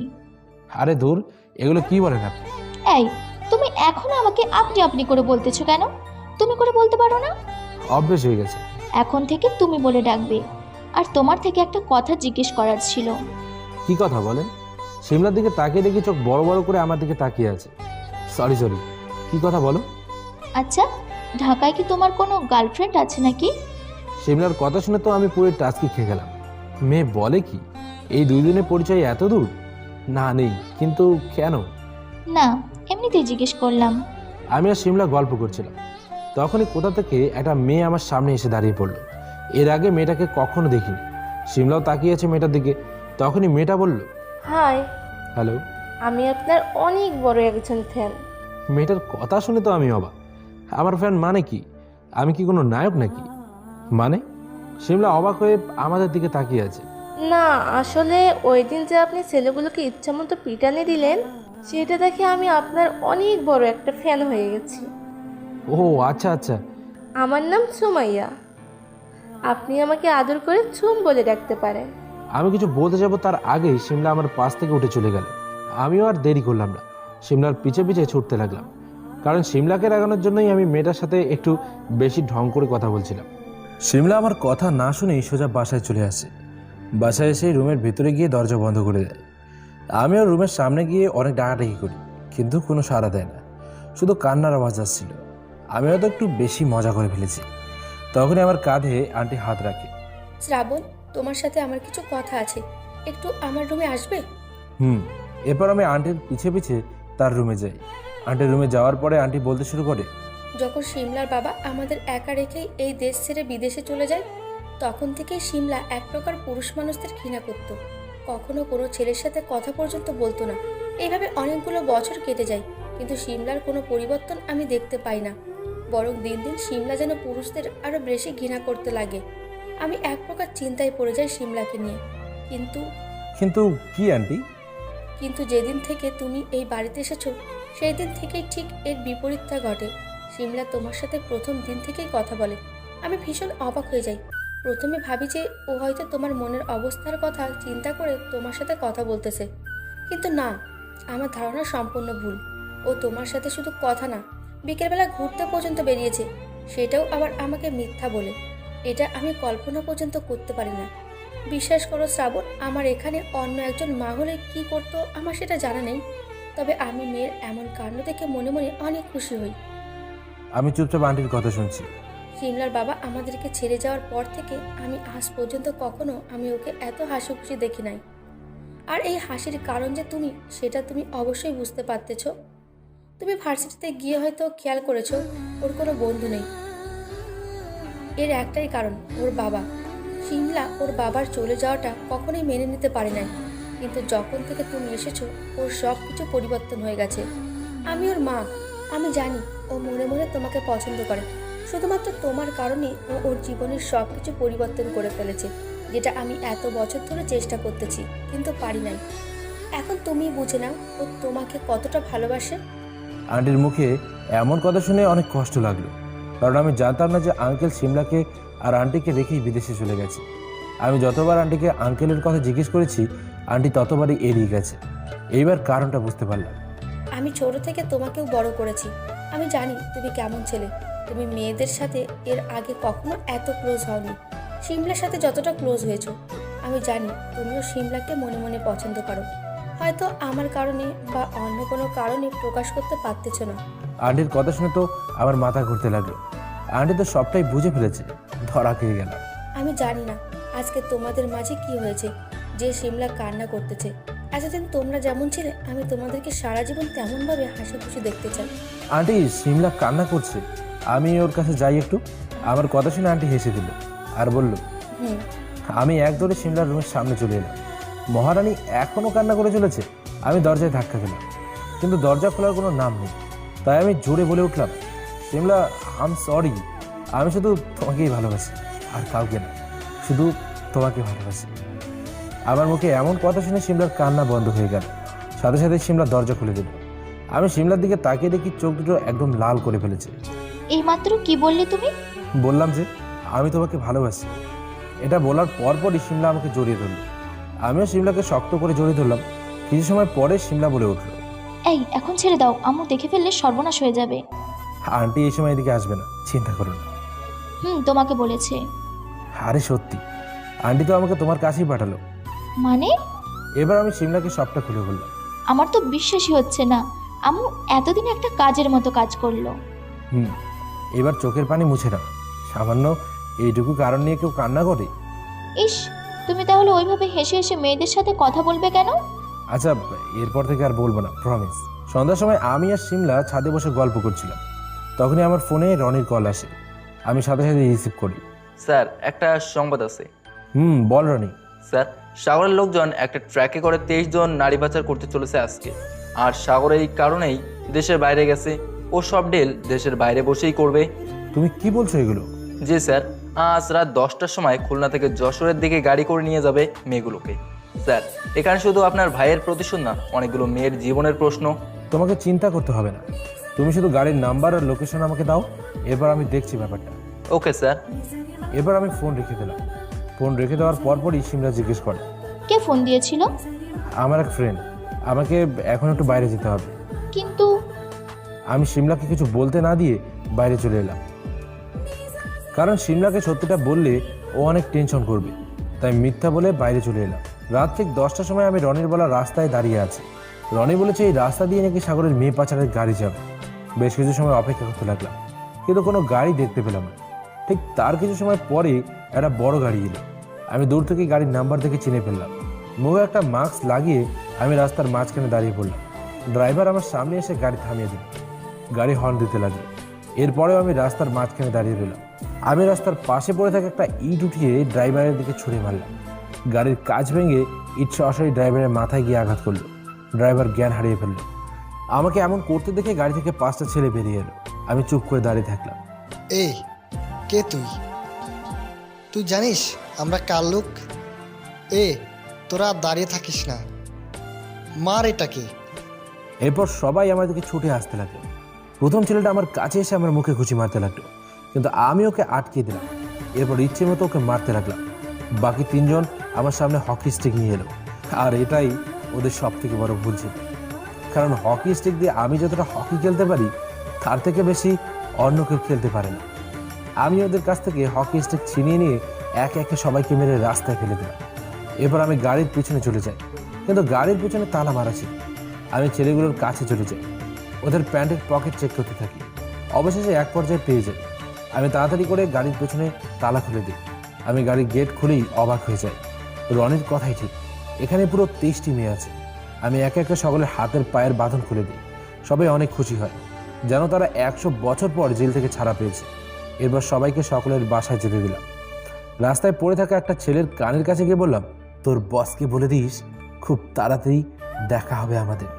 আরে দূর, এগুলো কি বলেন আপনি? এই, তুমি এখনো আমাকে আপনি আপনি করে বলতেছো কেন? তুমি করে বলতে পারো না? অভ্যেস হয়ে গেছে। এখন থেকে তুমি বলে ডাকবে। আর তোমার থেকে একটা কথা জিজ্ঞেস করার ছিল। কি কথা বলেন? সিমলার দিকে তাকিয়ে দেখি চোখ বড় বড় করে আমার দিকে তাকিয়ে আছে। সরি, কি কথা বলো? আচ্ছা, ঢাকায় কি তোমার কোনো গার্লফ্রেন্ড আছে নাকি? সিমলার কথা শুনে তো আমি পুরো টাস্কি খেয়ে গেলাম। মেয়ে বলে কি, এই 2 দিনের পরিচয় এত দূর? না, নেই। কিন্তু কেন? না, এমনিতেই জিজ্ঞেস করলাম। আমি আর সিমলা গল্প করছিলাম, তখনই কোথা থেকে একটা মেয়ে আমার সামনে এসে দাঁড়িয়ে পড়লো। এর আগে মেয়েটাকে কখনো দেখিনি। সিমলাও তাকিয়ে আছে মেয়েটার দিকে। তখনই মেয়েটা বলল, হাই, হ্যালো। আমি আপনার অনেক বড় একজন ফ্যান। মেয়েটার কথা শুনে তো আমি অবাক। আমার ফ্যান মানে কি? আমি কি কোনো নায়ক নাকি? মানে? সিমলা অবাক হয়ে আমাদের দিকে তাকিয়ে আছে। না, আসলে ওই দিন যে আপনি ছেলেগুলোকে ইচ্ছামতো পিটানি দিলেন, সেটা দেখে আমি আপনার অনেক বড় একটা ফ্যান হয়ে গেছি। ও আচ্ছা। আমার নাম সুমাইয়া। আপনি আমাকে আদর করে ঝুম বলে ডাকতে পারেন। আমি কিছু বলতে যাব তার আগেই সিমলা আমার পাশ থেকে উঠে চলে গেল। আমিও আর দেরি করলাম না, সিমলার পিছে পিছে ছুটতে লাগলাম। কারণ সিমলাকে রাগানোর জন্যই আমি মেয়েটার সাথে একটু বেশি ঢং করে কথা বলছিলাম। সিমলা আমার কথা না শুনেই সোজা বাসায় চলে আসে। বাসায় এসে রুমের ভিতরে গিয়ে দরজা বন্ধ করে দেয়। আমিও রুমের সামনে গিয়ে অনেক ডাকাডাকি করি, কিন্তু কোনো সাড়া দেয় না, শুধু কান্নার আওয়াজ আসছিল। আমি হয়তো একটু বেশি মজা করে ফেলেছি। তখনই আমার কাঁধে আন্টি হাত রাখে। শ্রাবণ, তোমার সাথে আমার কিছু কথা আছে, একটু আমার রুমে আসবে? এরপর আমি আন্টির পিছে পিছে তার রুমে যাই। আন্টির রুমে যাওয়ার পরে আন্টি বলতে শুরু করে, যখন সিমলার বাবা আমাদের একা রেখেই এই দেশ ছেড়ে বিদেশে চলে যায়, তখন থেকেই সিমলা এক প্রকার পুরুষ মানুষদের ঘৃণা করত। কখনো কোনো ছেলের সাথে কথা পর্যন্ত বলতো না। এইভাবে অনেকগুলো বছর কেটে যায়, কিন্তু সিমলার কোনো পরিবর্তন আমি দেখতে পাই না। বরং দিন দিন সিমলা যেন পুরুষদের আরও বেশি ঘৃণা করতে লাগে। আমি এক প্রকার চিন্তায় পড়ে যাই সিমলাকে নিয়ে। কিন্তু কিন্তু কি আন্টি? কিন্তু যেদিন থেকে তুমি এই বাড়িতে এসেছো সেই দিন থেকেই ঠিক এর বিপরীতটা ঘটে। সিমলা তোমার সাথে প্রথম দিন থেকেই কথা বলে। আমি ভীষণ অবাক হয়ে যাই। প্রথমে ভাবি যে ও হয়তো তোমার মনের অবস্থার কথা চিন্তা করে তোমার সাথে কথা বলতেছে, কিন্তু না, আমার ধারণা সম্পূর্ণ ভুল। ও তোমার সাথে শুধু কথা না, বিকেলবেলা ঘুরতে পর্যন্ত বেরিয়েছে, সেটাও আবার আমাকে মিথ্যা বলে। এটা আমি কল্পনা পর্যন্ত করতে পারি না। বিশ্বাস করো শ্রাবণ, আমার এখানে অন্য একজন মা হলে কী করতো আমার সেটা জানা নেই, তবে আমি মেয়ের এমন কাণ্ড দেখে মনে মনে অনেক খুশি হই। আমি চুপচাপ আন্টির কথা শুনছি। সিমলার বাবা আমাদেরকে ছেড়ে যাওয়ার পর থেকে আমি আজ পর্যন্ত কখনো আমি ওকে এত হাসি খুশি দেখি নাই। আর এই হাসির কারণ যে তুমি, সেটা তুমি অবশ্যই বুঝতে পারতেছ। তুমি ভার্সিটিতে গিয়ে হয়তো খেয়াল করেছো ওর কোনো বন্ধু নেই। এর একটাই কারণ, ওর বাবা। সিমলা ওর বাবার চলে যাওয়াটা কখনোই মেনে নিতে পারে নাই, কিন্তু যখন থেকে তুমি এসেছো ওর সব কিছু পরিবর্তন হয়ে গেছে। আমি ওর মা, আমি জানি ও মনে মনে তোমাকে পছন্দ করে। শুধুমাত্র তোমার কারণে ও ওর জীবনের সব কিছু পরিবর্তন করে ফেলেছে, যেটা আমি এত বছর ধরে চেষ্টা করতেছি কিন্তু পারি নাই। এখন তুমি বুঝে নাও ও তোমাকে কতটা ভালোবাসে। আন্টির মুখে এমন কথা শুনে অনেক কষ্ট লাগলো, কারণ আমি জানতাম না যে আঙ্কেল সিমলাকে আর আন্টিকে রেখেই বিদেশে চলে গেছে। আমি যতবার আন্টিকে আঙ্কেলের কথা জিজ্ঞেস করেছি, আন্টি ততবারই এড়িয়ে গেছে। এইবার কারণটা বুঝতে পারলাম। আমি ছোট থেকে তোমাকেও বড় করেছি, আমি জানি তুমি কেমন ছেলে। তুমি মেয়েদের সাথে এর আগে কখনো এত ক্লোজ হওনি। সিমলার সাথে যতটা ক্লোজ হয়েছো, আমি জানি তুমিও সিমলাকে মনে মনে পছন্দ করো। হয়তো আমার কারণে বা অন্য কোনো কারণে প্রকাশ করতে পারতেছ না। আন্টির কথা শুনে তো আমার মাথা ঘুরতে লাগলো। আন্টি তো সবটাই বুঝে ফেলেছে, ধরা খেয়ে গেল। আমি জানি না আজকে তোমাদের মাঝে কি হয়েছে যে সিমলা কান্না করতেছে। এতদিন তোমরা যেমন ছিলে, আমি তোমাদেরকে সারা জীবন তেমনভাবে হাসি খুশি দেখতে চাই। আন্টি, সিমলা কান্না করছে, আমি ওর কাছে যাই একটু। আমার কথা শুনে আন্টি হেসে দিল আর বলল, আমি এক দৌড়ে সিমলার রুমের সামনে চলে এলাম। মহারানী এখনও কান্না করে চলেছে। আমি দরজায় ধাক্কা দিলাম, কিন্তু দরজা খোলার কোনো নাম নেই। তাই আমি জোরে বলে উঠলাম, সিমলা, আই এম সরি, আমি শুধু তোমাকেই ভালোবাসি, আর কাউকে না, শুধু তোমাকে ভালোবাসি। আমার মুখে এমন কথা শুনে সিমলার কান্না বন্ধ হয়ে গেল। সাথে সাথে সিমলা দরজা খুলে দিল। আমি সিমলার দিকে তাকিয়ে দেখি চোখ দুটো একদম লাল করে ফেলেছে। এইমাত্র কি বললে তুমি? বললাম যে আমি তোমাকে ভালোবাসি। এটা বলার পরপরই সিমলা আমাকে জড়িয়ে ধরল। আমিও সিমলাকে শক্ত করে জড়িয়ে ধরলাম। কিছু সময় পরে সিমলা বলে উঠল, এই এখন ছেড়ে দাও, আম্মু দেখে ফেললে সর্বনাশ হয়ে যাবে। আন্টি এই সময় এদিকে আসবে না, চিন্তা করো না। তোমাকে বলেছে? আরে সত্যি, আন্টি তো আমাকে তোমার কাছেই পাঠালো। মানে? এবার আমি সিমলাকে সবটা খুলে বললাম। আমার তো বিশ্বাসই হচ্ছে না, আম্মু এতদিন একটা কাজের মতো কাজ করলো। এবার চোখের পানি মুছে নাও। সামান্য এইটুকু কারণ নিয়ে কেউ কান্না করে? ইস, তুমি তাহলে ওইভাবে হেসে হেসে মেয়েদের সাথে কথা বলবে কেন? আচ্ছা, এরপর থেকে আর বলবো না, প্রমিস। সন্ধ্যার সময় আমি আর সিমলা ছাদে বসে গল্প করছিলাম। তখনই আমার ফোনে রনির কল আসে। আমি সাথে সাথে রিসিভ করি। স্যার, একটা সংবাদ আছে। বল রনি। স্যার, সাগরের লোকজন একটা ট্র্যাকে করে 23 জন নারী পাচার করতে চলেছে আজকে। আর সাগর এই কারণেই দেশের বাইরে গেছে। ও সব ডিল দেশের বাইরে বসেই করবে। তুমি কি বলছো এগুলো? জি স্যার, আজ রাত 10টার সময় খুলনা থেকে যশোরের দিকে গাড়ি করে নিয়ে যাবে মেয়েগুলোকে। স্যার, এখানে শুধু আপনার ভাইয়ের প্রতিশোধ না, অনেকগুলো মেয়ের জীবনের প্রশ্ন। তোমাকে চিন্তা করতে হবে না, তুমি শুধু গাড়ির নাম্বার আর লোকেশন আমাকে দাও, এবার আমি দেখছি ব্যাপারটা। Okay sir. এবার আমি ফোন রেখে দিলাম। ফোন রেখে দেওয়ার পরপরই সিমলা জিজ্ঞেস করে, কে ফোন দিয়েছিল? আমার এক ফ্রেন্ড। আমাকে এখন একটু বাইরে যেতে হবে। কিন্তু আমি সিমলাকে কিছু বলতে না দিয়ে বাইরে চলে এলাম, কারণ সিমলাকে সত্যিটা বললে ও অনেক টেনশন করবে। তাই মিথ্যা বলে বাইরে চলে এলাম। রাত ঠিক 10টার সময় আমি রনির বলা রাস্তায় দাঁড়িয়ে আছি। রনি বলেছে এই রাস্তা দিয়ে নাকি সাগরের মেয়ে পাচারের গাড়ি যাবে। বেশ কিছু সময় অপেক্ষা করতে লাগলাম, কিন্তু কোনো গাড়ি দেখতে পেলাম না। ঠিক তার কিছু সময় পরে একটা বড় গাড়ি এলো। আমি দূর থেকে গাড়ির নাম্বার দেখে চিনে ফেললাম। মুখে একটা মাস্ক লাগিয়ে আমি রাস্তার মাঝখানে দাঁড়িয়ে পড়লাম। ড্রাইভার আমার সামনে এসে গাড়ি থামিয়ে দিল। গাড়ি হর্ন দিতে লাগলো। এরপরেও আমি রাস্তার মাঝখানে দাঁড়িয়ে রইলাম। আমি রাস্তার পাশে পড়ে থাকা একটা ইট উঠিয়ে ড্রাইভারের দিকে ছুঁড়ে মারলাম। গাড়ির কাঁচ ভেঙে ইট সরাসরি ড্রাইভারের মাথায় গিয়ে আঘাত করলো। ড্রাইভার জ্ঞান হারিয়ে ফেলল। আমাকে এমন করতে দেখে গাড়ি থেকে 5টা ছেলে বেরিয়ে এলো। আমি চুপ করে দাঁড়িয়ে থাকলাম। এই কে তুই? তুই জানিস আমরা কার লোক? তোরা আর দাঁড়িয়ে থাকিস না, মার এটাকে। এরপর সবাই আমার দিকে ছুটে আসতে লাগলো। প্রথম ছেলেটা আমার কাছে এসে আমার মুখে ঘুষি মারতে লাগলো, কিন্তু আমি ওকে আটকে দিলাম। এরপর ইচ্ছে মতো ওকে মারতে লাগলাম। বাকি 3 জন আমার সামনে হকি স্টিক নিয়ে এলো, আর এটাই ওদের সব থেকে বড় ভুল ছিল। কারণ হকি স্টিক দিয়ে আমি যতটা হকি খেলতে পারি তার থেকে বেশি অন্য কেউ খেলতে পারে না। আমি ওদের কাছ থেকে হকি স্টিক ছিনিয়ে নিয়ে একে একে সবাইকে মেরে রাস্তায় ফেলে দিলাম। এরপর আমি গাড়ির পিছনে চলে যাই, কিন্তু গাড়ির পিছনে তালা মারা ছিল। আমি ছেলেগুলোর কাছে চলে যাই, ওদের প্যান্টের পকেট চেক করতে থাকি। অবশেষে এক পর্যায়ে পেয়ে যাই। আমি তাড়াতাড়ি করে গাড়ির পেছনে তালা খুলে দিই। আমি গাড়ির গেট খুলেই অবাক হয়ে যাই। রনির কথাই ঠিক, এখানে পুরো 23টি মেয়ে আছে। আমি একে একে সকলের হাতের পায়ের বাঁধন খুলে দিই। সবাই অনেক খুশি হয়, যেন তারা 100 বছর পর জেল থেকে ছাড়া পেয়েছে। এরপর সবাইকে সকলের বাসায় যেতে দিলাম। রাস্তায় পড়ে থাকা একটা ছেলের কানের কাছে গিয়ে বললাম, তোর বসকে বলে দিস খুব তাড়াতাড়ি দেখা হবে আমাদের।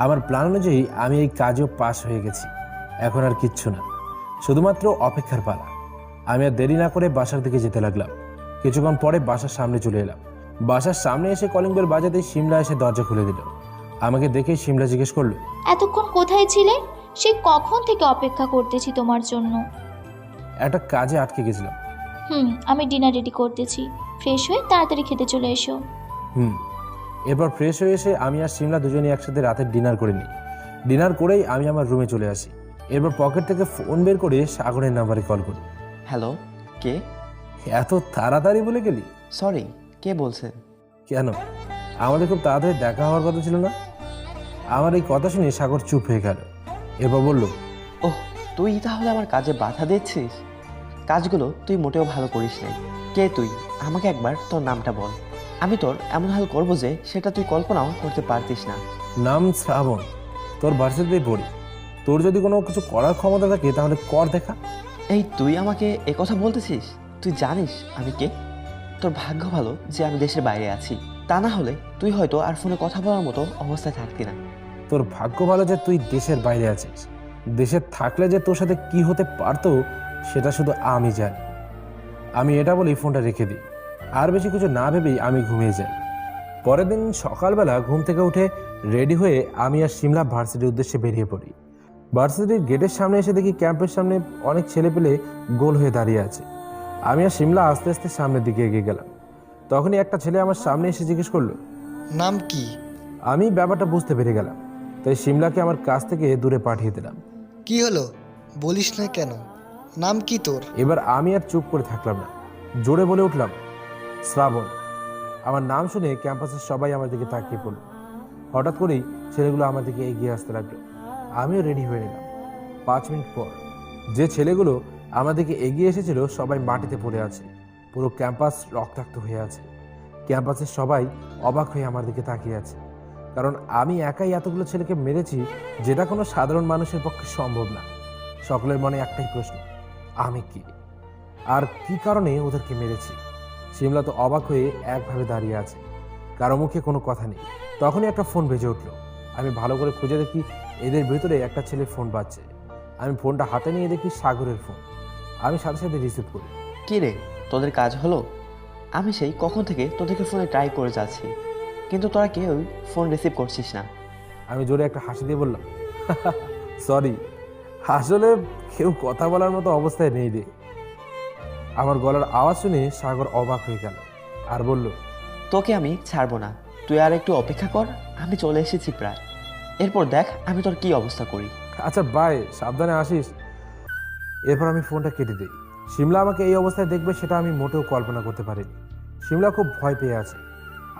আমার প্ল্যান অনুযায়ী আমি এই কাজেও পাস হয়ে গেছি। এখন আর কিচ্ছু না, শুধুমাত্র অপেক্ষার পালা। আমি আর দেরি না করে বাসার দিকে যেতে লাগলাম। কিছুক্ষণ পরে বাসার সামনে চলে এলাম। বাসার সামনে এসে কলিং বেল বাজাতেই শিমলা এসে দরজা খুলে দিল। আমাকে দেখে শিমলা জিজ্ঞেস করলো, এতক্ষণ কোথায় ছিলে? সে কখন থেকে অপেক্ষা করতেছি তোমার জন্য। একটা কাজে আটকে গেছিলাম। আমি ডিনার রেডি করতেছি, ফ্রেশ হয়ে তাড়াতাড়ি খেতে চলে এসো। এরপর ফ্রেশ হয়ে এসে আমি আর শিমলা দুজনেই একসাথে রাতের ডিনার করে নিই। ডিনার করেই আমি আমার রুমে চলে আসি। এরপর পকেট থেকে ফোন বের করে সাগরের নাম্বারে কল করি। হ্যালো, কে? এত তাড়াতাড়ি বলে গেলি? সরি, কে বলছেন? কেন, আমাদের খুব তাড়াতাড়ি দেখা হওয়ার কথা ছিল না? আমার এই কথা শুনে সাগর চুপ হয়ে গেল। এরপর বলল, ওহ, তুই তাহলে আমার কাজে বাধা দিচ্ছিস? কাজগুলো তুই মোটেও ভালো করিস নাই। কে তুই? আমাকে একবার তোর নামটা বল। আমি তোর এমন হাল করবো যে সেটা তুই কল্পনাও করতে পারতিস না। নাম শ্রাবণ, তোর ভার্সিটিতেই পড়ি। তোর যদি কোনো কিছু করার ক্ষমতা থাকে তাহলে কর দেখা। এই তুই আমাকে এ কথা বলতেছিস? তুই জানিস আমি কে? তোর ভাগ্য ভালো যে আমি দেশের বাইরে আছি, তা না হলে তুই হয়তো আর ফোনে কথা বলার মতো অবস্থায় থাকতি না। তোর ভাগ্য ভালো যে তুই দেশের বাইরে আছিস। দেশে থাকলে যে তোর সাথে কি হতে পারতো সেটা শুধু আমি জানি। আমি এটা বলেই ফোনটা রেখে দিই। আর বেশি কিছু না ভেবেই আমি ঘুমিয়ে যাই। পরের দিন সকালবেলা ঘুম থেকে উঠে রেডি হয়ে আমি আর শিমলা ভার্সিটির উদ্দেশ্যে বেরিয়ে পড়ি। ভার্সিটির গেটের সামনে এসে দেখি ক্যাম্পের সামনে অনেক ছেলে পেলে গোল হয়ে দাঁড়িয়ে আছে। আমি আর শিমলা আস্তে আস্তে সামনের দিকে এগিয়ে গেলাম। তখনই একটা ছেলে আমার সামনে এসে জিজ্ঞেস করলো, নাম কি? আমি ব্যাপারটা বুঝতে পেরে গেলাম, তাই শিমলাকে আমার কাছ থেকে দূরে পাঠিয়ে দিলাম। কি হলো, বলিস না কেন? নাম কি তোর? এবার আমি আর চুপ করে থাকলাম না, জোরে বলে উঠলাম, শ্রাবণ। আমার নাম শুনে ক্যাম্পাসের সবাই আমার দিকে তাকিয়ে পড়ল। হঠাৎ করেই ছেলেগুলো আমার দিকে এগিয়ে আসতে লাগলো। আমিও রেডি হয়ে নিলাম। 5 মিনিট পর যে ছেলেগুলো আমার দিকে এগিয়ে এসেছিল সবাই মাটিতে পড়ে আছে। পুরো ক্যাম্পাস রক্তাক্ত হয়ে আছে। ক্যাম্পাসের সবাই অবাক হয়ে আমার দিকে তাকিয়ে আছে, কারণ আমি একাই এতগুলো ছেলেকে মেরেছি, যেটা কোনো সাধারণ মানুষের পক্ষে সম্ভব না। সকলের মনে একটাই প্রশ্ন, আমি কি আর কি কারণে ওদেরকে মেরেছি? শিমলা তো অবাক হয়ে একভাবে দাঁড়িয়ে আছে, কারো মুখে কোনো কথা নেই। তখনই একটা ফোন বেজে উঠলো। আমি ভালো করে খুঁজে দেখি এদের ভেতরে একটা ছেলের ফোন বাজছে। আমি ফোনটা হাতে নিয়ে দেখি সাগরের ফোন। আমি সাথে সাথে রিসিভ করি। কি রে, তোদের কাজ হলো? আমি সেই কখন থেকে তোদেরকে ফোনে ট্রাই করে যাচ্ছি, কিন্তু তোরা কেউ ফোন রিসিভ করছিস না। আমি জোরে একটা হাসি দিয়ে বললাম, সরি, আসলে কেউ কথা বলার মতো অবস্থায় নেই রে। আমার গলার আওয়াজ শুনে সাগর অবাক হয়ে গেল আর বলল, তোকে আমি ছাড়বো না, তুই আর একটু অপেক্ষা কর, আমি চলে এসেছি প্রায়। এরপর দেখ আমি তোর কি অবস্থা করি। আচ্ছা বাই, সাবধানে আসিস। এরপর আমি ফোনটা কেটে দিই। শিমলা আমাকে এই অবস্থায় দেখবে সেটা আমি মোটেও কল্পনা করতে পারিনি। শিমলা খুব ভয় পেয়ে আছে,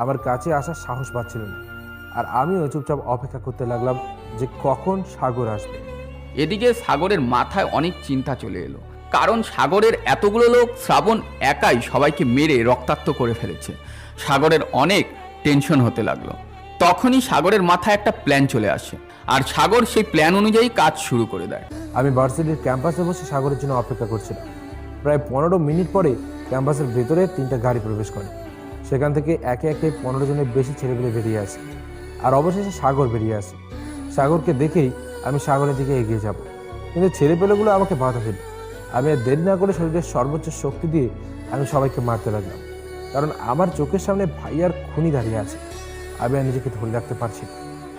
আমার কাছে আসার সাহস পাচ্ছিল না। আর আমিও চুপচাপ অপেক্ষা করতে লাগলাম যে কখন সাগর আসবে। এদিকে সাগরের মাথায় অনেক চিন্তা চলে এলো, কারণ সাগরের এতগুলো লোক শ্রাবণ একাই সবাইকে মেরে রক্তাক্ত করে ফেলেছে। সাগরের অনেক টেনশন হতে লাগলো। তখনই সাগরের মাথায় একটা প্ল্যান চলে আসে, আর সাগর সেই প্ল্যান অনুযায়ী কাজ শুরু করে দেয়। আমি ভার্সিটির ক্যাম্পাসে বসে সাগরের জন্য অপেক্ষা করছিলাম। প্রায় 15 মিনিট পরে ক্যাম্পাসের ভেতরে 3টা গাড়ি প্রবেশ করে। সেখান থেকে একে একে 15 জনের বেশি ছেলেগুলো বেরিয়ে আসে, আর অবশেষে সাগর বেরিয়ে আসে। সাগরকে দেখেই আমি সাগরের দিকে এগিয়ে যাব, কিন্তু ছেলেপেলেগুলো আমাকে বাধা দিল। আমি আর দেরি না করে শরীরের সর্বোচ্চ শক্তি দিয়ে আমি সবাইকে মারতে লাগলাম, কারণ আমার চোখের সামনে ভাইয়ার খুনি দাঁড়িয়ে আছে। আমি আর নিজেকে ধরে রাখতে পারছি না।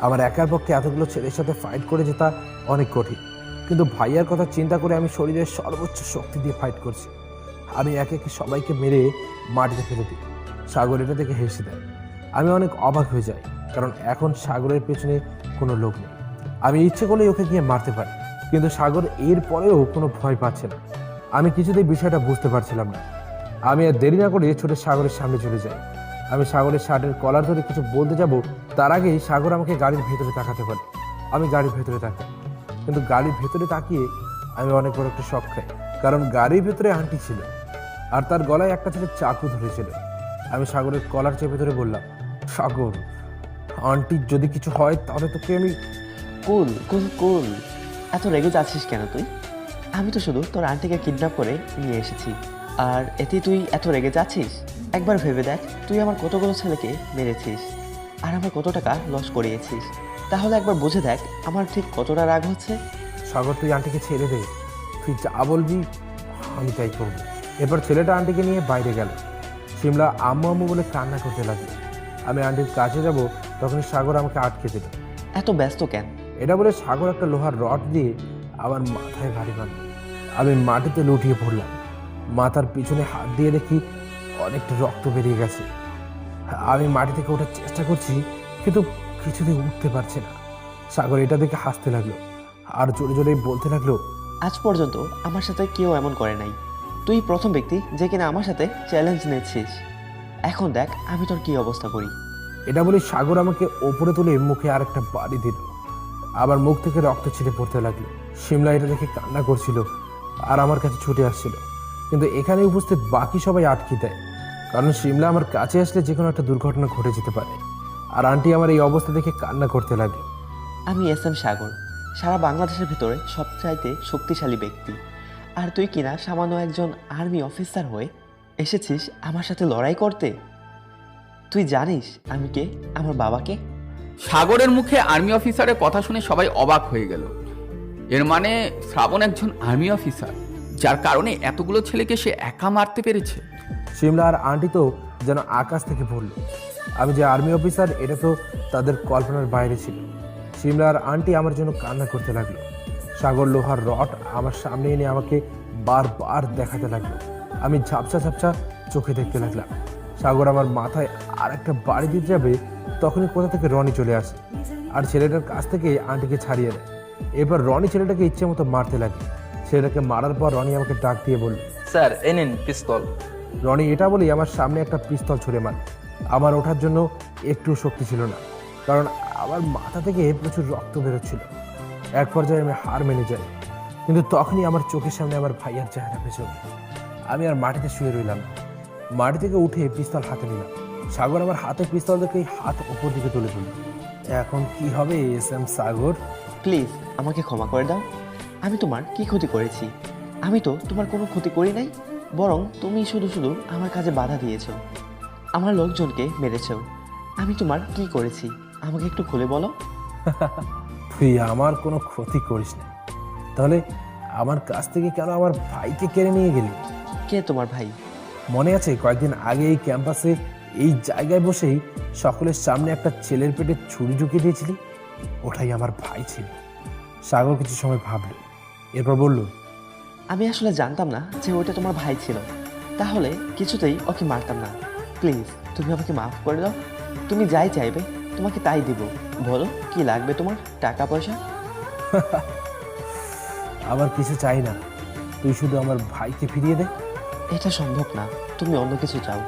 আমার একার পক্ষে এতগুলো ছেলের সাথে ফাইট করে জেতা অনেক কঠিন, কিন্তু ভাইয়ার কথা চিন্তা করে আমি শরীরের সর্বোচ্চ শক্তি দিয়ে ফাইট করছি। আমি একে একে সবাইকে মেরে মাটিতে ফেলে দিই। সাগর এটা দেখে হেসে দেয়। আমি অনেক অবাক হয়ে যাই, কারণ এখন সাগরের পেছনে কোনো লোক নেই। আমি ইচ্ছে করলেই ওকে গিয়ে মারতে পারি, কিন্তু সাগর এর পরেও কোনো ভয় পাচ্ছে না। আমি কিছুতেই বিষয়টা বুঝতে পারছিলাম না। আমি আর দেরি না করে ছুটে সাগরের সামনে চলে যাই। আমি সাগরের শার্টের কলার ধরে কিছু বলতে যাব, তার আগেই সাগর আমাকে গাড়ির ভেতরে তাকাতে পারে। আমি গাড়ির ভেতরে তাকাই, কিন্তু গাড়ির ভেতরে তাকিয়ে আমি অনেক বড় একটা শক খাই, কারণ গাড়ির ভেতরে আন্টি ছিল আর তার গলায় একটা ছেলে চাকু ধরেছিল। আমি সাগরের কলার চেপে ধরে বললাম, সাগর, আন্টির যদি কিছু হয় তাহলে তোকে আমি... কুল কুল কুল, এত রেগে যাচ্ছিস কেন তুই? আমি তো শুধু তোর আন্টিকে কিডন্যাপ করে নিয়ে এসেছি, আর এতে তুই এত রেগে যাচ্ছিস? একবার ভেবে দেখ, তুই আমার কতগুলো ছেলেকে মেরেছিস আর আমার কত টাকা লস করিয়েছিস। তাহলে একবার বুঝে দেখ আমার ঠিক কতটা রাগ হচ্ছে। সাগর, তুই আন্টিকে ছেড়ে দে, তুই যা বলবি আমি তাই করবো। এরপর ছেলেটা আন্টিকে নিয়ে বাইরে গেল। শিমলা আম্মু আম্মু বলে কান্না করতে লাগলো। আমি আন্টির কাছে যাব, তখনই সাগর আমাকে আটকে দিল। এত ব্যস্ত কেন? এটা বলে সাগর একটা লোহার রড দিয়ে আমার মাথায় ভারী বাঁধল। আমি মাটিতে লুটিয়ে পড়লাম। মাথার পিছনে হাত দিয়ে দেখি অনেকটা রক্ত বেরিয়ে গেছে। আমি মাটি থেকে ওঠার চেষ্টা করছি, কিন্তু কিছুতেই উঠতে পারছি না। সাগর এটা দেখে হাসতে লাগলো আর জোরে জোরে বলতে লাগলো, আজ পর্যন্ত আমার সাথে কেউ এমন করে নাই। তুই প্রথম ব্যক্তি যে কিনা আমার সাথে চ্যালেঞ্জ নিচ্ছিস। এখন দেখ আমি তোর কি অবস্থা করি। এটা বলে সাগর আমাকে ওপরে তুলে মুখে আর একটা বাড়ি দিল। আবার মুখ থেকে রক্ত ছিটে পড়তে লাগলো। শিমলা এটা দেখে কান্না করছিল আর আমার কাছে ছুটে আসছিল, কিন্তু এখানে উপস্থিত বাকি সবাই আটকে দেয়, কারণ শিমলা আমার কাছে আসলে যে কোনো একটা দুর্ঘটনা ঘটে যেতে পারে। আর আন্টি আমার এই অবস্থা দেখে কান্না করতে লাগে। আমি SM সাগর, সারা বাংলাদেশের ভিতরে সবচাইতে শক্তিশালী ব্যক্তি, আর তুই কিনা সামান্য একজন আর্মি অফিসার হয়ে এসেছিস আমার সাথে লড়াই করতে। তুই জানিস আমি কে, আমার বাবাকে? সাগরের মুখে আর্মি অফিসারের কথা শুনে সবাই অবাক হয়ে গেল। এর মানে শ্রাবণ একজন আর্মি অফিসার, যার কারণে এতগুলো ছেলেকে সে একা মারতে পেরেছে। শিমলা আর আন্টি তো যেন আকাশ থেকে পড়ল। আমি যে আর্মি অফিসার এটা তো তাদের কল্পনার বাইরে ছিল। শিমলা আর আন্টি আমার জন্য কান্না করতে লাগলো। সাগর লোহার রড আমার সামনে এনে আমাকে বারবার দেখাতে লাগলো। আমি ঝাপসা ঝাপসা চোখে দেখতে লাগলাম। সাগর আমার মাথায় আর একটা বাড়ি দিতে যাবে, তখনই কোথা থেকে রনি চলে আসে আর ছেলেটার কাছ থেকে আন্টিকে ছাড়িয়ে দেয়। এরপর রনি ছেলেটাকে ইচ্ছে মতো মারতে লাগে। ছেলেটাকে মারার পর রনি আমাকে ডাক দিয়ে বলল, স্যার এ নিন পিস্তল। রনি এটা বলেই আমার সামনে একটা পিস্তল ছুঁড়ে মারে। আমার ওঠার জন্য একটু শক্তি ছিল না, কারণ আমার মাথা থেকে প্রচুর রক্ত বেরোচ্ছিল। এক পর্যায়ে আমি হার মেনে যাই, কিন্তু তখনই আমার চোখের সামনে আমার ভাইয়ার চেহারা ভেসে ওঠে। আমি আর মাটিতে শুয়ে রইলাম। মাটি থেকে উঠে পিস্তল হাতে নিলাম। সাগর আমার হাতে পিস্তল দেখেই হাত উপর দিকে তুলে তুলল। এখন কি হবে SM সাগর? প্লিজ আমাকে ক্ষমা করে দাও। আমি তোমার কি ক্ষতি করেছি? আমি তো তোমার কোনো ক্ষতি করি নাই, বরং তুমি শুধু শুধু আমার কাজে বাধা দিয়েছো, আমার লোকজনকে মেরেছো। আমি তোমার কি করেছি আমাকে একটু খুলে বলো। তুই আমার কোনো ক্ষতি করিস না, তাহলে আমার কাছ থেকে কেন আমার ভাইকে কেড়ে নিয়ে গেলি? কে তোমার ভাই? মনে আছে কয়েকদিন আগে এই ক্যাম্পাসে এই জায়গায় বসেই সকলের সামনে একটা ছেলের পেটে ছুরি ঢুকিয়ে দিয়েছিলি? ওটাই আমার ভাই ছিল। সাগর কিছু সময় ভাবল, এরপর বলল, আমি আসলে জানতাম না যে ওটা তোমার ভাই ছিল, তাহলে কিছুতেই ওকে মারতাম না। প্লিজ তুমি আমাকে মাফ করে দাও। তুমি যাই চাইবে তোমাকে তাই দিব। বলো কি লাগবে তোমার? টাকা পয়সা? আমার কিছু চাই না, তুই শুধু আমার ভাইকে ফিরিয়ে দে। এটা সম্ভব না, তুমি অন্য কিছু চাও।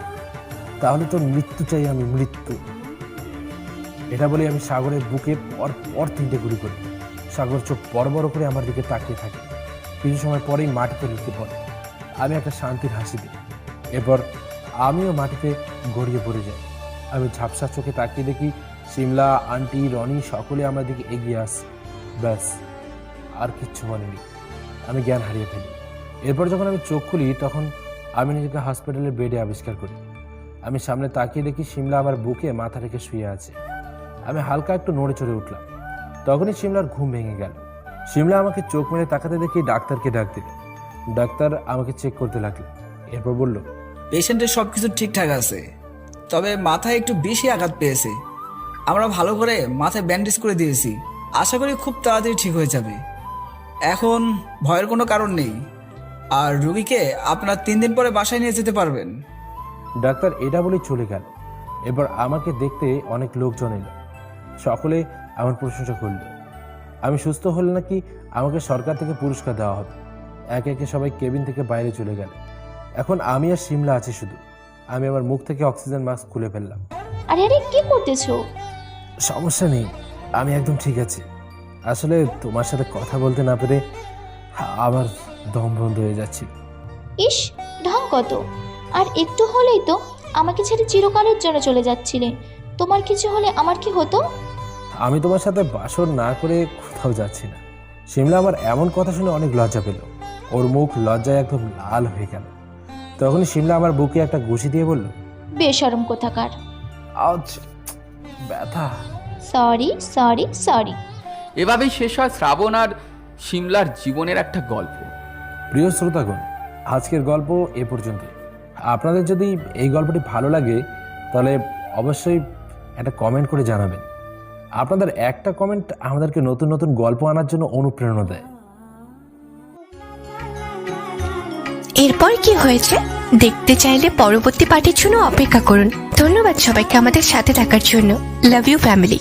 তাহলে তোর মৃত্যু চাই আমি, মৃত্যু। এটা বলে আমি সাগরের বুকে পর পর 3টে গুলি করি। সাগর চোখ বড় বড় করে আমার দিকে তাকিয়ে থাকে। কিছু সময় পরেই মাটিতে লুকিয়ে পড়ে। আমি একটা শান্তির হাসি দিই। এরপর আমিও মাটিতে গড়িয়ে পড়ে যাই। আমি ঝাপসা চোখে তাকিয়ে দেখি শিমলা, আন্টি, রনি সকলে আমার দিকে এগিয়ে আসছে। ব্যাস, আর কিচ্ছু বলেনি। আমি জ্ঞান হারিয়ে ফেলি। এরপর যখন আমি চোখ খুলি, তখন আমি নিজেকে হসপিটালের বেডে আবিষ্কার করি। আমি সামনে তাকিয়ে দেখি শিমলা আমার বুকে মাথা রেখে শুয়ে আছে। আমি হালকা একটু নড়ে চড়ে উঠলাম। তখনই শিমলার ঘুম ভেঙে গেল। শিমলা আমাকে চোখ মেরে তাকাতে দেখি ডাক্তারকে ডাক দিল। ডাক্তার আমাকে চেক করতে লাগলো। এরপর বলল, পেশেন্টের সব কিছু ঠিকঠাক আছে, তবে মাথায় একটু বেশি আঘাত পেয়েছে। আমরা ভালো করে মাথায় ব্যান্ডেজ করে দিয়েছি, আশা করি খুব তাড়াতাড়ি ঠিক হয়ে যাবে। এখন ভয়ের কোনো কারণ নেই, আর রুগীকে আপনার 3 দিন পরে বাসায় নিয়ে যেতে পারবেন। ডাক্তার এটা বলেই চলে গেল। এবার আমাকে দেখতে অনেক লোকজন এলো, সকলে আমার প্রশংসা করল। আমি সুস্থ হলে নাকি আমাকে সরকার থেকে পুরস্কার দেওয়া হবে। একে একে সবাই কেবিন থেকে বাইরে চলে গেল। এখন আমি আর শিমলা আছি শুধু। আমি আমার মুখ থেকে অক্সিজেন মাস্ক খুলে ফেললাম। আরে আরে কি করতেছো? সমস্যা নেই, আমি একদম ঠিক আছি। আসলে তোমার সাথে কথা বলতে না পেরে আমার দম বন্ধ হয়ে যাচ্ছে। ইস, ঢং কত! আর একটু হলেই তো আমাকে ছেড়ে চিরকালের জন্য চলে যাচ্ছিলে। তোমার কিছু হলে আমার কি হতো? আমি তোমার সাথে বাসর না করে কোথাও যাচ্ছি না। শিমলা আমার এমন কথা শুনে অনেক লজ্জা পেল। ওর মুখ লজ্জায় একদম লাল হয়ে গেল। তখনই শিমলা আমার বুকে একটা ঘুষি দিয়ে বলল, বেশরম কোথাকার। আউচ, ব্যথা। Sorry sorry sorry. এভাবেই শেষ হয় শ্রাবণ আর শিমলার জীবনের একটা গল্প। প্রিয় শ্রোতাগণ, আজকের গল্প এ পর্যন্ত। আপনাদের যদি এই গল্পটি ভালো লাগে তাহলে অবশ্যই একটা কমেন্ট করে জানাবেন। আপনাদের একটা কমেন্ট আমাদেরকে নতুন নতুন গল্প আনার জন্য অনুপ্রেরণা দেয়। এরপর কি হয়েছে দেখতে চাইলে পরবর্তী পার্টের জন্য অপেক্ষা করুন। ধন্যবাদ সবাইকে আমাদের সাথে থাকার জন্য। Love you family.